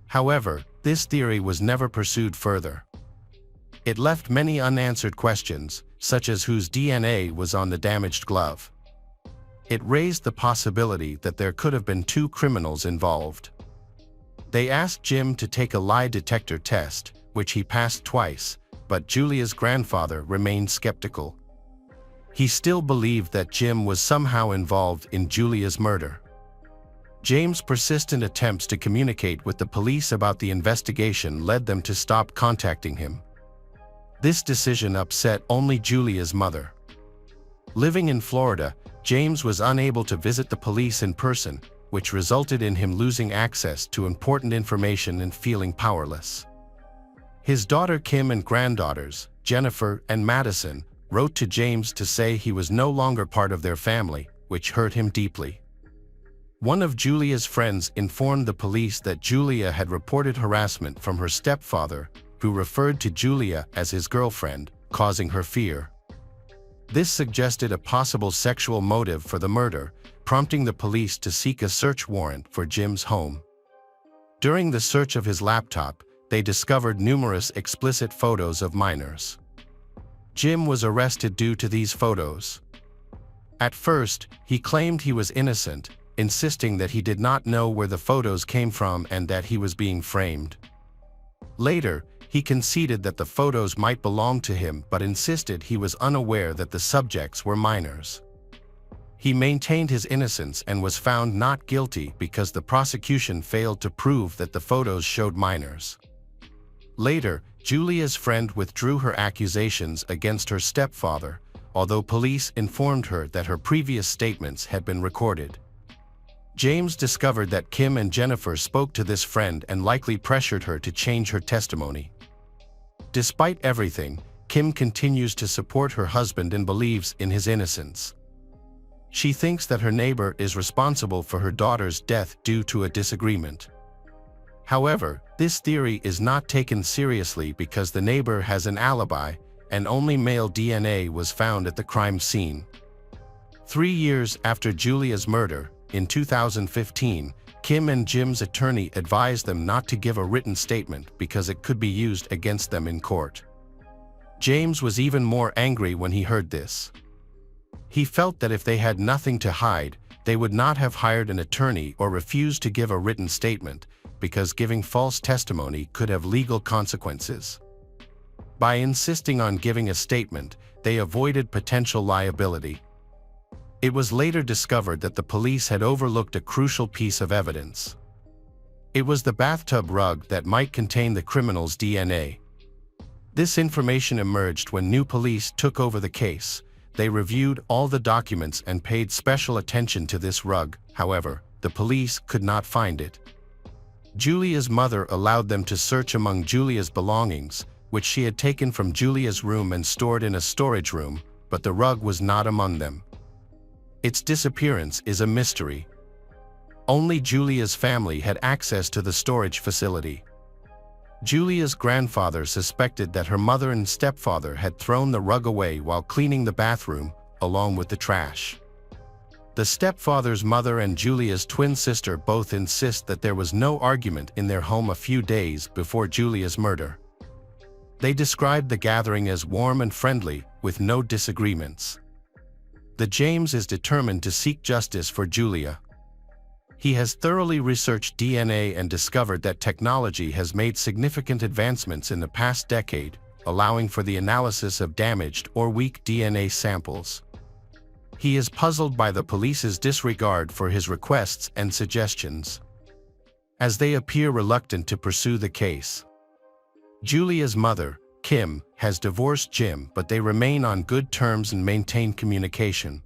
However, this theory was never pursued further. It left many unanswered questions, such as whose DNA was on the damaged glove. It raised the possibility that there could have been two criminals involved. They asked Jim to take a lie detector test, which he passed twice, but Julia's grandfather remained skeptical. He still believed that Jim was somehow involved in Julia's murder. James' persistent attempts to communicate with the police about the investigation led them to stop contacting him. This decision upset only Julia's mother. Living in Florida, James was unable to visit the police in person, which resulted in him losing access to important information and feeling powerless. His daughter Kim and granddaughters, Jennifer and Madison, wrote to James to say he was no longer part of their family, which hurt him deeply. One of Julia's friends informed the police that Julia had reported harassment from her stepfather, who referred to Julia as his girlfriend, causing her fear. This suggested a possible sexual motive for the murder, prompting the police to seek a search warrant for Jim's home. During the search of his laptop, they discovered numerous explicit photos of minors. Jim was arrested due to these photos. At first, he claimed he was innocent, insisting that he did not know where the photos came from and that he was being framed. Later, he conceded that the photos might belong to him but insisted he was unaware that the subjects were minors. He maintained his innocence and was found not guilty because the prosecution failed to prove that the photos showed minors. Later, Julia's friend withdrew her accusations against her stepfather, although police informed her that her previous statements had been recorded. James discovered that Kim and Jennifer spoke to this friend and likely pressured her to change her testimony. Despite everything, Kim continues to support her husband and believes in his innocence. She thinks that her neighbor is responsible for her daughter's death due to a disagreement. However, this theory is not taken seriously because the neighbor has an alibi, and only male DNA was found at the crime scene. 3 years after Julia's murder, in 2015, Kim and Jim's attorney advised them not to give a written statement because it could be used against them in court. James was even more angry when he heard this. He felt that if they had nothing to hide, they would not have hired an attorney or refused to give a written statement, because giving false testimony could have legal consequences. By insisting on giving a statement, they avoided potential liability. It was later discovered that the police had overlooked a crucial piece of evidence. It was the bathtub rug that might contain the criminal's DNA. This information emerged when new police took over the case. They reviewed all the documents and paid special attention to this rug. However, the police could not find it. Julia's mother allowed them to search among Julia's belongings, which she had taken from Julia's room and stored in a storage room, but the rug was not among them. Its disappearance is a mystery. Only Julia's family had access to the storage facility. Julia's grandfather suspected that her mother and stepfather had thrown the rug away while cleaning the bathroom, along with the trash. The stepfather's mother and Julia's twin sister both insist that there was no argument in their home a few days before Julia's murder. They described the gathering as warm and friendly, with no disagreements. The James is determined to seek justice for Julia. He has thoroughly researched DNA and discovered that technology has made significant advancements in the past decade, allowing for the analysis of damaged or weak DNA samples. He is puzzled by the police's disregard for his requests and suggestions, as they appear reluctant to pursue the case. Julia's mother, Kim, has divorced Jim, but they remain on good terms and maintain communication.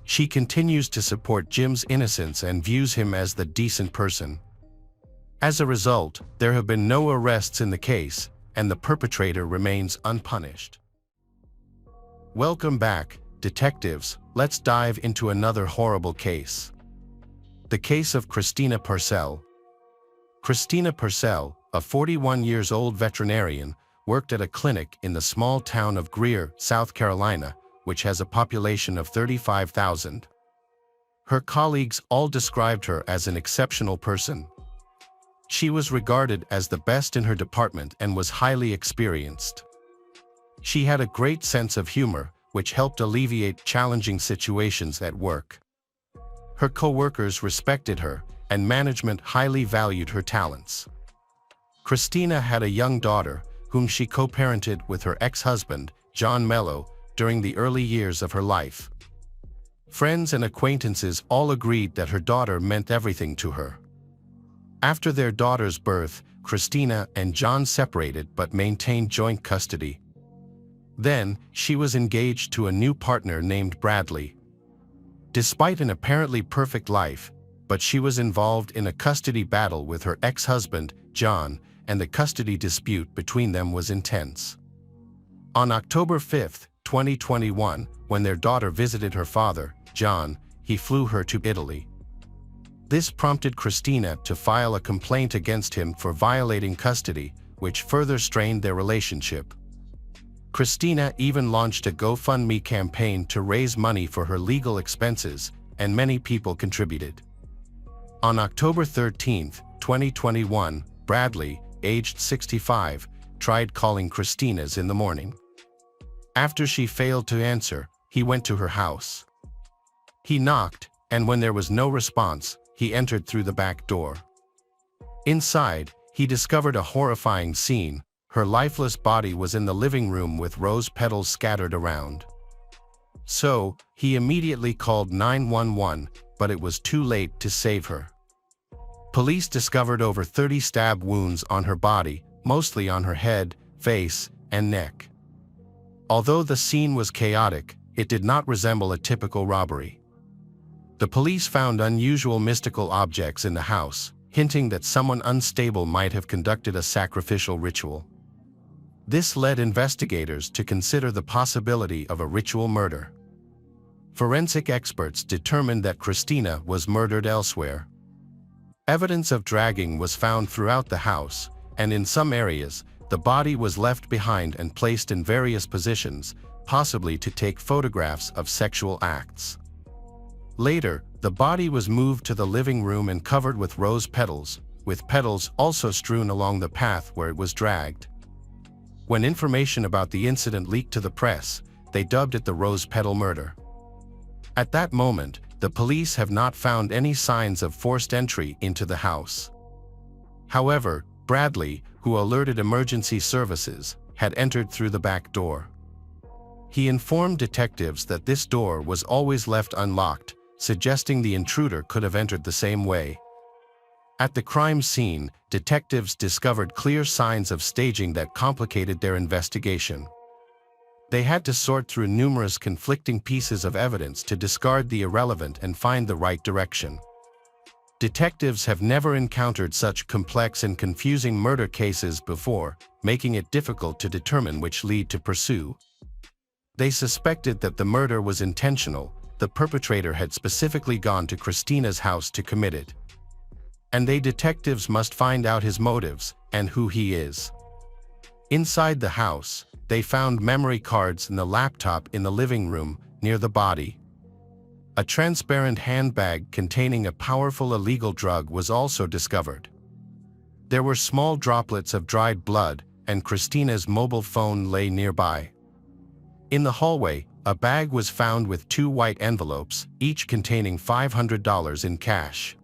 She continues to support Jim's innocence and views him as the decent person. As a result, there have been no arrests in the case, and the perpetrator remains unpunished. Welcome back, detectives. Let's dive into another horrible case. The case of Christina Purcell. Christina Purcell, a 41-year-old veterinarian, worked at a clinic in the small town of Greer, South Carolina, which has a population of 35,000. Her colleagues all described her as an exceptional person. She was regarded as the best in her department and was highly experienced. She had a great sense of humor, which helped alleviate challenging situations at work. Her co-workers respected her, and management highly valued her talents. Christina had a young daughter, whom she co-parented with her ex-husband, John Mello, during the early years of her life. Friends and acquaintances all agreed that her daughter meant everything to her. After their daughter's birth, Christina and John separated but maintained joint custody. Then, she was engaged to a new partner named Bradley. Despite an apparently perfect life, but she was involved in a custody battle with her ex-husband, John, and the custody dispute between them was intense. On October 5, 2021, when their daughter visited her father, John, he flew her to Italy. This prompted Christina to file a complaint against him for violating custody, which further strained their relationship. Christina even launched a GoFundMe campaign to raise money for her legal expenses, and many people contributed. On October 13, 2021, Bradley, aged 65, tried calling Christina's in the morning. After she failed to answer, he went to her house. He knocked, and when there was no response, he entered through the back door. Inside, he discovered a horrifying scene. Her lifeless body was in the living room with rose petals scattered around. So, he immediately called 911, but it was too late to save her. Police discovered over 30 stab wounds on her body, mostly on her head, face, and neck. Although the scene was chaotic, it did not resemble a typical robbery. The police found unusual mystical objects in the house, hinting that someone unstable might have conducted a sacrificial ritual. This led investigators to consider the possibility of a ritual murder. Forensic experts determined that Christina was murdered elsewhere. Evidence of dragging was found throughout the house, and in some areas, the body was left behind and placed in various positions, possibly to take photographs of sexual acts. Later, the body was moved to the living room and covered with rose petals, with petals also strewn along the path where it was dragged. When information about the incident leaked to the press, they dubbed it the rose petal murder. At that moment, the police have not found any signs of forced entry into the house. However, Bradley, who alerted emergency services, had entered through the back door. He informed detectives that this door was always left unlocked, suggesting the intruder could have entered the same way. At the crime scene, detectives discovered clear signs of staging that complicated their investigation. They had to sort through numerous conflicting pieces of evidence to discard the irrelevant and find the right direction. Detectives have never encountered such complex and confusing murder cases before, making it difficult to determine which lead to pursue. They suspected that the murder was intentional. The perpetrator had specifically gone to Christina's house to commit it. And detectives must find out his motives and who he is. Inside the house, they found memory cards and the laptop in the living room near the body. A transparent handbag containing a powerful illegal drug was also discovered. There were small droplets of dried blood, and Christina's mobile phone lay nearby. In the hallway, a bag was found with 2 white envelopes, each containing $500 in cash.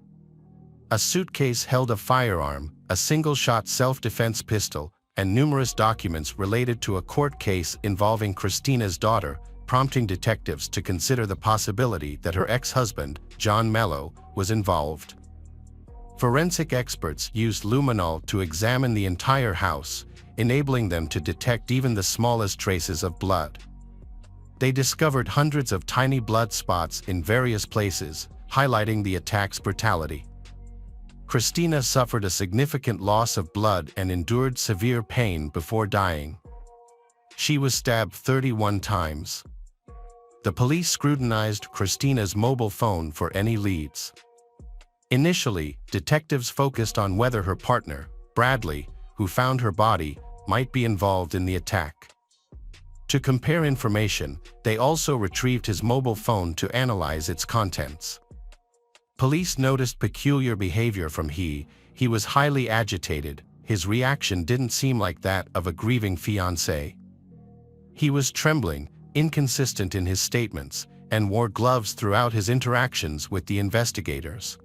A suitcase held a firearm, a single-shot self-defense pistol, and numerous documents related to a court case involving Christina's daughter, prompting detectives to consider the possibility that her ex-husband, John Mello, was involved. Forensic experts used luminol to examine the entire house, enabling them to detect even the smallest traces of blood. They discovered hundreds of tiny blood spots in various places, highlighting the attack's brutality. Christina suffered a significant loss of blood and endured severe pain before dying. She was stabbed 31 times. The police scrutinized Christina's mobile phone for any leads. Initially, detectives focused on whether her partner, Bradley, who found her body, might be involved in the attack. To compare information, they also retrieved his mobile phone to analyze its contents. Police noticed peculiar behavior from he was highly agitated. His reaction didn't seem like that of a grieving fiancé. He was trembling, inconsistent in his statements, and wore gloves throughout his interactions with the investigators.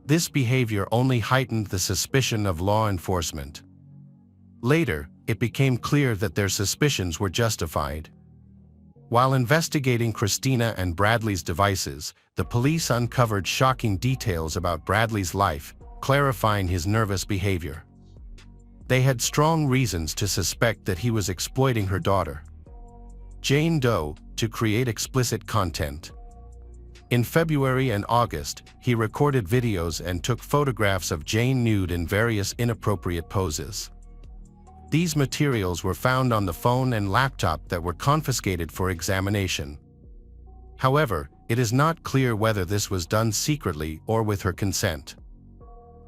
This behavior only heightened the suspicion of law enforcement. Later, it became clear that their suspicions were justified. While investigating Christina and Bradley's devices, the police uncovered shocking details about Bradley's life, clarifying his nervous behavior. They had strong reasons to suspect that he was exploiting her daughter, Jane Doe, to create explicit content. In February and August, he recorded videos and took photographs of Jane nude in various inappropriate poses. These materials were found on the phone and laptop that were confiscated for examination. However, it is not clear whether this was done secretly or with her consent.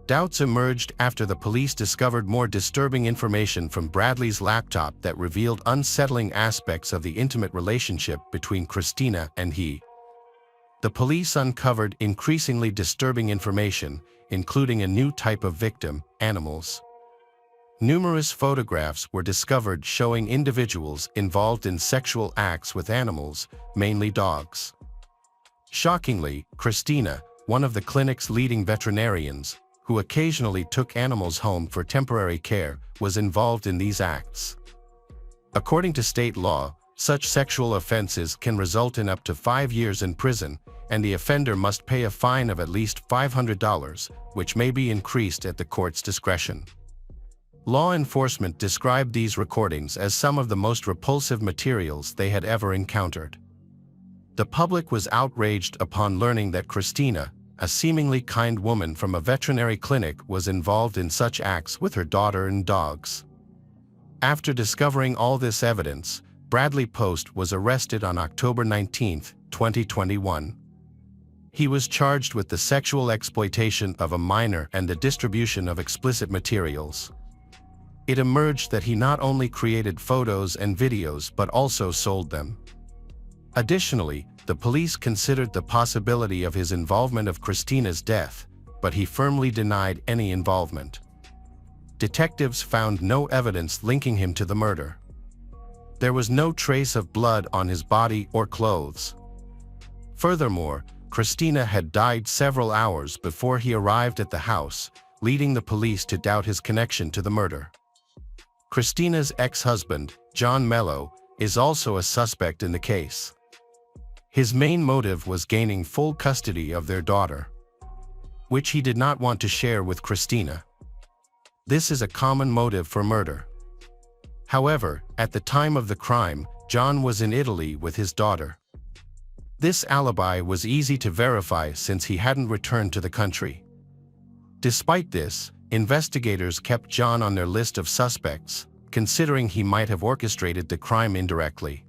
Doubts emerged after the police discovered more disturbing information from Bradley's laptop that revealed unsettling aspects of the intimate relationship between Christina and he. The police uncovered increasingly disturbing information, including a new type of victim, animals. Numerous photographs were discovered showing individuals involved in sexual acts with animals, mainly dogs. Shockingly, Christina, one of the clinic's leading veterinarians, who occasionally took animals home for temporary care, was involved in these acts. According to state law, such sexual offenses can result in up to 5 years in prison, and the offender must pay a fine of at least $500, which may be increased at the court's discretion. Law enforcement described these recordings as some of the most repulsive materials they had ever encountered. The public was outraged upon learning that Christina, a seemingly kind woman from a veterinary clinic, was involved in such acts with her daughter and dogs. After discovering all this evidence, Bradley Post was arrested on October 19, 2021. He was charged with the sexual exploitation of a minor and the distribution of explicit materials. It emerged that he not only created photos and videos but also sold them. Additionally, the police considered the possibility of his involvement of Christina's death, but he firmly denied any involvement. Detectives found no evidence linking him to the murder. There was no trace of blood on his body or clothes. Furthermore, Christina had died several hours before he arrived at the house, leading the police to doubt his connection to the murder. Christina's ex-husband, John Mello, is also a suspect in the case. His main motive was gaining full custody of their daughter, which he did not want to share with Christina. This is a common motive for murder. However, at the time of the crime, John was in Italy with his daughter. This alibi was easy to verify since he hadn't returned to the country. Despite this, investigators kept John on their list of suspects, considering he might have orchestrated the crime indirectly.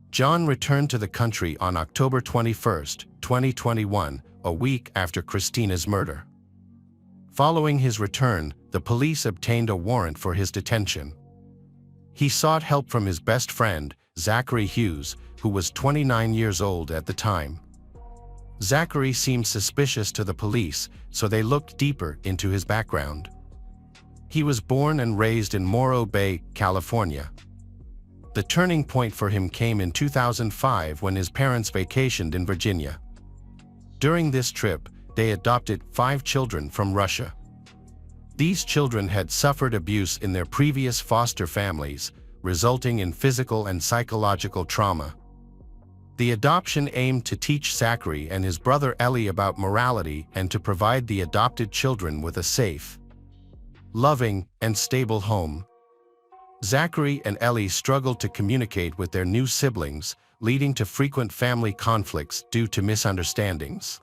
John returned to the country on October 21, 2021, a week after Christina's murder. Following his return, the police obtained a warrant for his detention. He sought help from his best friend, Zachary Hughes, who was 29 years old at the time. Zachary seemed suspicious to the police, so they looked deeper into his background. He was born and raised in Morro Bay, California. The turning point for him came in 2005 when his parents vacationed in Virginia. During this trip, they adopted 5 children from Russia. These children had suffered abuse in their previous foster families, resulting in physical and psychological trauma. The adoption aimed to teach Zachary and his brother Ellie about morality and to provide the adopted children with a safe, loving, and stable home. Zachary and Ellie struggled to communicate with their new siblings, leading to frequent family conflicts due to misunderstandings.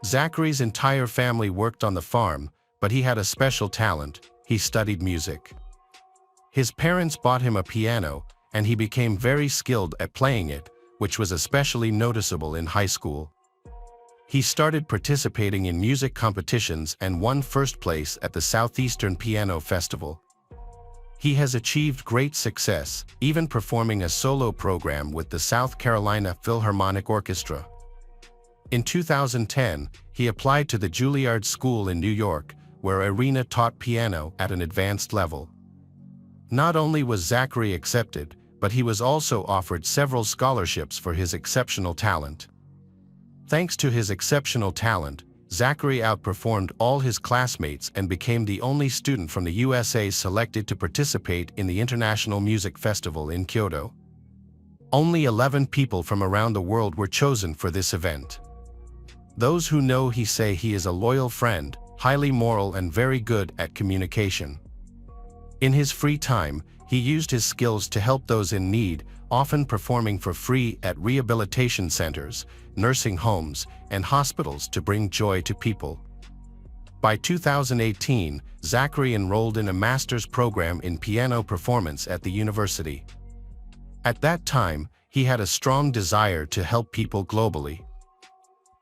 Zachary's entire family worked on the farm, but he had a special talent: he studied music. His parents bought him a piano, and he became very skilled at playing it, which was especially noticeable in high school. He started participating in music competitions and won first place at the Southeastern Piano Festival. He has achieved great success, even performing a solo program with the South Carolina Philharmonic Orchestra. In 2010, he applied to the Juilliard School in New York, where Irina taught piano at an advanced level. Not only was Zachary accepted, but he was also offered several scholarships for his exceptional talent. Thanks to his exceptional talent, Zachary outperformed all his classmates and became the only student from the USA selected to participate in the International Music Festival in Kyoto. Only 11 people from around the world were chosen for this event. Those who know he say he is a loyal friend, highly moral and very good at communication. In his free time, he used his skills to help those in need, often performing for free at rehabilitation centers, nursing homes, and hospitals to bring joy to people. By 2018, Zachary enrolled in a master's program in piano performance at the university. At that time, he had a strong desire to help people globally.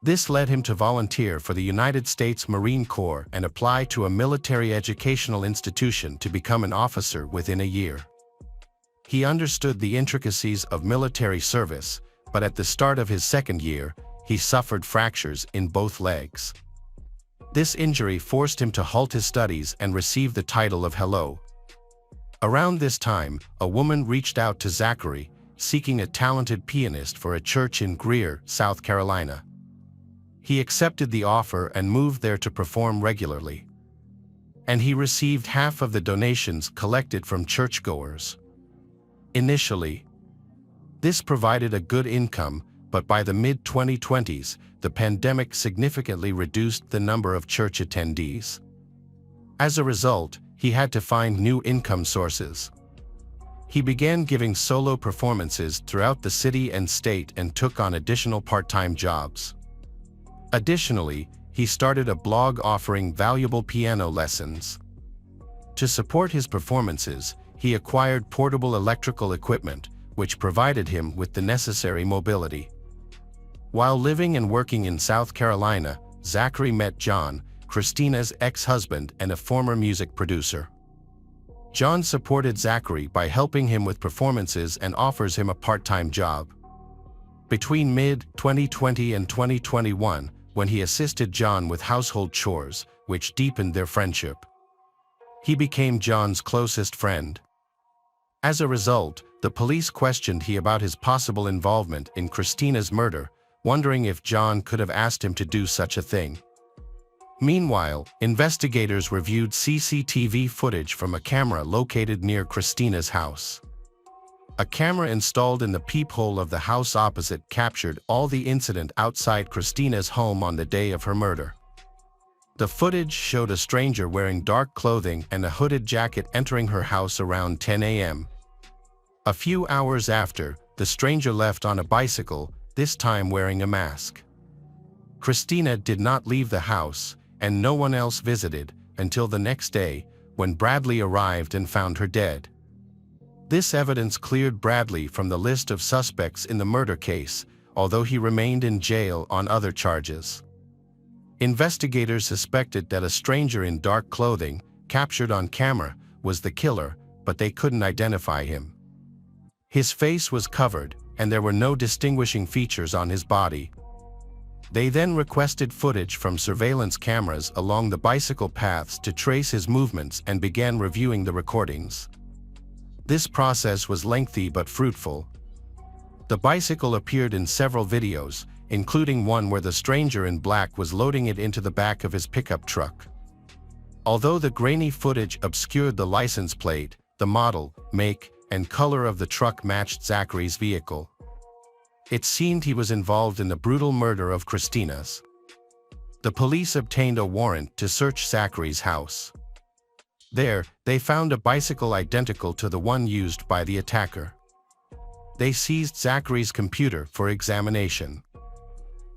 This led him to volunteer for the United States Marine Corps and apply to a military educational institution to become an officer within a year. He understood the intricacies of military service, but at the start of his second year, he suffered fractures in both legs. This injury forced him to halt his studies and receive the title of Hello. Around this time, a woman reached out to Zachary, seeking a talented pianist for a church in Greer, South Carolina. He accepted the offer and moved there to perform regularly. And he received half of the donations collected from churchgoers. Initially, this provided a good income, but by the mid-2020s, the pandemic significantly reduced the number of church attendees. As a result, he had to find new income sources. He began giving solo performances throughout the city and state and took on additional part-time jobs. Additionally, he started a blog offering valuable piano lessons. To support his performances, he acquired portable electrical equipment, which provided him with the necessary mobility. While living and working in South Carolina, Zachary met John, Christina's ex-husband and a former music producer. John supported Zachary by helping him with performances and offers him a part-time job. Between mid-2020 and 2021, when he assisted John with household chores, which deepened their friendship. He became John's closest friend. As a result, the police questioned him about his possible involvement in Christina's murder, wondering if John could have asked him to do such a thing. Meanwhile, investigators reviewed CCTV footage from a camera located near Christina's house. A camera installed in the peephole of the house opposite captured all the incident outside Christina's home on the day of her murder. The footage showed a stranger wearing dark clothing and a hooded jacket entering her house around 10 a.m. A few hours after, the stranger left on a bicycle, this time wearing a mask. Christina did not leave the house, and no one else visited, until the next day, when Bradley arrived and found her dead. This evidence cleared Bradley from the list of suspects in the murder case, although he remained in jail on other charges. Investigators suspected that a stranger in dark clothing, captured on camera, was the killer, but they couldn't identify him. His face was covered, and there were no distinguishing features on his body. They then requested footage from surveillance cameras along the bicycle paths to trace his movements and began reviewing the recordings. This process was lengthy but fruitful. The bicycle appeared in several videos, including one where the stranger in black was loading it into the back of his pickup truck. Although the grainy footage obscured the license plate, the model, make, and color of the truck matched Zachary's vehicle. It seemed he was involved in the brutal murder of Christina's. The police obtained a warrant to search Zachary's house. There, they found a bicycle identical to the one used by the attacker. They seized Zachary's computer for examination.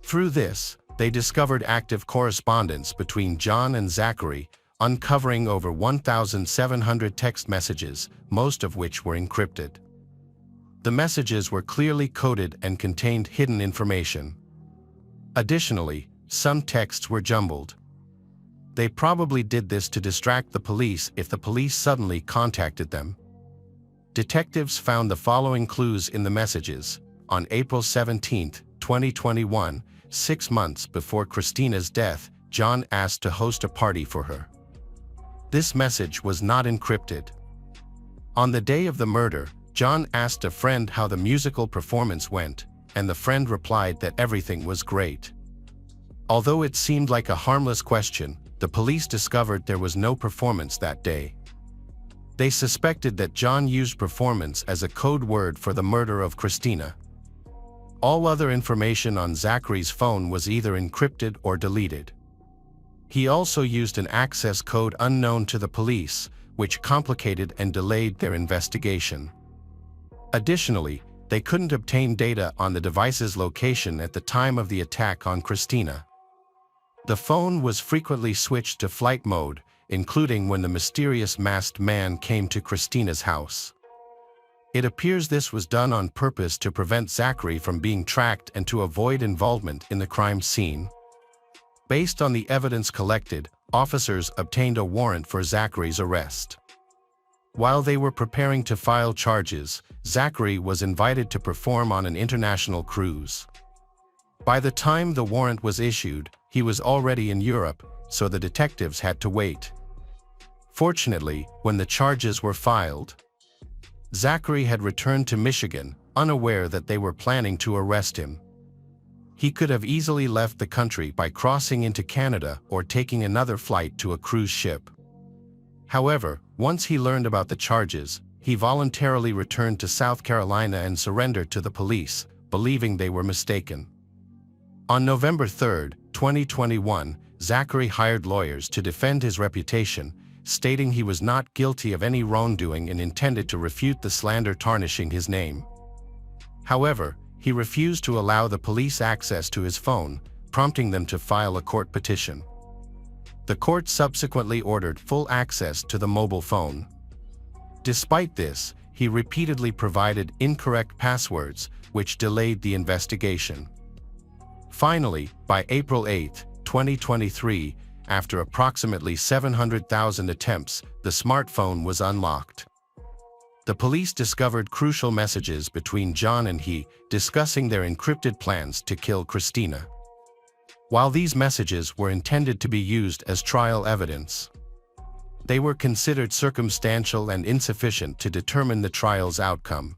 Through this, they discovered active correspondence between John and Zachary, uncovering over 1,700 text messages, most of which were encrypted. The messages were clearly coded and contained hidden information. Additionally, some texts were jumbled. They probably did this to distract the police if the police suddenly contacted them. Detectives found the following clues in the messages. On April 17, 2021, 6 months before Christina's death, John asked to host a party for her. This message was not encrypted. On the day of the murder, John asked a friend how the musical performance went, and the friend replied that everything was great. Although it seemed like a harmless question, the police discovered there was no performance that day. They suspected that John used performance as a code word for the murder of Christina. All other information on Zachary's phone was either encrypted or deleted. He also used an access code unknown to the police, which complicated and delayed their investigation. Additionally, they couldn't obtain data on the device's location at the time of the attack on Christina. The phone was frequently switched to flight mode, including when the mysterious masked man came to Christina's house. It appears this was done on purpose to prevent Zachary from being tracked and to avoid involvement in the crime scene. Based on the evidence collected, officers obtained a warrant for Zachary's arrest. While they were preparing to file charges, Zachary was invited to perform on an international cruise. By the time the warrant was issued, he was already in Europe, so the detectives had to wait. Fortunately, when the charges were filed, Zachary had returned to Michigan, unaware that they were planning to arrest him. He could have easily left the country by crossing into Canada or taking another flight to a cruise ship. However, once he learned about the charges, he voluntarily returned to South Carolina and surrendered to the police, believing they were mistaken. On November 3, 2021, Zachary hired lawyers to defend his reputation, stating he was not guilty of any wrongdoing and intended to refute the slander tarnishing his name. However, he refused to allow the police access to his phone, prompting them to file a court petition. The court subsequently ordered full access to the mobile phone. Despite this, he repeatedly provided incorrect passwords, which delayed the investigation. Finally, by April 8, 2023, after approximately 700,000 attempts, the smartphone was unlocked. The police discovered crucial messages between John and he, discussing their encrypted plans to kill Christina. While these messages were intended to be used as trial evidence, they were considered circumstantial and insufficient to determine the trial's outcome.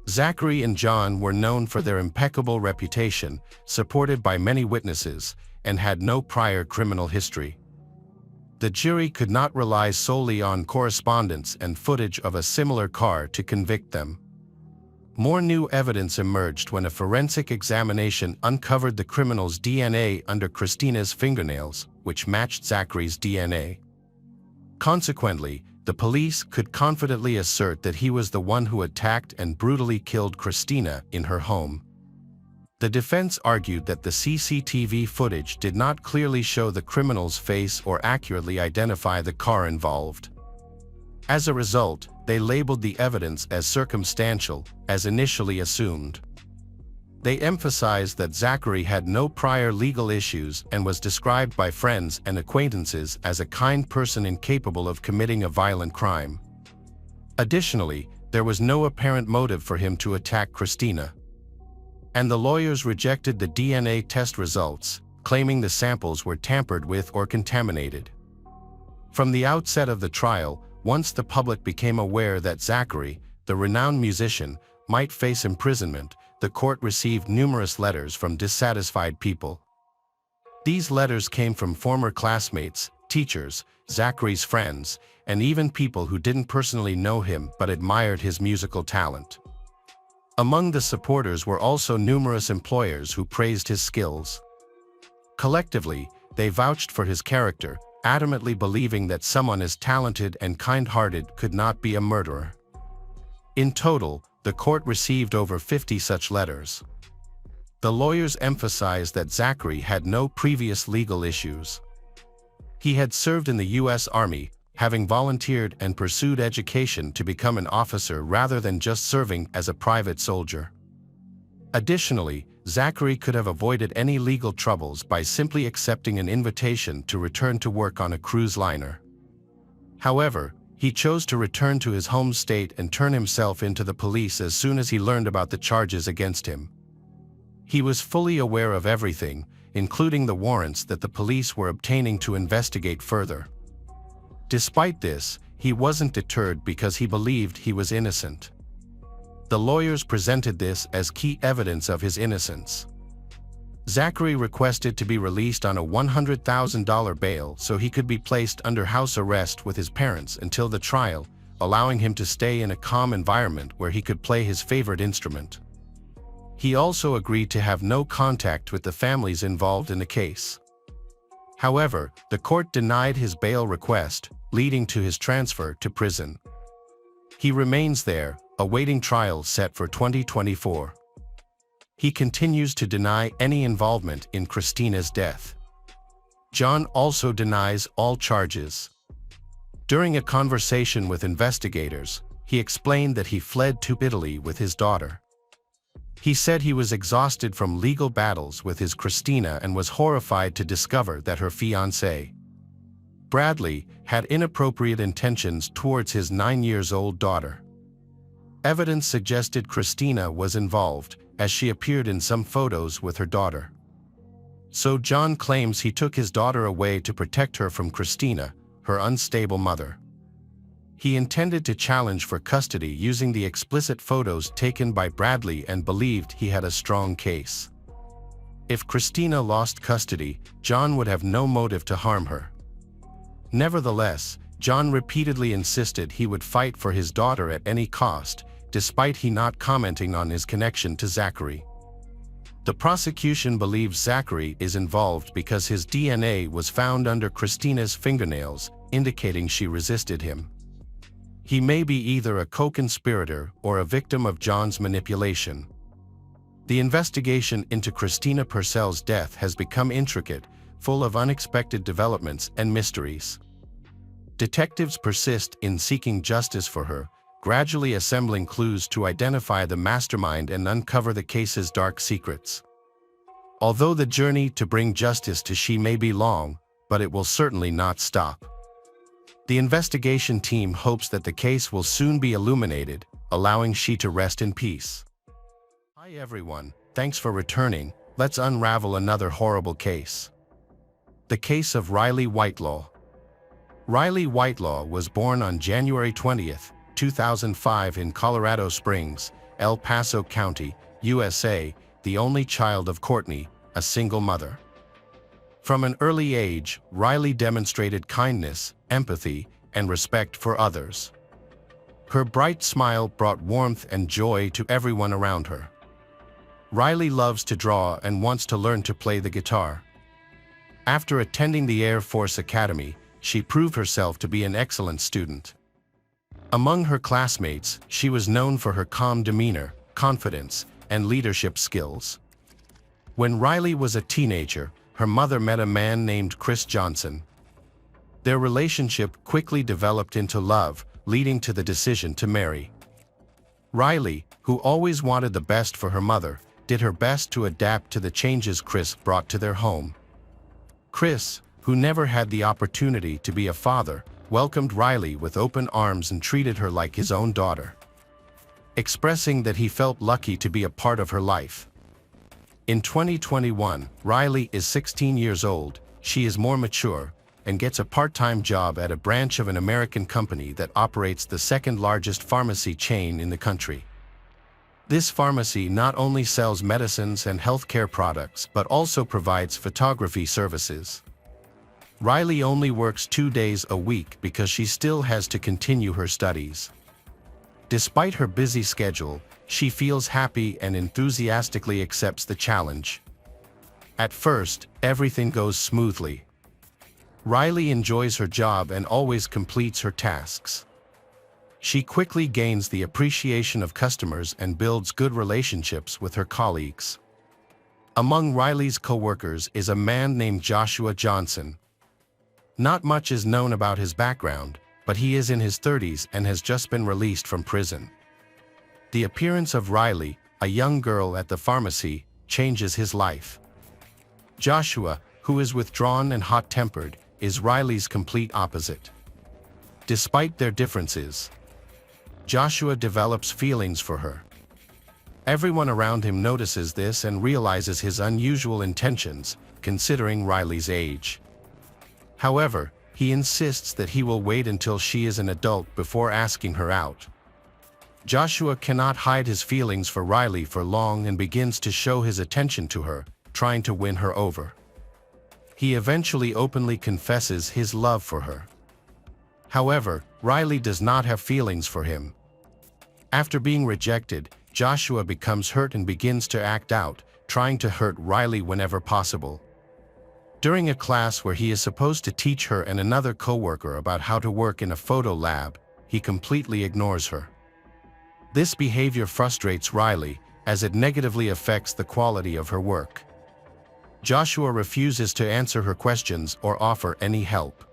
Zachary and John were known for their impeccable reputation, supported by many witnesses, and had no prior criminal history. The jury could not rely solely on correspondence and footage of a similar car to convict them. More new evidence emerged when a forensic examination uncovered the criminal's DNA under Christina's fingernails, which matched Zachary's DNA. Consequently, the police could confidently assert that he was the one who attacked and brutally killed Christina in her home. The defense argued that the CCTV footage did not clearly show the criminal's face or accurately identify the car involved. As a result, they labeled the evidence as circumstantial, as initially assumed. They emphasized that Zachary had no prior legal issues and was described by friends and acquaintances as a kind person incapable of committing a violent crime. Additionally, there was no apparent motive for him to attack Christina. And the lawyers rejected the DNA test results, claiming the samples were tampered with or contaminated. From the outset of the trial, once the public became aware that Zachary, the renowned musician, might face imprisonment, the court received numerous letters from dissatisfied people. These letters came from former classmates, teachers, Zachary's friends, and even people who didn't personally know him but admired his musical talent. Among the supporters were also numerous employers who praised his skills. Collectively, they vouched for his character, adamantly believing that someone as talented and kind-hearted could not be a murderer. In total, the court received over 50 such letters. The lawyers emphasized that Zachary had no previous legal issues. He had served in the U.S. Army, having volunteered and pursued education to become an officer rather than just serving as a private soldier. Additionally, Zachary could have avoided any legal troubles by simply accepting an invitation to return to work on a cruise liner. However, he chose to return to his home state and turn himself into the police as soon as he learned about the charges against him. He was fully aware of everything, including the warrants that the police were obtaining to investigate further. Despite this, he wasn't deterred because he believed he was innocent. The lawyers presented this as key evidence of his innocence. Zachary requested to be released on a $100,000 bail so he could be placed under house arrest with his parents until the trial, allowing him to stay in a calm environment where he could play his favorite instrument. He also agreed to have no contact with the families involved in the case. However, the court denied his bail request, leading to his transfer to prison. He remains there, awaiting trial set for 2024. He continues to deny any involvement in Christina's death. John also denies all charges. During a conversation with investigators, he explained that he fled to Italy with his daughter. He said he was exhausted from legal battles with his Christina and was horrified to discover that her fiancé, Bradley, had inappropriate intentions towards his 9-year-old daughter. Evidence suggested Christina was involved, as she appeared in some photos with her daughter. So John claims he took his daughter away to protect her from Christina, her unstable mother. He intended to challenge for custody using the explicit photos taken by Bradley and believed he had a strong case. If Christina lost custody, John would have no motive to harm her. Nevertheless, John repeatedly insisted he would fight for his daughter at any cost, despite he not commenting on his connection to Zachary. The prosecution believes Zachary is involved because his DNA was found under Christina's fingernails, indicating she resisted him. He may be either a co-conspirator or a victim of John's manipulation. The investigation into Christina Purcell's death has become intricate, full of unexpected developments and mysteries. Detectives persist in seeking justice for her, gradually assembling clues to identify the mastermind and uncover the case's dark secrets. Although the journey to bring justice to she may be long, but it will certainly not stop. The investigation team hopes that the case will soon be illuminated, allowing she to rest in peace. Hi everyone, thanks for returning. Let's unravel another horrible case. The case of Riley Whitelaw. Riley Whitelaw was born on January 20, 2005 in Colorado Springs, El Paso County, USA, the only child of Courtney, a single mother. From an early age, Riley demonstrated kindness, empathy, and respect for others. Her bright smile brought warmth and joy to everyone around her. Riley loves to draw and wants to learn to play the guitar. After attending the Air Force Academy, she proved herself to be an excellent student. Among her classmates, she was known for her calm demeanor, confidence, and leadership skills. When Riley was a teenager, her mother met a man named Chris Johnson. Their relationship quickly developed into love, leading to the decision to marry. Riley, who always wanted the best for her mother, did her best to adapt to the changes Chris brought to their home. Chris, who never had the opportunity to be a father, welcomed Riley with open arms and treated her like his own daughter, expressing that he felt lucky to be a part of her life. In 2021, Riley is 16 years old, she is more mature, and gets a part-time job at a branch of an American company that operates the second-largest pharmacy chain in the country. This pharmacy not only sells medicines and healthcare products but also provides photography services. Riley only works 2 days a week because she still has to continue her studies. Despite her busy schedule, she feels happy and enthusiastically accepts the challenge. At first, everything goes smoothly. Riley enjoys her job and always completes her tasks. She quickly gains the appreciation of customers and builds good relationships with her colleagues. Among Riley's co-workers is a man named Joshua Johnson. Not much is known about his background, but he is in his 30s and has just been released from prison. The appearance of Riley, a young girl at the pharmacy, changes his life. Joshua, who is withdrawn and hot-tempered, is Riley's complete opposite. Despite their differences, Joshua develops feelings for her. Everyone around him notices this and realizes his unusual intentions, considering Riley's age. However, he insists that he will wait until she is an adult before asking her out. Joshua cannot hide his feelings for Riley for long and begins to show his attention to her, trying to win her over. He eventually openly confesses his love for her. However, Riley does not have feelings for him. After being rejected, Joshua becomes hurt and begins to act out, trying to hurt Riley whenever possible. During a class where he is supposed to teach her and another coworker about how to work in a photo lab, he completely ignores her. This behavior frustrates Riley, as it negatively affects the quality of her work. Joshua refuses to answer her questions or offer any help.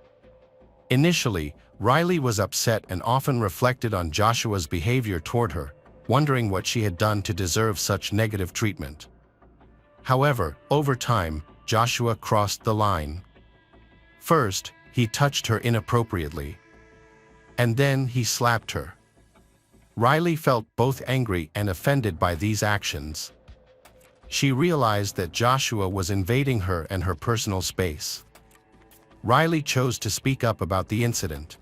Initially, Riley was upset and often reflected on Joshua's behavior toward her, wondering what she had done to deserve such negative treatment. However, over time, Joshua crossed the line. First, he touched her inappropriately. And then he slapped her. Riley felt both angry and offended by these actions. She realized that Joshua was invading her and her personal space. Riley chose to speak up about the incident.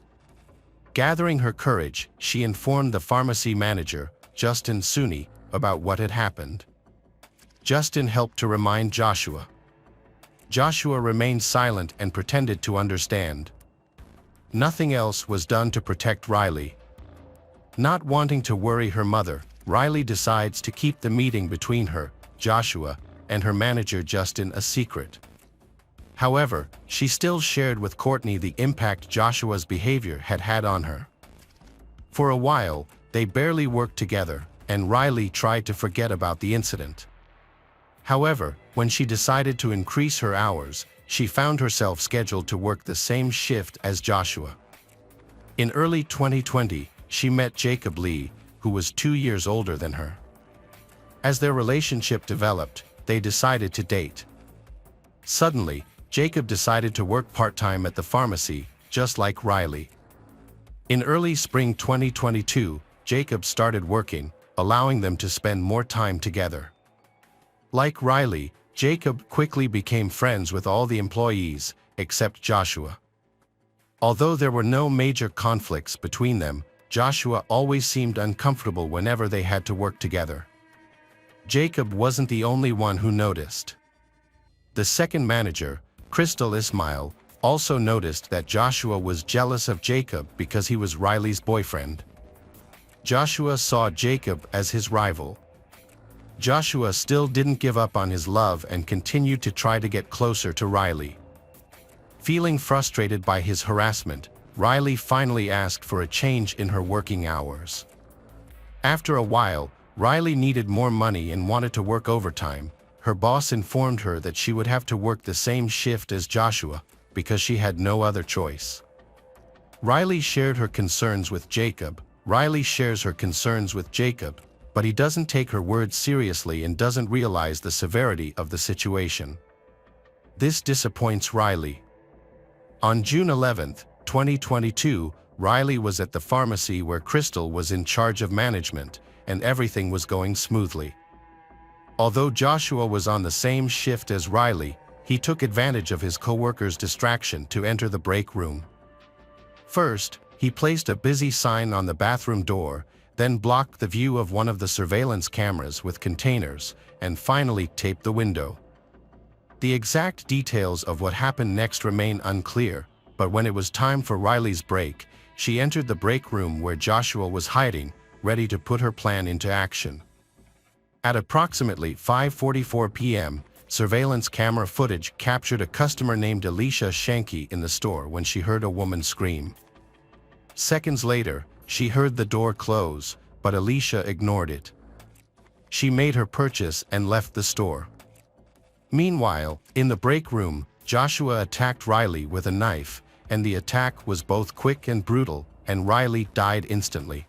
Gathering her courage, she informed the pharmacy manager, Justin Sunni, about what had happened. Justin helped to remind Joshua. Joshua remained silent and pretended to understand. Nothing else was done to protect Riley. Not wanting to worry her mother, Riley decides to keep the meeting between her, Joshua, and her manager Justin a secret. However, she still shared with Courtney the impact Joshua's behavior had had on her. For a while, they barely worked together, and Riley tried to forget about the incident. However, when she decided to increase her hours, she found herself scheduled to work the same shift as Joshua. In early 2020, she met Jacob Lee, who was 2 years older than her. As their relationship developed, they decided to date. Suddenly, Jacob decided to work part-time at the pharmacy, just like Riley. In early spring 2022, Jacob started working, allowing them to spend more time together. Like Riley, Jacob quickly became friends with all the employees, except Joshua. Although there were no major conflicts between them, Joshua always seemed uncomfortable whenever they had to work together. Jacob wasn't the only one who noticed. The second manager, Crystal Ismail, also noticed that Joshua was jealous of Jacob because he was Riley's boyfriend. Joshua saw Jacob as his rival. Joshua still didn't give up on his love and continued to try to get closer to Riley. Feeling frustrated by his harassment, Riley finally asked for a change in her working hours. After a while, Riley needed more money and wanted to work overtime. her boss informed her that she would have to work the same shift as Joshua because she had no other choice. Riley shared her concerns with Jacob. Riley shares her concerns with Jacob, but he doesn't take her words seriously and doesn't realize the severity of the situation. This disappoints Riley. On June 11, 2022, Riley was at the pharmacy where Crystal was in charge of management, and everything was going smoothly. Although Joshua was on the same shift as Riley, he took advantage of his coworker's distraction to enter the break room. First, he placed a busy sign on the bathroom door, then blocked the view of one of the surveillance cameras with containers, and finally taped the window. The exact details of what happened next remain unclear, but when it was time for Riley's break, she entered the break room where Joshua was hiding, ready to put her plan into action. At approximately 5:44 p.m., surveillance camera footage captured a customer named Alicia Shanky in the store when she heard a woman scream. Seconds later, she heard the door close, but Alicia ignored it. She made her purchase and left the store. Meanwhile, in the break room, Joshua attacked Riley with a knife, and the attack was both quick and brutal, and Riley died instantly.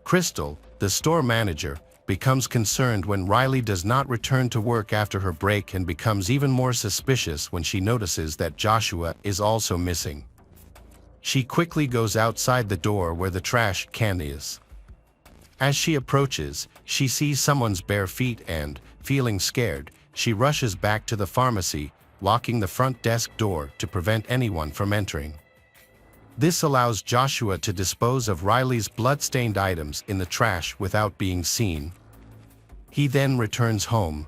Crystal, the store manager, becomes concerned when Riley does not return to work after her break and becomes even more suspicious when she notices that Joshua is also missing. She quickly goes outside the door where the trash can is. As she approaches, she sees someone's bare feet and, feeling scared, she rushes back to the pharmacy, locking the front desk door to prevent anyone from entering. This allows Joshua to dispose of Riley's blood-stained items in the trash without being seen. He then returns home.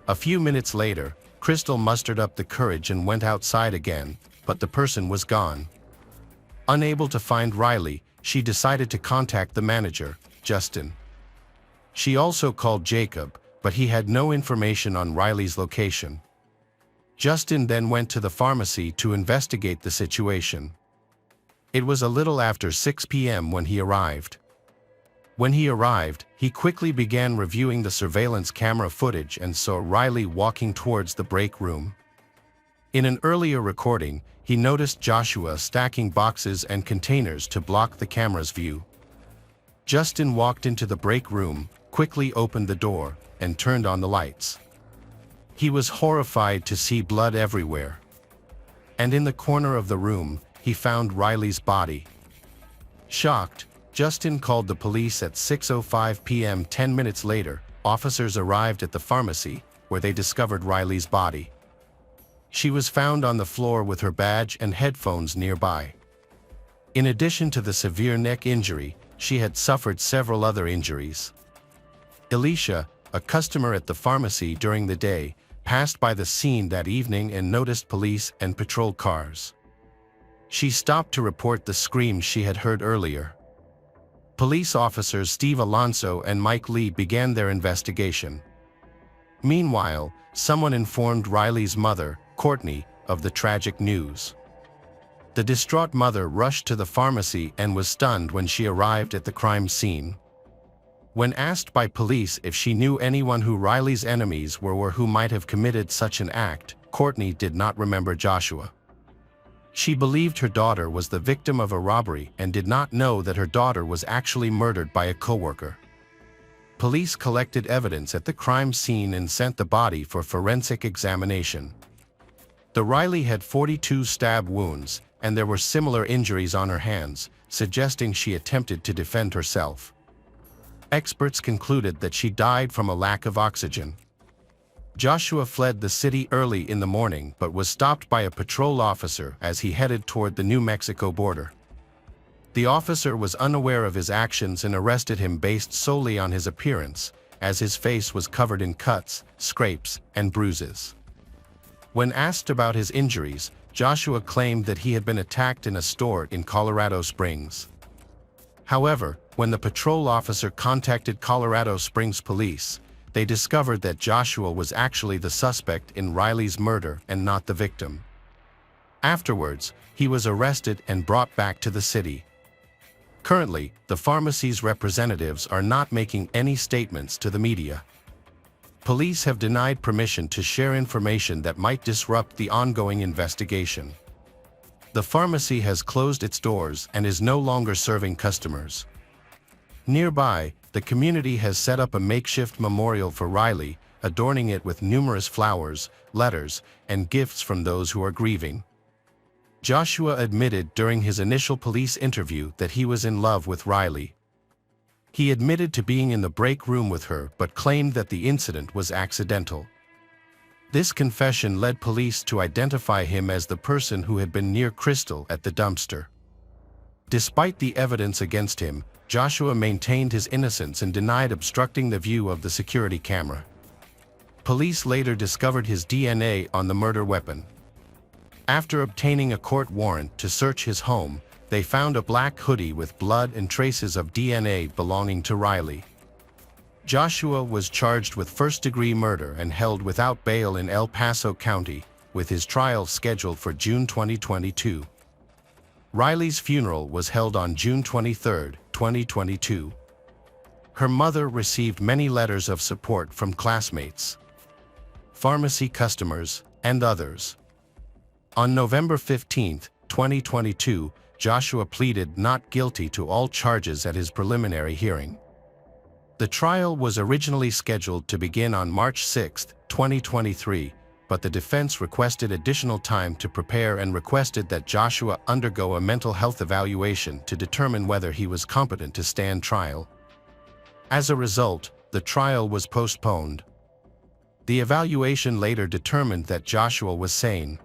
A few minutes later, Crystal mustered up the courage and went outside again, but the person was gone. Unable to find Riley, she decided to contact the manager, Justin. She also called Jacob, but he had no information on Riley's location. Justin then went to the pharmacy to investigate the situation. It was a little after 6 p.m. when he arrived. When he arrived, he quickly began reviewing the surveillance camera footage and saw Riley walking towards the break room. In an earlier recording, he noticed Joshua stacking boxes and containers to block the camera's view. Justin walked into the break room, quickly opened the door, and turned on the lights. He was horrified to see blood everywhere. And in the corner of the room, he found Riley's body. Shocked, Justin called the police at 6:05 p.m. 10 minutes later, officers arrived at the pharmacy, where they discovered Riley's body. She was found on the floor with her badge and headphones nearby. In addition to the severe neck injury, she had suffered several other injuries. Alicia, a customer at the pharmacy during the day, passed by the scene that evening and noticed police and patrol cars. She stopped to report the screams she had heard earlier. Police officers Steve Alonso and Mike Lee began their investigation. Meanwhile, someone informed Riley's mother, Courtney, of the tragic news. The distraught mother rushed to the pharmacy and was stunned when she arrived at the crime scene. When asked by police if she knew anyone who Riley's enemies were or who might have committed such an act, Courtney did not remember Joshua. She believed her daughter was the victim of a robbery and did not know that her daughter was actually murdered by a coworker. Police collected evidence at the crime scene and sent the body for forensic examination. The Riley had 42 stab wounds, and there were similar injuries on her hands, suggesting she attempted to defend herself. Experts concluded that she died from a lack of oxygen. Joshua fled the city early in the morning but was stopped by a patrol officer as he headed toward the New Mexico border. The officer was unaware of his actions and arrested him based solely on his appearance, as his face was covered in cuts, scrapes, and bruises. When asked about his injuries, Joshua claimed that he had been attacked in a store in Colorado Springs. However, when the patrol officer contacted Colorado Springs police, they discovered that Joshua was actually the suspect in Riley's murder and not the victim. Afterwards, he was arrested and brought back to the city. Currently, the pharmacy's representatives are not making any statements to the media. Police have denied permission to share information that might disrupt the ongoing investigation. The pharmacy has closed its doors and is no longer serving customers. Nearby, the community has set up a makeshift memorial for Riley, adorning it with numerous flowers, letters, and gifts from those who are grieving. Joshua admitted during his initial police interview that he was in love with Riley. He admitted to being in the break room with her but claimed that the incident was accidental. This confession led police to identify him as the person who had been near Crystal at the dumpster. Despite the evidence against him, Joshua maintained his innocence and denied obstructing the view of the security camera. Police later discovered his DNA on the murder weapon. After obtaining a court warrant to search his home, they found a black hoodie with blood and traces of DNA belonging to Riley. Joshua was charged with first-degree murder and held without bail in El Paso County, with his trial scheduled for June 2022. Riley's funeral was held on June 23, 2022. Her mother received many letters of support from classmates, pharmacy customers, and others. On November 15, 2022, Joshua pleaded not guilty to all charges at his preliminary hearing. The trial was originally scheduled to begin on March 6, 2023, but the defense requested additional time to prepare and requested that Joshua undergo a mental health evaluation to determine whether he was competent to stand trial. As a result, the trial was postponed. The evaluation later determined that Joshua was sane.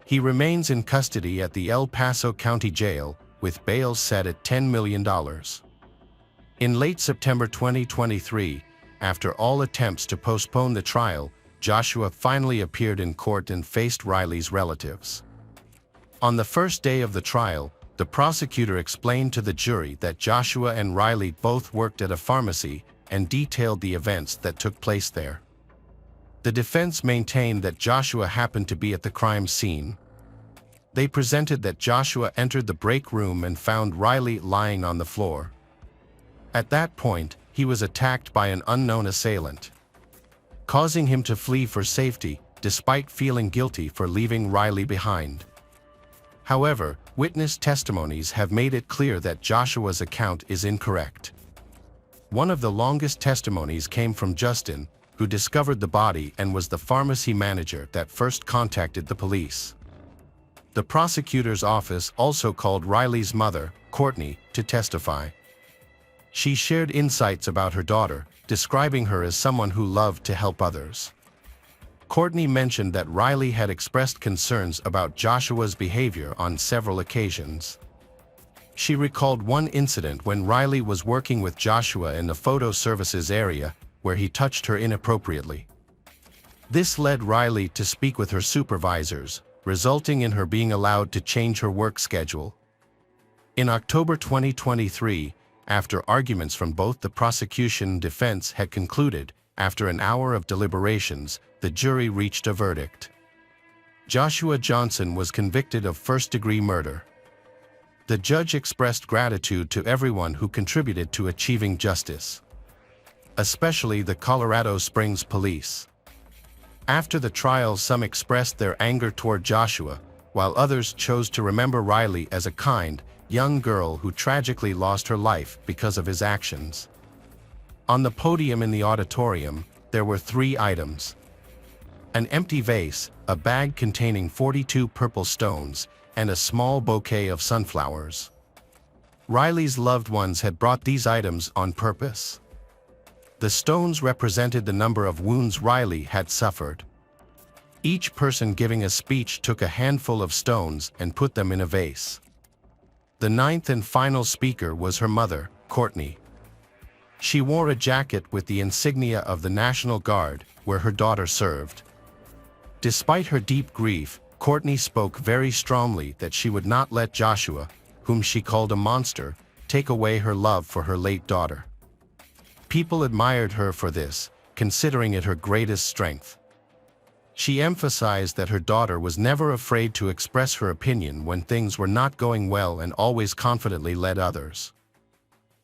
He remains in custody at the El Paso County Jail, with bail set at $10 million. In late September 2023, after all attempts to postpone the trial, Joshua finally appeared in court and faced Riley's relatives. On the first day of the trial, the prosecutor explained to the jury that Joshua and Riley both worked at a pharmacy and detailed the events that took place there. The defense maintained that Joshua happened to be at the crime scene. They presented that Joshua entered the break room and found Riley lying on the floor. At that point, he was attacked by an unknown assailant, causing him to flee for safety, despite feeling guilty for leaving Riley behind. However, witness testimonies have made it clear that Joshua's account is incorrect. One of the longest testimonies came from Justin, who discovered the body and was the pharmacy manager that first contacted the police. The prosecutor's office also called Riley's mother, Courtney, to testify. She shared insights about her daughter, describing her as someone who loved to help others. Courtney mentioned that Riley had expressed concerns about Joshua's behavior on several occasions. She recalled one incident when Riley was working with Joshua in the photo services area, where he touched her inappropriately. This led Riley to speak with her supervisors, resulting in her being allowed to change her work schedule. In October 2023, after arguments from both the prosecution and defense had concluded, after an hour of deliberations, the jury reached a verdict. Joshua Johnson was convicted of first-degree murder. The judge expressed gratitude to everyone who contributed to achieving justice, especially the Colorado Springs police. After the trial, some expressed their anger toward Joshua, while others chose to remember Riley as a kind, young girl who tragically lost her life because of his actions. On the podium in the auditorium, there were 3 items: an empty vase, a bag containing 42 purple stones, and a small bouquet of sunflowers. Riley's loved ones had brought these items on purpose. The stones represented the number of wounds Riley had suffered. Each person giving a speech took a handful of stones and put them in a vase. The 9th and final speaker was her mother, Courtney. She wore a jacket with the insignia of the National Guard, where her daughter served. Despite her deep grief, Courtney spoke very strongly that she would not let Joshua, whom she called a monster, take away her love for her late daughter. People admired her for this, considering it her greatest strength. She emphasized that her daughter was never afraid to express her opinion when things were not going well and always confidently led others.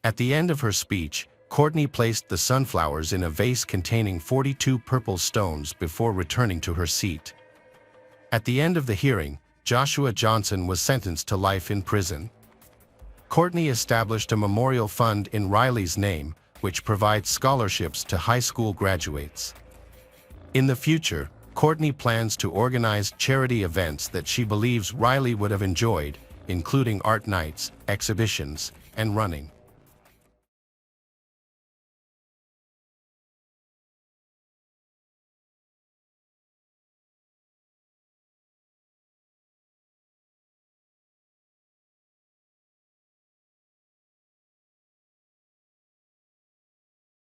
At the end of her speech, Courtney placed the sunflowers in a vase containing 42 purple stones before returning to her seat. At the end of the hearing, Joshua Johnson was sentenced to life in prison. Courtney established a memorial fund in Riley's name, which provides scholarships to high school graduates. In the future, Courtney plans to organize charity events that she believes Riley would have enjoyed, including art nights, exhibitions, and running.